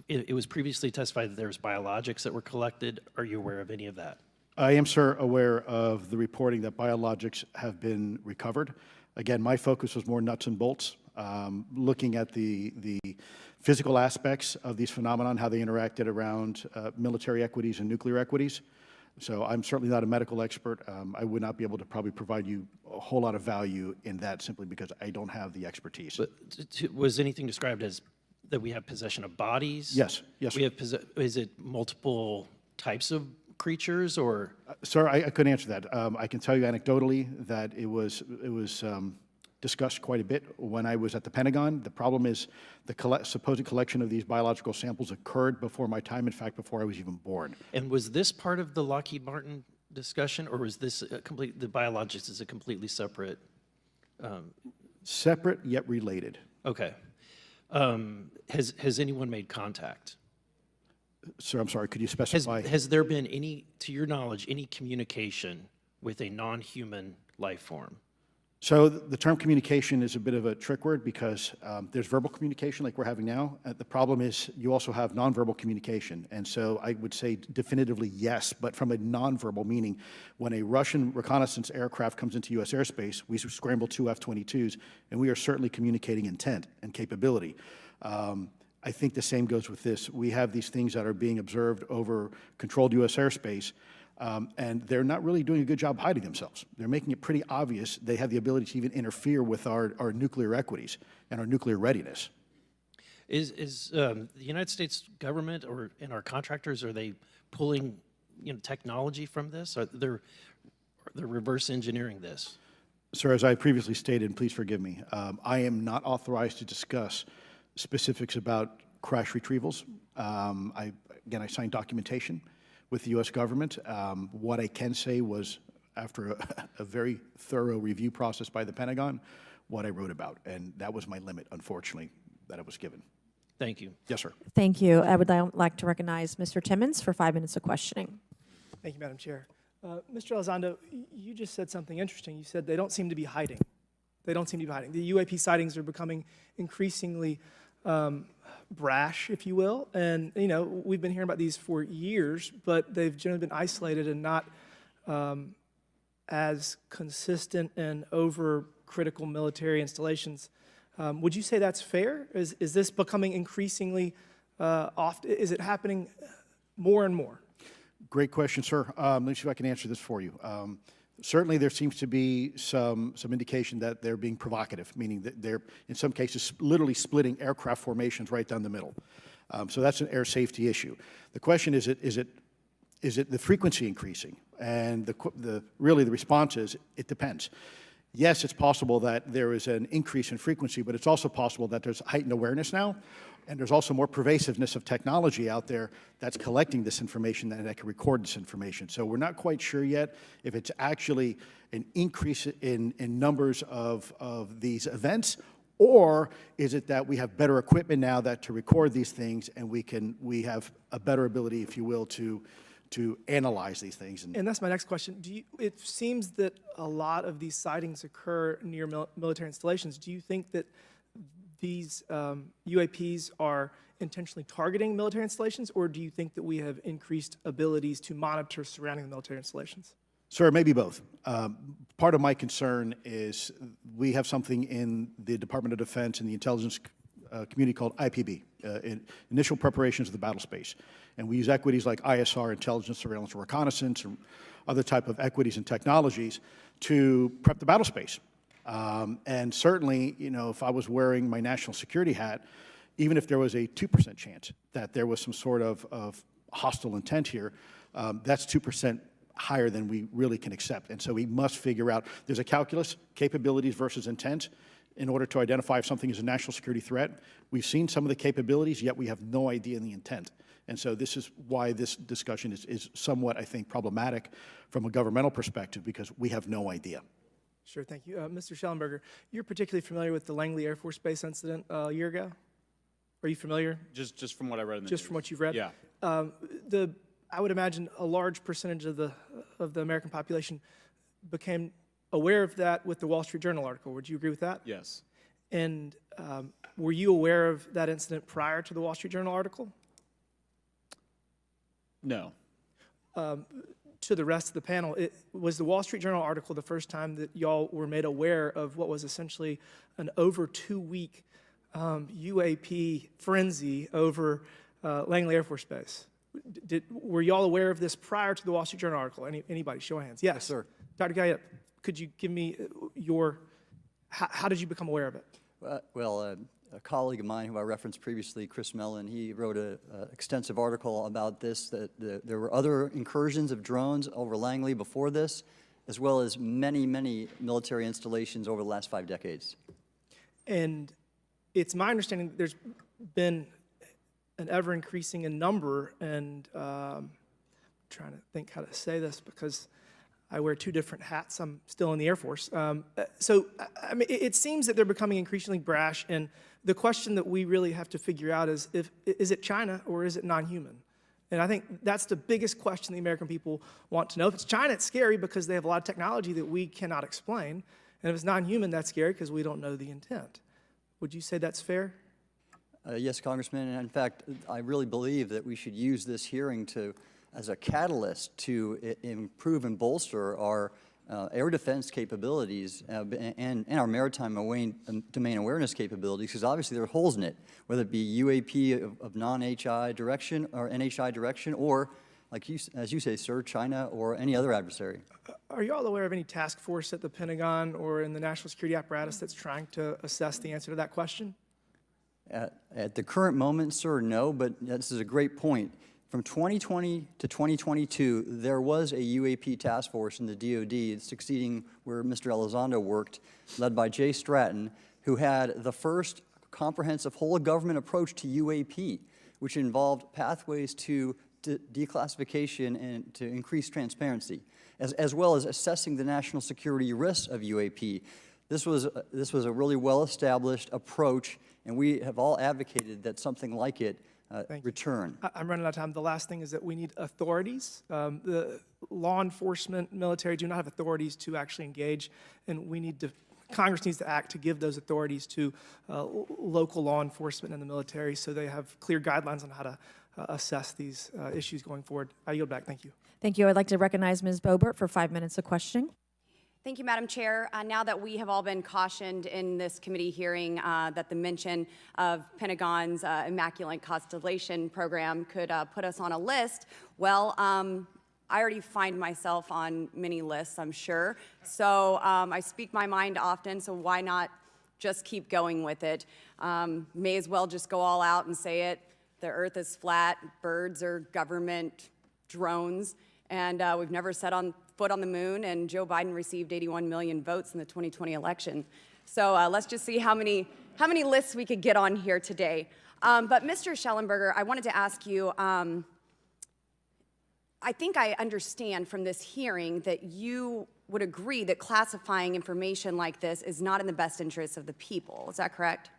P: it was previously testified that there was biologics that were collected. Are you aware of any of that?
H: I am, sir, aware of the reporting that biologics have been recovered. Again, my focus was more nuts and bolts, looking at the physical aspects of these phenomenon, how they interacted around military equities and nuclear equities. So I'm certainly not a medical expert. I would not be able to probably provide you a whole lot of value in that simply because I don't have the expertise.
P: But was anything described as that we have possession of bodies?
H: Yes, yes.
P: Is it multiple types of creatures, or?
H: Sir, I couldn't answer that. I can tell you anecdotally that it was discussed quite a bit when I was at the Pentagon. The problem is the supposed collection of these biological samples occurred before my time, in fact, before I was even born.
P: And was this part of the Lockheed Martin discussion, or was this the biologics is a completely separate?
H: Separate yet related.
P: Okay. Has anyone made contact?
H: Sir, I'm sorry, could you specify?
P: Has there been any, to your knowledge, any communication with a non-human life form?
H: So the term communication is a bit of a trick word because there's verbal communication like we're having now. The problem is you also have nonverbal communication. And so I would say definitively yes, but from a nonverbal meaning, when a Russian reconnaissance aircraft comes into U.S. airspace, we scramble 2 F-22s, and we are certainly communicating intent and capability. I think the same goes with this. We have these things that are being observed over controlled U.S. airspace, and they're not really doing a good job hiding themselves. They're making it pretty obvious they have the ability to even interfere with our nuclear equities and our nuclear readiness.
P: Is the United States government and our contractors, are they pulling technology from this? They're reverse engineering this?
H: Sir, as I previously stated, and please forgive me, I am not authorized to discuss specifics about crash retrievals. I signed documentation with the U.S. government. What I can say was, after a very thorough review process by the Pentagon, what I wrote about, and that was my limit, unfortunately, that I was given.
P: Thank you.
H: Yes, sir.
C: Thank you. I would like to recognize Mr. Timmons for 5 minutes of questioning.
Q: Thank you, Madam Chair. Mr. Elizondo, you just said something interesting. You said they don't seem to be hiding. They don't seem to be hiding. The UAP sightings are becoming increasingly brash, if you will. And, we've been hearing about these for years, but they've generally been isolated and not as consistent and over critical military installations. Would you say that's fair? Is this becoming increasingly often? Is it happening more and more?
H: Great question, sir. Let me see if I can answer this for you. Certainly, there seems to be some indication that they're being provocative, meaning that they're, in some cases, literally splitting aircraft formations right down the middle. So that's an air safety issue. The question is it the frequency increasing? And really the response is, it depends. Yes, it's possible that there is an increase in frequency, but it's also possible that there's heightened awareness now, and there's also more pervasiveness of technology out there that's collecting this information and that can record this information. So we're not quite sure yet if it's actually an increase in numbers of these events, or is it that we have better equipment now that to record these things, and we have a better ability, if you will, to analyze these things.
Q: And that's my next question. It seems that a lot of these sightings occur near military installations. Do you think that these UAPs are intentionally targeting military installations, or do you think that we have increased abilities to monitor surrounding the military installations?
H: Sir, maybe both. Part of my concern is we have something in the Department of Defense and the intelligence community called IPB, Initial Preparations of the Battle Space. And we use equities like ISR, intelligence, surveillance, and reconnaissance, and other type of equities and technologies to prep the battle space. And certainly, you know, if I was wearing my national security hat, even if there was a 2% chance that there was some sort of hostile intent here, that's 2% higher than we really can accept. And so we must figure out, there's a calculus, capabilities versus intent, in order to identify if something is a national security threat. We've seen some of the capabilities, yet we have no idea the intent. And so this is why this discussion is somewhat, I think, problematic from a governmental perspective, because we have no idea.
Q: Sure, thank you. Mr. Schellenberger, you're particularly familiar with the Langley Air Force Base incident a year ago? Are you familiar?
I: Just from what I read in the
Q: Just
I: news.
Q: from what you've read?
I: Yeah.
Q: I would imagine a large percentage of the American population became aware of that with the Wall Street Journal article. Would you agree with that?
I: Yes.
Q: And were you aware of that incident prior to the Wall Street Journal article?
I: No.
Q: To the rest of the panel, was the Wall Street Journal article the first time that y'all were made aware of what was essentially an over 2-week UAP frenzy over Langley Air Force Base? Were y'all aware of this prior to the Wall Street Journal article? Anybody, show of hands. Yes,
G: sir.
Q: Dr. Guyette, could you give me how did you become aware of it?
G: A colleague of mine who I referenced previously, Chris Mellon, he wrote an extensive article about this, that there were other incursions of drones over Langley before this, as well as many, many military installations over the last 5 decades.
Q: And it's my understanding that there's been an ever-increasing in number, and I'm trying to think how to say this because I wear 2 different hats. I'm still in the Air Force. So, I mean, it seems that they're becoming increasingly brash, and the question that we really have to figure out is it China or is it non-human? And I think that's the biggest question the American people want to know. If it's China, it's scary because they have a lot of technology that we cannot explain. And if it's non-human, that's scary because we don't know the intent. Would you say that's fair?
G: Yes, Congressman. And in fact, I really believe that we should use this hearing as a catalyst to improve and bolster our air defense capabilities and our maritime domain awareness capabilities, because obviously there are holes in it, whether it be UAP of non-HI direction or NHI direction, or, like as you say, sir, China or any other adversary.
Q: Are you all aware of any task force at the Pentagon or in the national security apparatus that's trying to assess the answer to that question?
G: At the current moment, sir, no, but this is a great point. From 2020 to 2022, there was a UAP task force in the DoD succeeding where Mr. Elizondo worked, led by Jay Stratton, who had the first comprehensive whole-of-government approach to UAP, which involved pathways to declassification and to increase transparency, as well as assessing the national security risks of UAP. This was a really well-established approach, and we have all advocated that something like it return.
Q: I'm running out of time. The last thing is that we need authorities. The law enforcement, military do not have authorities to actually engage, and Congress needs to act to give those authorities to local law enforcement and the military so they have clear guidelines on how to assess these issues going forward. I yield back. Thank you.
C: Thank you. I'd like to recognize Ms. Boebert for 5 minutes of questioning.
R: Thank you, Madam Chair. Now that we have all been cautioned in this committee hearing that the mention of Pentagon's Immaculate Constellation program could put us on a list, well, I already find myself on many lists, I'm sure. So I speak my mind often, so why not just keep going with it? May as well just go all out and say it. The earth is flat, birds are government drones, and we've never set foot on the moon, and Joe Biden received 81 million votes in the 2020 election. So let's just see how many lists we could get on here today. But Mr. Schellenberger, I wanted to ask you, I think I understand from this hearing that you would agree that classifying information like this is not in the best interest of the people. Is that correct?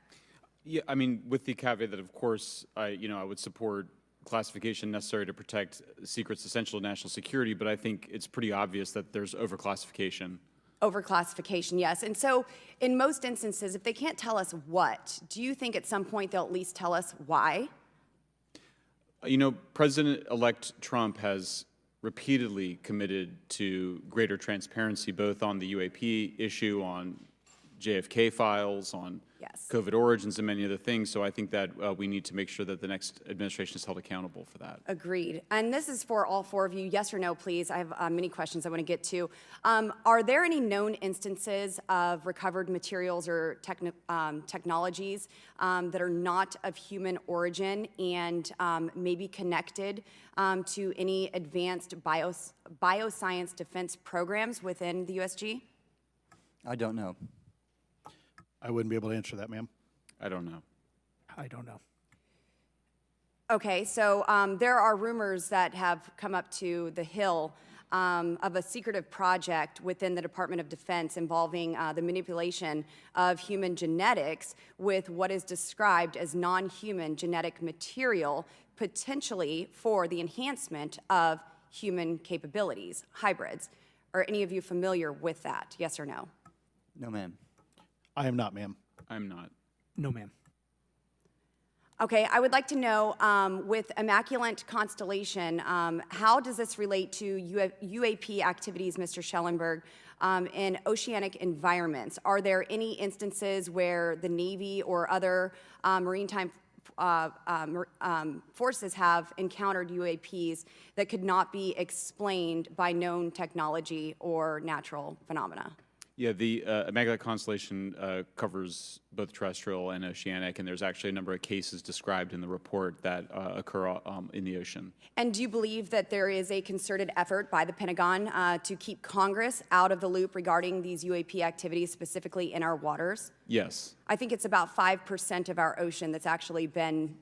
I: Yeah, I mean, with the caveat that, of course, I would support classification necessary to protect secrets essential to national security, but I think it's pretty obvious that there's overclassification.
R: Overclassification, yes. And so in most instances, if they can't tell us what, do you think at some point they'll at least tell us why?
I: President-elect Trump has repeatedly committed to greater transparency, both on the UAP issue, on JFK files, on COVID origins, and many other things. So I think that we need to make sure that the next administration is held accountable for that.
R: Agreed. And this is for all four of you. Yes or no, please. I have many questions I want to get to. Are there any known instances of recovered materials or technologies that are not of human origin and maybe connected to any advanced bioscience defense programs within the USG?
G: I don't know.
H: I wouldn't be able to answer that, ma'am.
I: I don't know.
J: I don't know.
R: Okay, so there are rumors that have come up to the Hill of a secretive project within the Department of Defense involving the manipulation of human genetics with what is described as non-human genetic material, potentially for the enhancement of human capabilities, hybrids. Are any of you familiar with that? Yes or no?
G: No, ma'am.
H: I am not, ma'am.
I: I'm not.
J: No, ma'am.
R: Okay, I would like to know, with Immaculate Constellation, how does this relate to UAP activities, Mr. Schellenberg, in oceanic environments? Are there any instances where the Navy or other maritime forces have encountered UAPs that could not be explained by known technology or natural phenomena?
I: Yeah, the Immaculate Constellation covers both terrestrial and oceanic, and there's actually a number of cases described in the report that occur in the ocean.
R: And do you believe that there is a concerted effort by the Pentagon to keep Congress out of the loop regarding these UAP activities, specifically in our waters?
I: Yes.
R: I think it's about 5% of our ocean that's actually been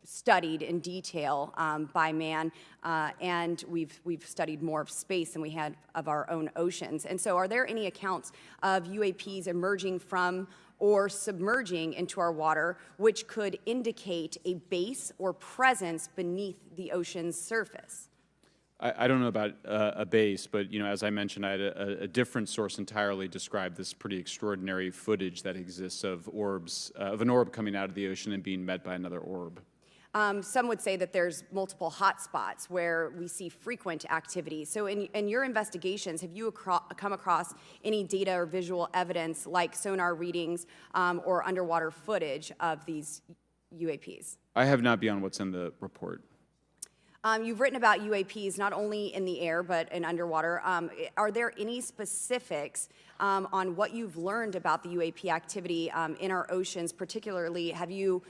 R: studied in detail by man, and we've studied more of space than we had of our own oceans. And so are there any accounts of UAPs emerging from or submerging into our water which could indicate a base or presence beneath the ocean's surface?
I: I don't know about a base, but as I mentioned, I had a different source entirely describe this pretty extraordinary footage that exists of orbs, of an orb coming out of the ocean and being met by another orb.
R: Some would say that there's multiple hotspots where we see frequent activity. So in your investigations, have you come across any data or visual evidence like sonar readings or underwater footage of these UAPs?
I: I have not beyond what's in the report.
R: You've written about UAPs not only in the air but in underwater. Are there any specifics on what you've learned about the UAP activity in our oceans? Particularly, have you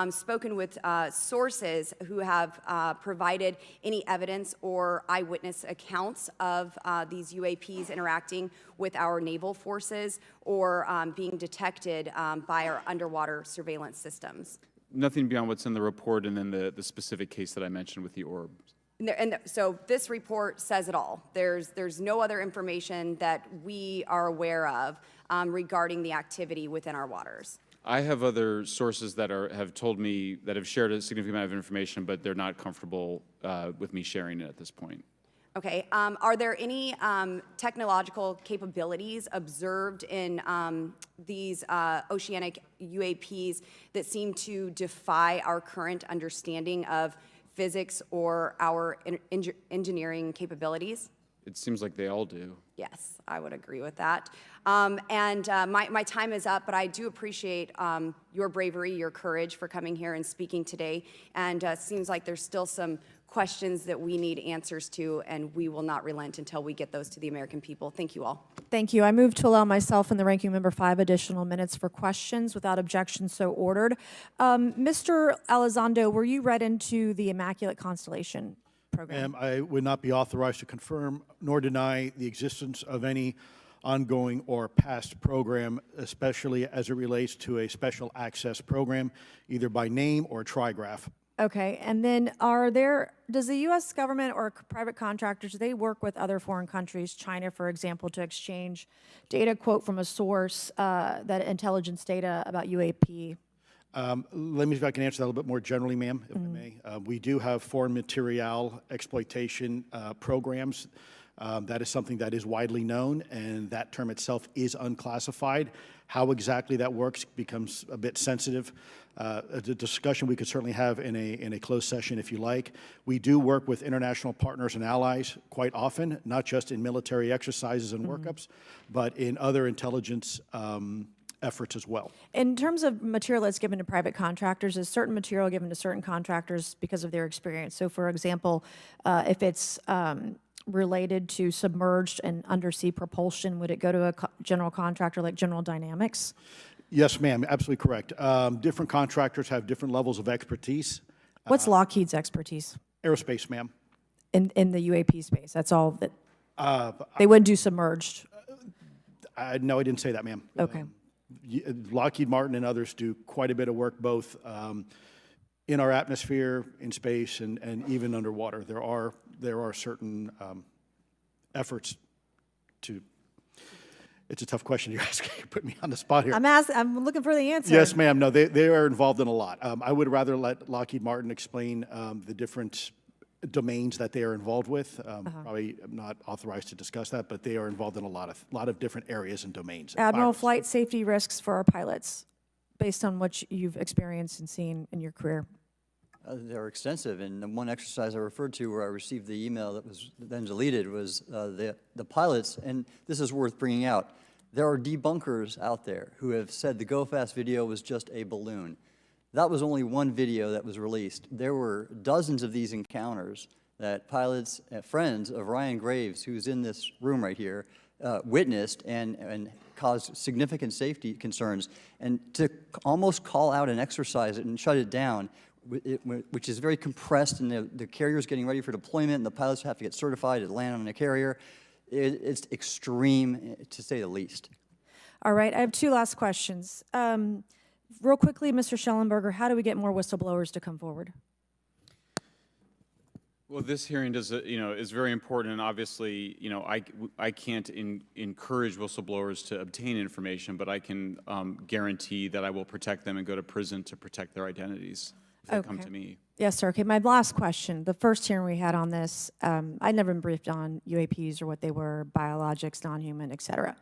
R: spoken with sources who have provided any evidence or eyewitness accounts of these UAPs interacting with our naval forces or being detected by our underwater surveillance systems?
I: Nothing beyond what's in the report and then the specific case that I mentioned with the orb.
R: So this report says it all. There's no other information that we are aware of regarding the activity within our waters.
I: I have other sources that have told me, that have shared a significant amount of information, but they're not comfortable with me sharing it at this point.
R: Okay. Are there any technological capabilities observed in these oceanic UAPs that seem to defy our current understanding of physics or our engineering capabilities?
I: It seems like they all do.
R: Yes, I would agree with that. My time is up, but I do appreciate your bravery, your courage for coming here and speaking today. And it seems like there's still some questions that we need answers to, and we will not relent until we get those to the American people. Thank you all.
C: Thank you. I move to allow myself and the ranking member 5 additional minutes for questions without objection, so ordered. Mr. Elizondo, were you read into the Immaculate Constellation program?
H: Ma'am, I would not be authorized to confirm nor deny the existence of any ongoing or past program, especially as it relates to a special access program, either by name or trigraph.
C: Okay, and then does the U.S. government or private contractors, do they work with other foreign countries, China, for example, to exchange data, quote from a source, that intelligence data about UAP?
H: Let me see if I can answer that a little bit more generally, ma'am, if I may. We do have foreign material exploitation programs. That is something that is widely known, and that term itself is unclassified. How exactly that works becomes a bit sensitive. A discussion we could certainly have in a closed session if you like. We do work with international partners and allies quite often, not just in military exercises and workups, but in other intelligence efforts as well.
C: In terms of material that's given to private contractors, is certain material given to certain contractors because of their experience? So for example, if it's related to submerged and undersea propulsion, would it go to a general contractor like General Dynamics?
H: Yes, ma'am, absolutely correct. Different contractors have different levels of expertise.
C: What's Lockheed's expertise?
H: Aerospace, ma'am.
C: In the UAP space, that's all that, they wouldn't do submerged?
H: No, I didn't say that, ma'am.
C: Okay.
H: Lockheed Martin and others do quite a bit of work both in our atmosphere, in space, and even underwater. There are certain efforts to. It's a tough question you're asking. You put me on the spot here.
C: I'm looking for the answer.
H: Yes, ma'am. No, they are involved in a lot. I would rather let Lockheed Martin explain the different domains that they are involved with. Probably I'm not authorized to discuss that, but they are involved in a lot of different areas and domains.
C: Admiral, flight safety risks for our pilots, based on what you've experienced and seen in your career.
G: They're extensive, and the one exercise I referred to where I received the email that was then deleted was the pilots, and this is worth bringing out. There are debunkers out there who have said the Go Fast video was just a balloon. That was only one video that was released. There were dozens of these encounters that pilots, friends of Ryan Graves, who's in this room right here, witnessed and caused significant safety concerns. And to almost call out an exercise and shut it down, which is very compressed, and the carrier's getting ready for deployment, and the pilots have to get certified to land on a carrier. It's extreme, to say the least.
C: All right, I have two last questions. Real quickly, Mr. Schellenberger, how do we get more whistleblowers to come forward?
I: Well, this hearing does, is very important, and obviously, I can't encourage whistleblowers to obtain information, but I can guarantee that I will protect them and go to prison to protect their identities if they come to me.
C: Yes, sir. Okay, my last question. The first hearing we had on this, I'd never been briefed on UAPs or what they were, biologics, non-human, et cetera.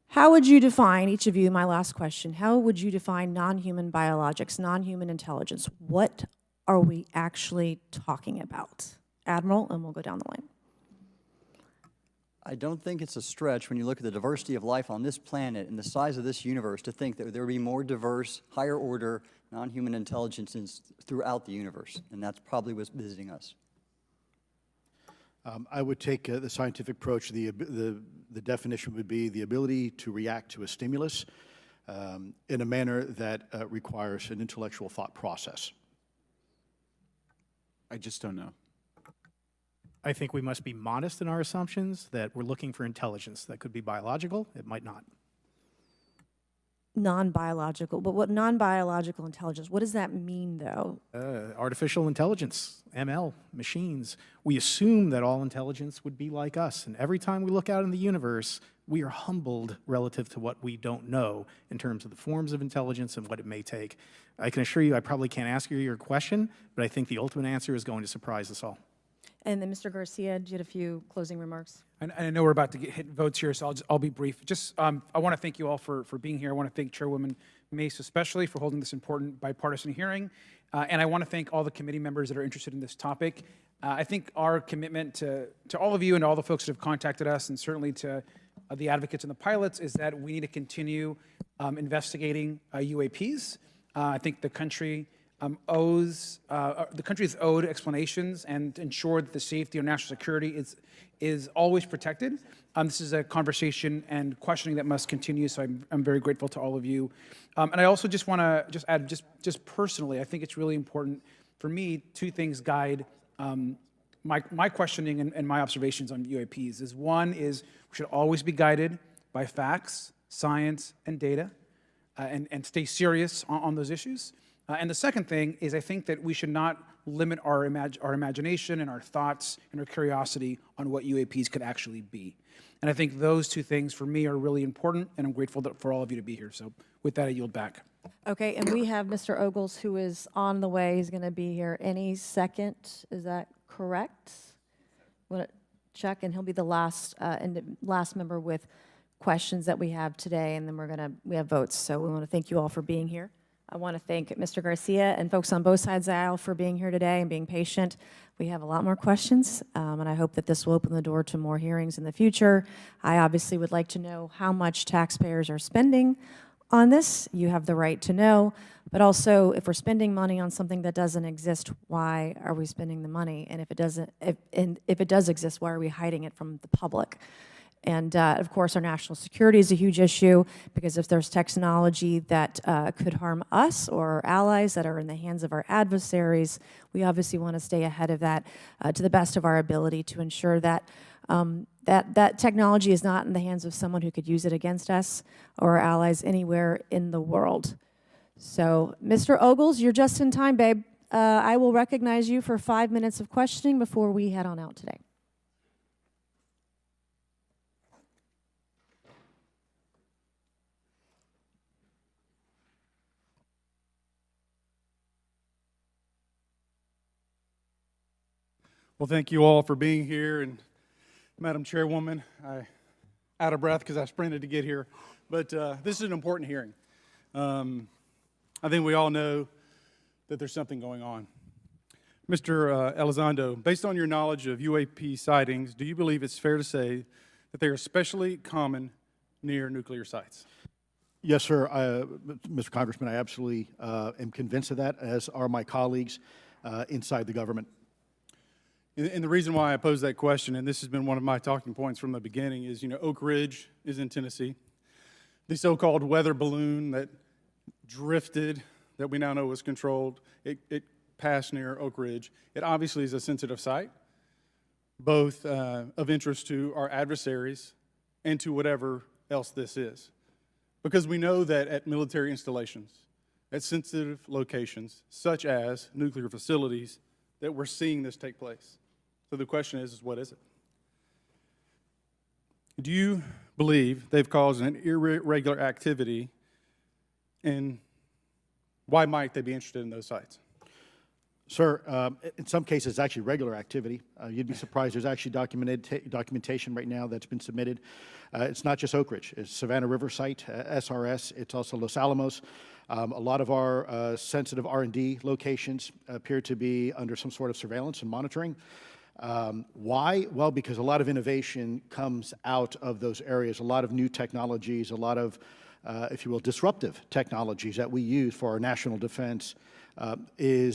C: How would you define, each of you, my last question, how would you define non-human biologics, non-human intelligence? What are we actually talking about? Admiral, and we'll go down the line.
G: I don't think it's a stretch when you look at the diversity of life on this planet and the size of this universe to think that there would be more diverse, higher order, non-human intelligences throughout the universe, and that's probably what's visiting us.
H: I would take the scientific approach. The definition would be the ability to react to a stimulus in a manner that requires an intellectual thought process.
I: I just don't know.
J: I think we must be modest in our assumptions that we're looking for intelligence. That could be biological, it might not.
C: Non-biological, but what non-biological intelligence, what does that mean though?
J: Artificial intelligence, ML, machines. We assume that all intelligence would be like us, and every time we look out in the universe, we are humbled relative to what we don't know in terms of the forms of intelligence and what it may take. I can assure you I probably can't ask you your question, but I think the ultimate answer is going to surprise us all.
C: And then Mr. Garcia, you had a few closing remarks.
D: I know we're about to hit votes here, so I'll be brief. Just, I want to thank you all for being here. I want to thank Chairwoman Mace especially for holding this important bipartisan hearing. And I want to thank all the committee members that are interested in this topic. I think our commitment to all of you and all the folks that have contacted us, and certainly to the advocates and the pilots, is that we need to continue investigating UAPs. I think the country is owed explanations and ensure that the safety or national security is always protected. This is a conversation and questioning that must continue, so I'm very grateful to all of you. And I also just want to add, just personally, I think it's really important for me, two things guide my questioning and my observations on UAPs. One is we should always be guided by facts, science, and data, and stay serious on those issues. And the second thing is I think that we should not limit our imagination and our thoughts and our curiosity on what UAPs could actually be. And I think those two things for me are really important, and I'm grateful for all of you to be here. So with that, I yield back.
C: Okay, and we have Mr. Ogles, who is on the way. He's going to be here any second. Is that correct? Want to check, and he'll be the last member with questions that we have today, and then we have votes. So we want to thank you all for being here. I want to thank Mr. Garcia and folks on both sides of the aisle for being here today and being patient. We have a lot more questions, and I hope that this will open the door to more hearings in the future. I obviously would like to know how much taxpayers are spending on this. You have the right to know, but also if we're spending money on something that doesn't exist, why are we spending the money? And if it does exist, why are we hiding it from the public? And of course, our national security is a huge issue, because if there's technology that could harm us or our allies that are in the hands of our adversaries, we obviously want to stay ahead of that to the best of our ability to ensure that that technology is not in the hands of someone who could use it against us or our allies anywhere in the world. So, Mr. Ogles, you're just in time, babe. I will recognize you for 5 minutes of questioning before we head on out today.
S: Well, thank you all for being here, and Madam Chairwoman, I'm out of breath because I sprinted to get here, but this is an important hearing. I think we all know that there's something going on. Mr. Elizondo, based on your knowledge of UAP sightings, do you believe it's fair to say that they are especially common near nuclear sites?
H: Yes, sir. Mr. Congressman, I absolutely am convinced of that, as are my colleagues inside the government.
S: And the reason why I pose that question, and this has been one of my talking points from the beginning, is, Oak Ridge is in Tennessee. The so-called weather balloon that drifted, that we now know was controlled, it passed near Oak Ridge. It obviously is a sensitive site, both of interest to our adversaries and to whatever else this is. Because we know that at military installations, at sensitive locations, such as nuclear facilities, that we're seeing this take place. So the question is what is it? Do you believe they've caused an irregular activity, and why might they be interested in those sites?
H: Sir, in some cases, it's actually regular activity. You'd be surprised. There's actually documentation right now that's been submitted. It's not just Oak Ridge. It's Savannah River Site, SRS. It's also Los Alamos. A lot of our sensitive R&D locations appear to be under some sort of surveillance and monitoring. Why? Well, because a lot of innovation comes out of those areas, a lot of new technologies, a lot of, if you will, disruptive technologies that we use for our national defense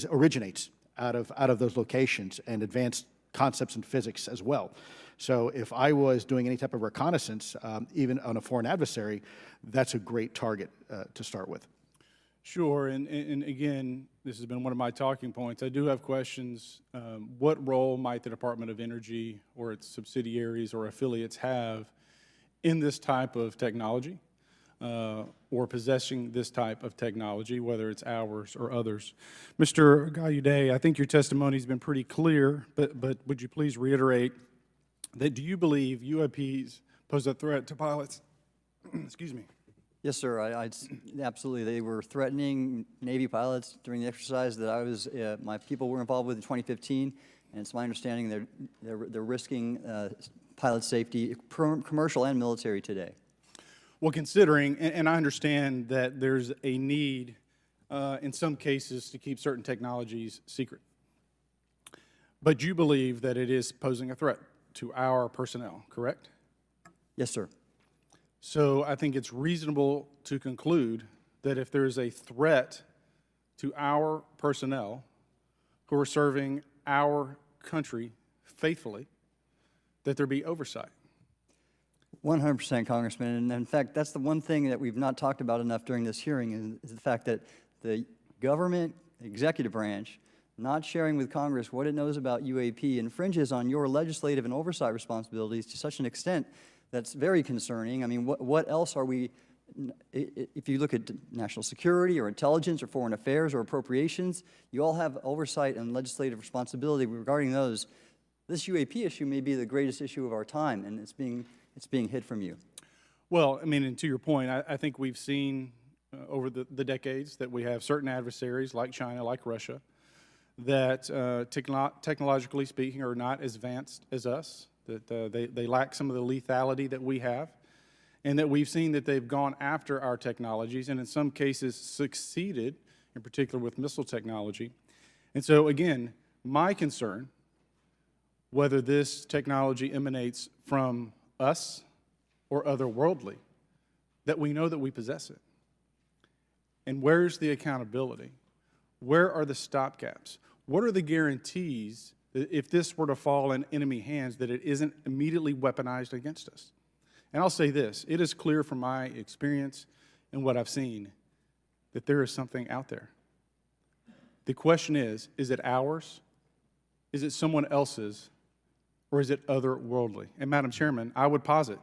H: originates out of those locations, and advanced concepts in physics as well. So if I was doing any type of reconnaissance, even on a foreign adversary, that's a great target to start with.
S: Sure, and again, this has been one of my talking points. I do have questions. What role might the Department of Energy or its subsidiaries or affiliates have in this type of technology, or possessing this type of technology, whether it's ours or others? Mr. Gallaudet, I think your testimony has been pretty clear, but would you please reiterate that do you believe UAPs pose a threat to pilots? Excuse me.
G: Yes, sir. Absolutely. They were threatening Navy pilots during the exercise that my people were involved with in 2015, and it's my understanding they're risking pilot safety, commercial and military, today.
S: Well, considering, and I understand that there's a need in some cases to keep certain technologies secret, but you believe that it is posing a threat to our personnel, correct?
G: Yes, sir.
S: So I think it's reasonable to conclude that if there is a threat to our personnel who are serving our country faithfully, that there be oversight.
G: 100%, Congressman. And in fact, that's the one thing that we've not talked about enough during this hearing is the fact that the government executive branch not sharing with Congress what it knows about UAP infringes on your legislative and oversight responsibilities to such an extent that's very concerning. I mean, what else are we, if you look at national security or intelligence or foreign affairs or appropriations, you all have oversight and legislative responsibility regarding those. This UAP issue may be the greatest issue of our time, and it's being hid from you.
S: Well, I mean, and to your point, I think we've seen over the decades that we have certain adversaries like China, like Russia, that technologically speaking are not as advanced as us, that they lack some of the lethality that we have, and that we've seen that they've gone after our technologies and in some cases succeeded, in particular with missile technology. And so again, my concern, whether this technology emanates from us or otherworldly, that we know that we possess it. And where's the accountability? Where are the stopgaps? What are the guarantees that if this were to fall in enemy hands, that it isn't immediately weaponized against us? And I'll say this, it is clear from my experience and what I've seen that there is something out there. The question is it ours? Is it someone else's? Or is it otherworldly? And Madam Chairman, I would posit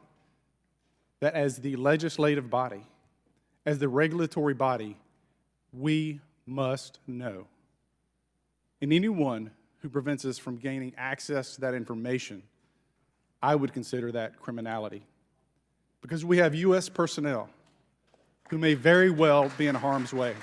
S: that as the legislative body, as the regulatory body, we must know. And anyone who prevents us from gaining access to that information, I would consider that criminality. Because we have U.S. personnel who may very well be in harm's way.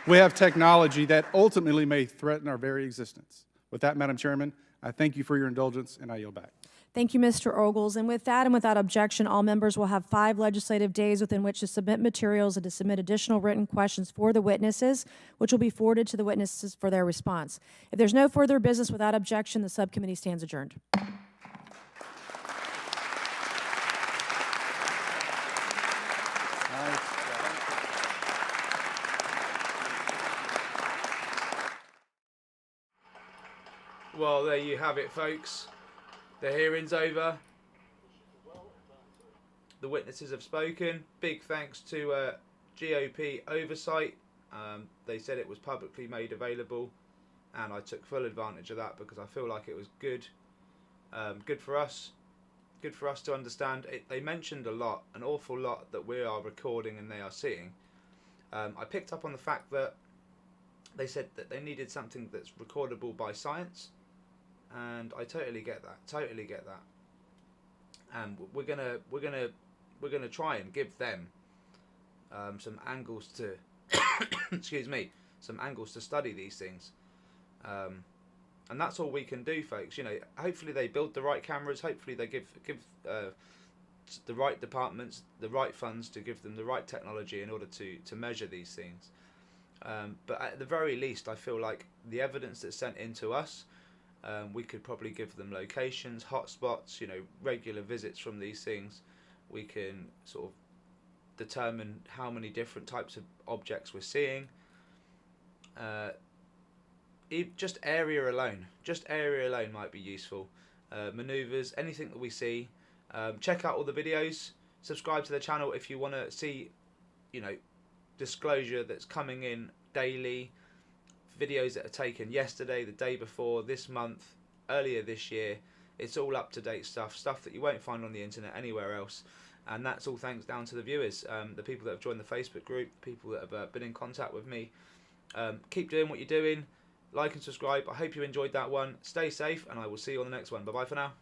S: We have technology that ultimately may threaten our very existence. With that, Madam Chairman, I thank you for your indulgence, and I yield back.
C: Thank you, Mr. Ogles. And with that and without objection, all members will have 5 legislative days within which to submit materials and to submit additional written questions for the witnesses, which will be forwarded to the witnesses for their response. If there's no further business without objection, the subcommittee stands adjourned.
B: Well, there you have it, folks. The hearing's over. The witnesses have spoken. Big thanks to GOP Oversight. They said it was publicly made available, and I took full advantage of that because I feel like it was good. Good for us. Good for us to understand. They mentioned a lot, an awful lot that we are recording and they are seeing. I picked up on the fact that they said that they needed something that's recordable by science. And I totally get that. Totally get that. And we're gonna try and give them some angles to excuse me, some angles to study these things. And that's all we can do, folks. You know, hopefully they build the right cameras. Hopefully they give the right departments the right funds to give them the right technology in order to measure these things. But at the very least, I feel like the evidence that's sent in to us. We could probably give them locations, hotspots, you know, regular visits from these things. We can sort of determine how many different types of objects we're seeing. Just area alone might be useful. Maneuvers, anything that we see. Check out all the videos. Subscribe to the channel if you want to see, you know, disclosure that's coming in daily. Videos that are taken yesterday, the day before, this month, earlier this year. It's all up-to-date stuff that you won't find on the internet anywhere else. And that's all thanks down to the viewers, the people that have joined the Facebook group, people that have been in contact with me. Keep doing what you're doing. Like and subscribe. I hope you enjoyed that one. Stay safe, and I will see you on the next one. Bye-bye for now.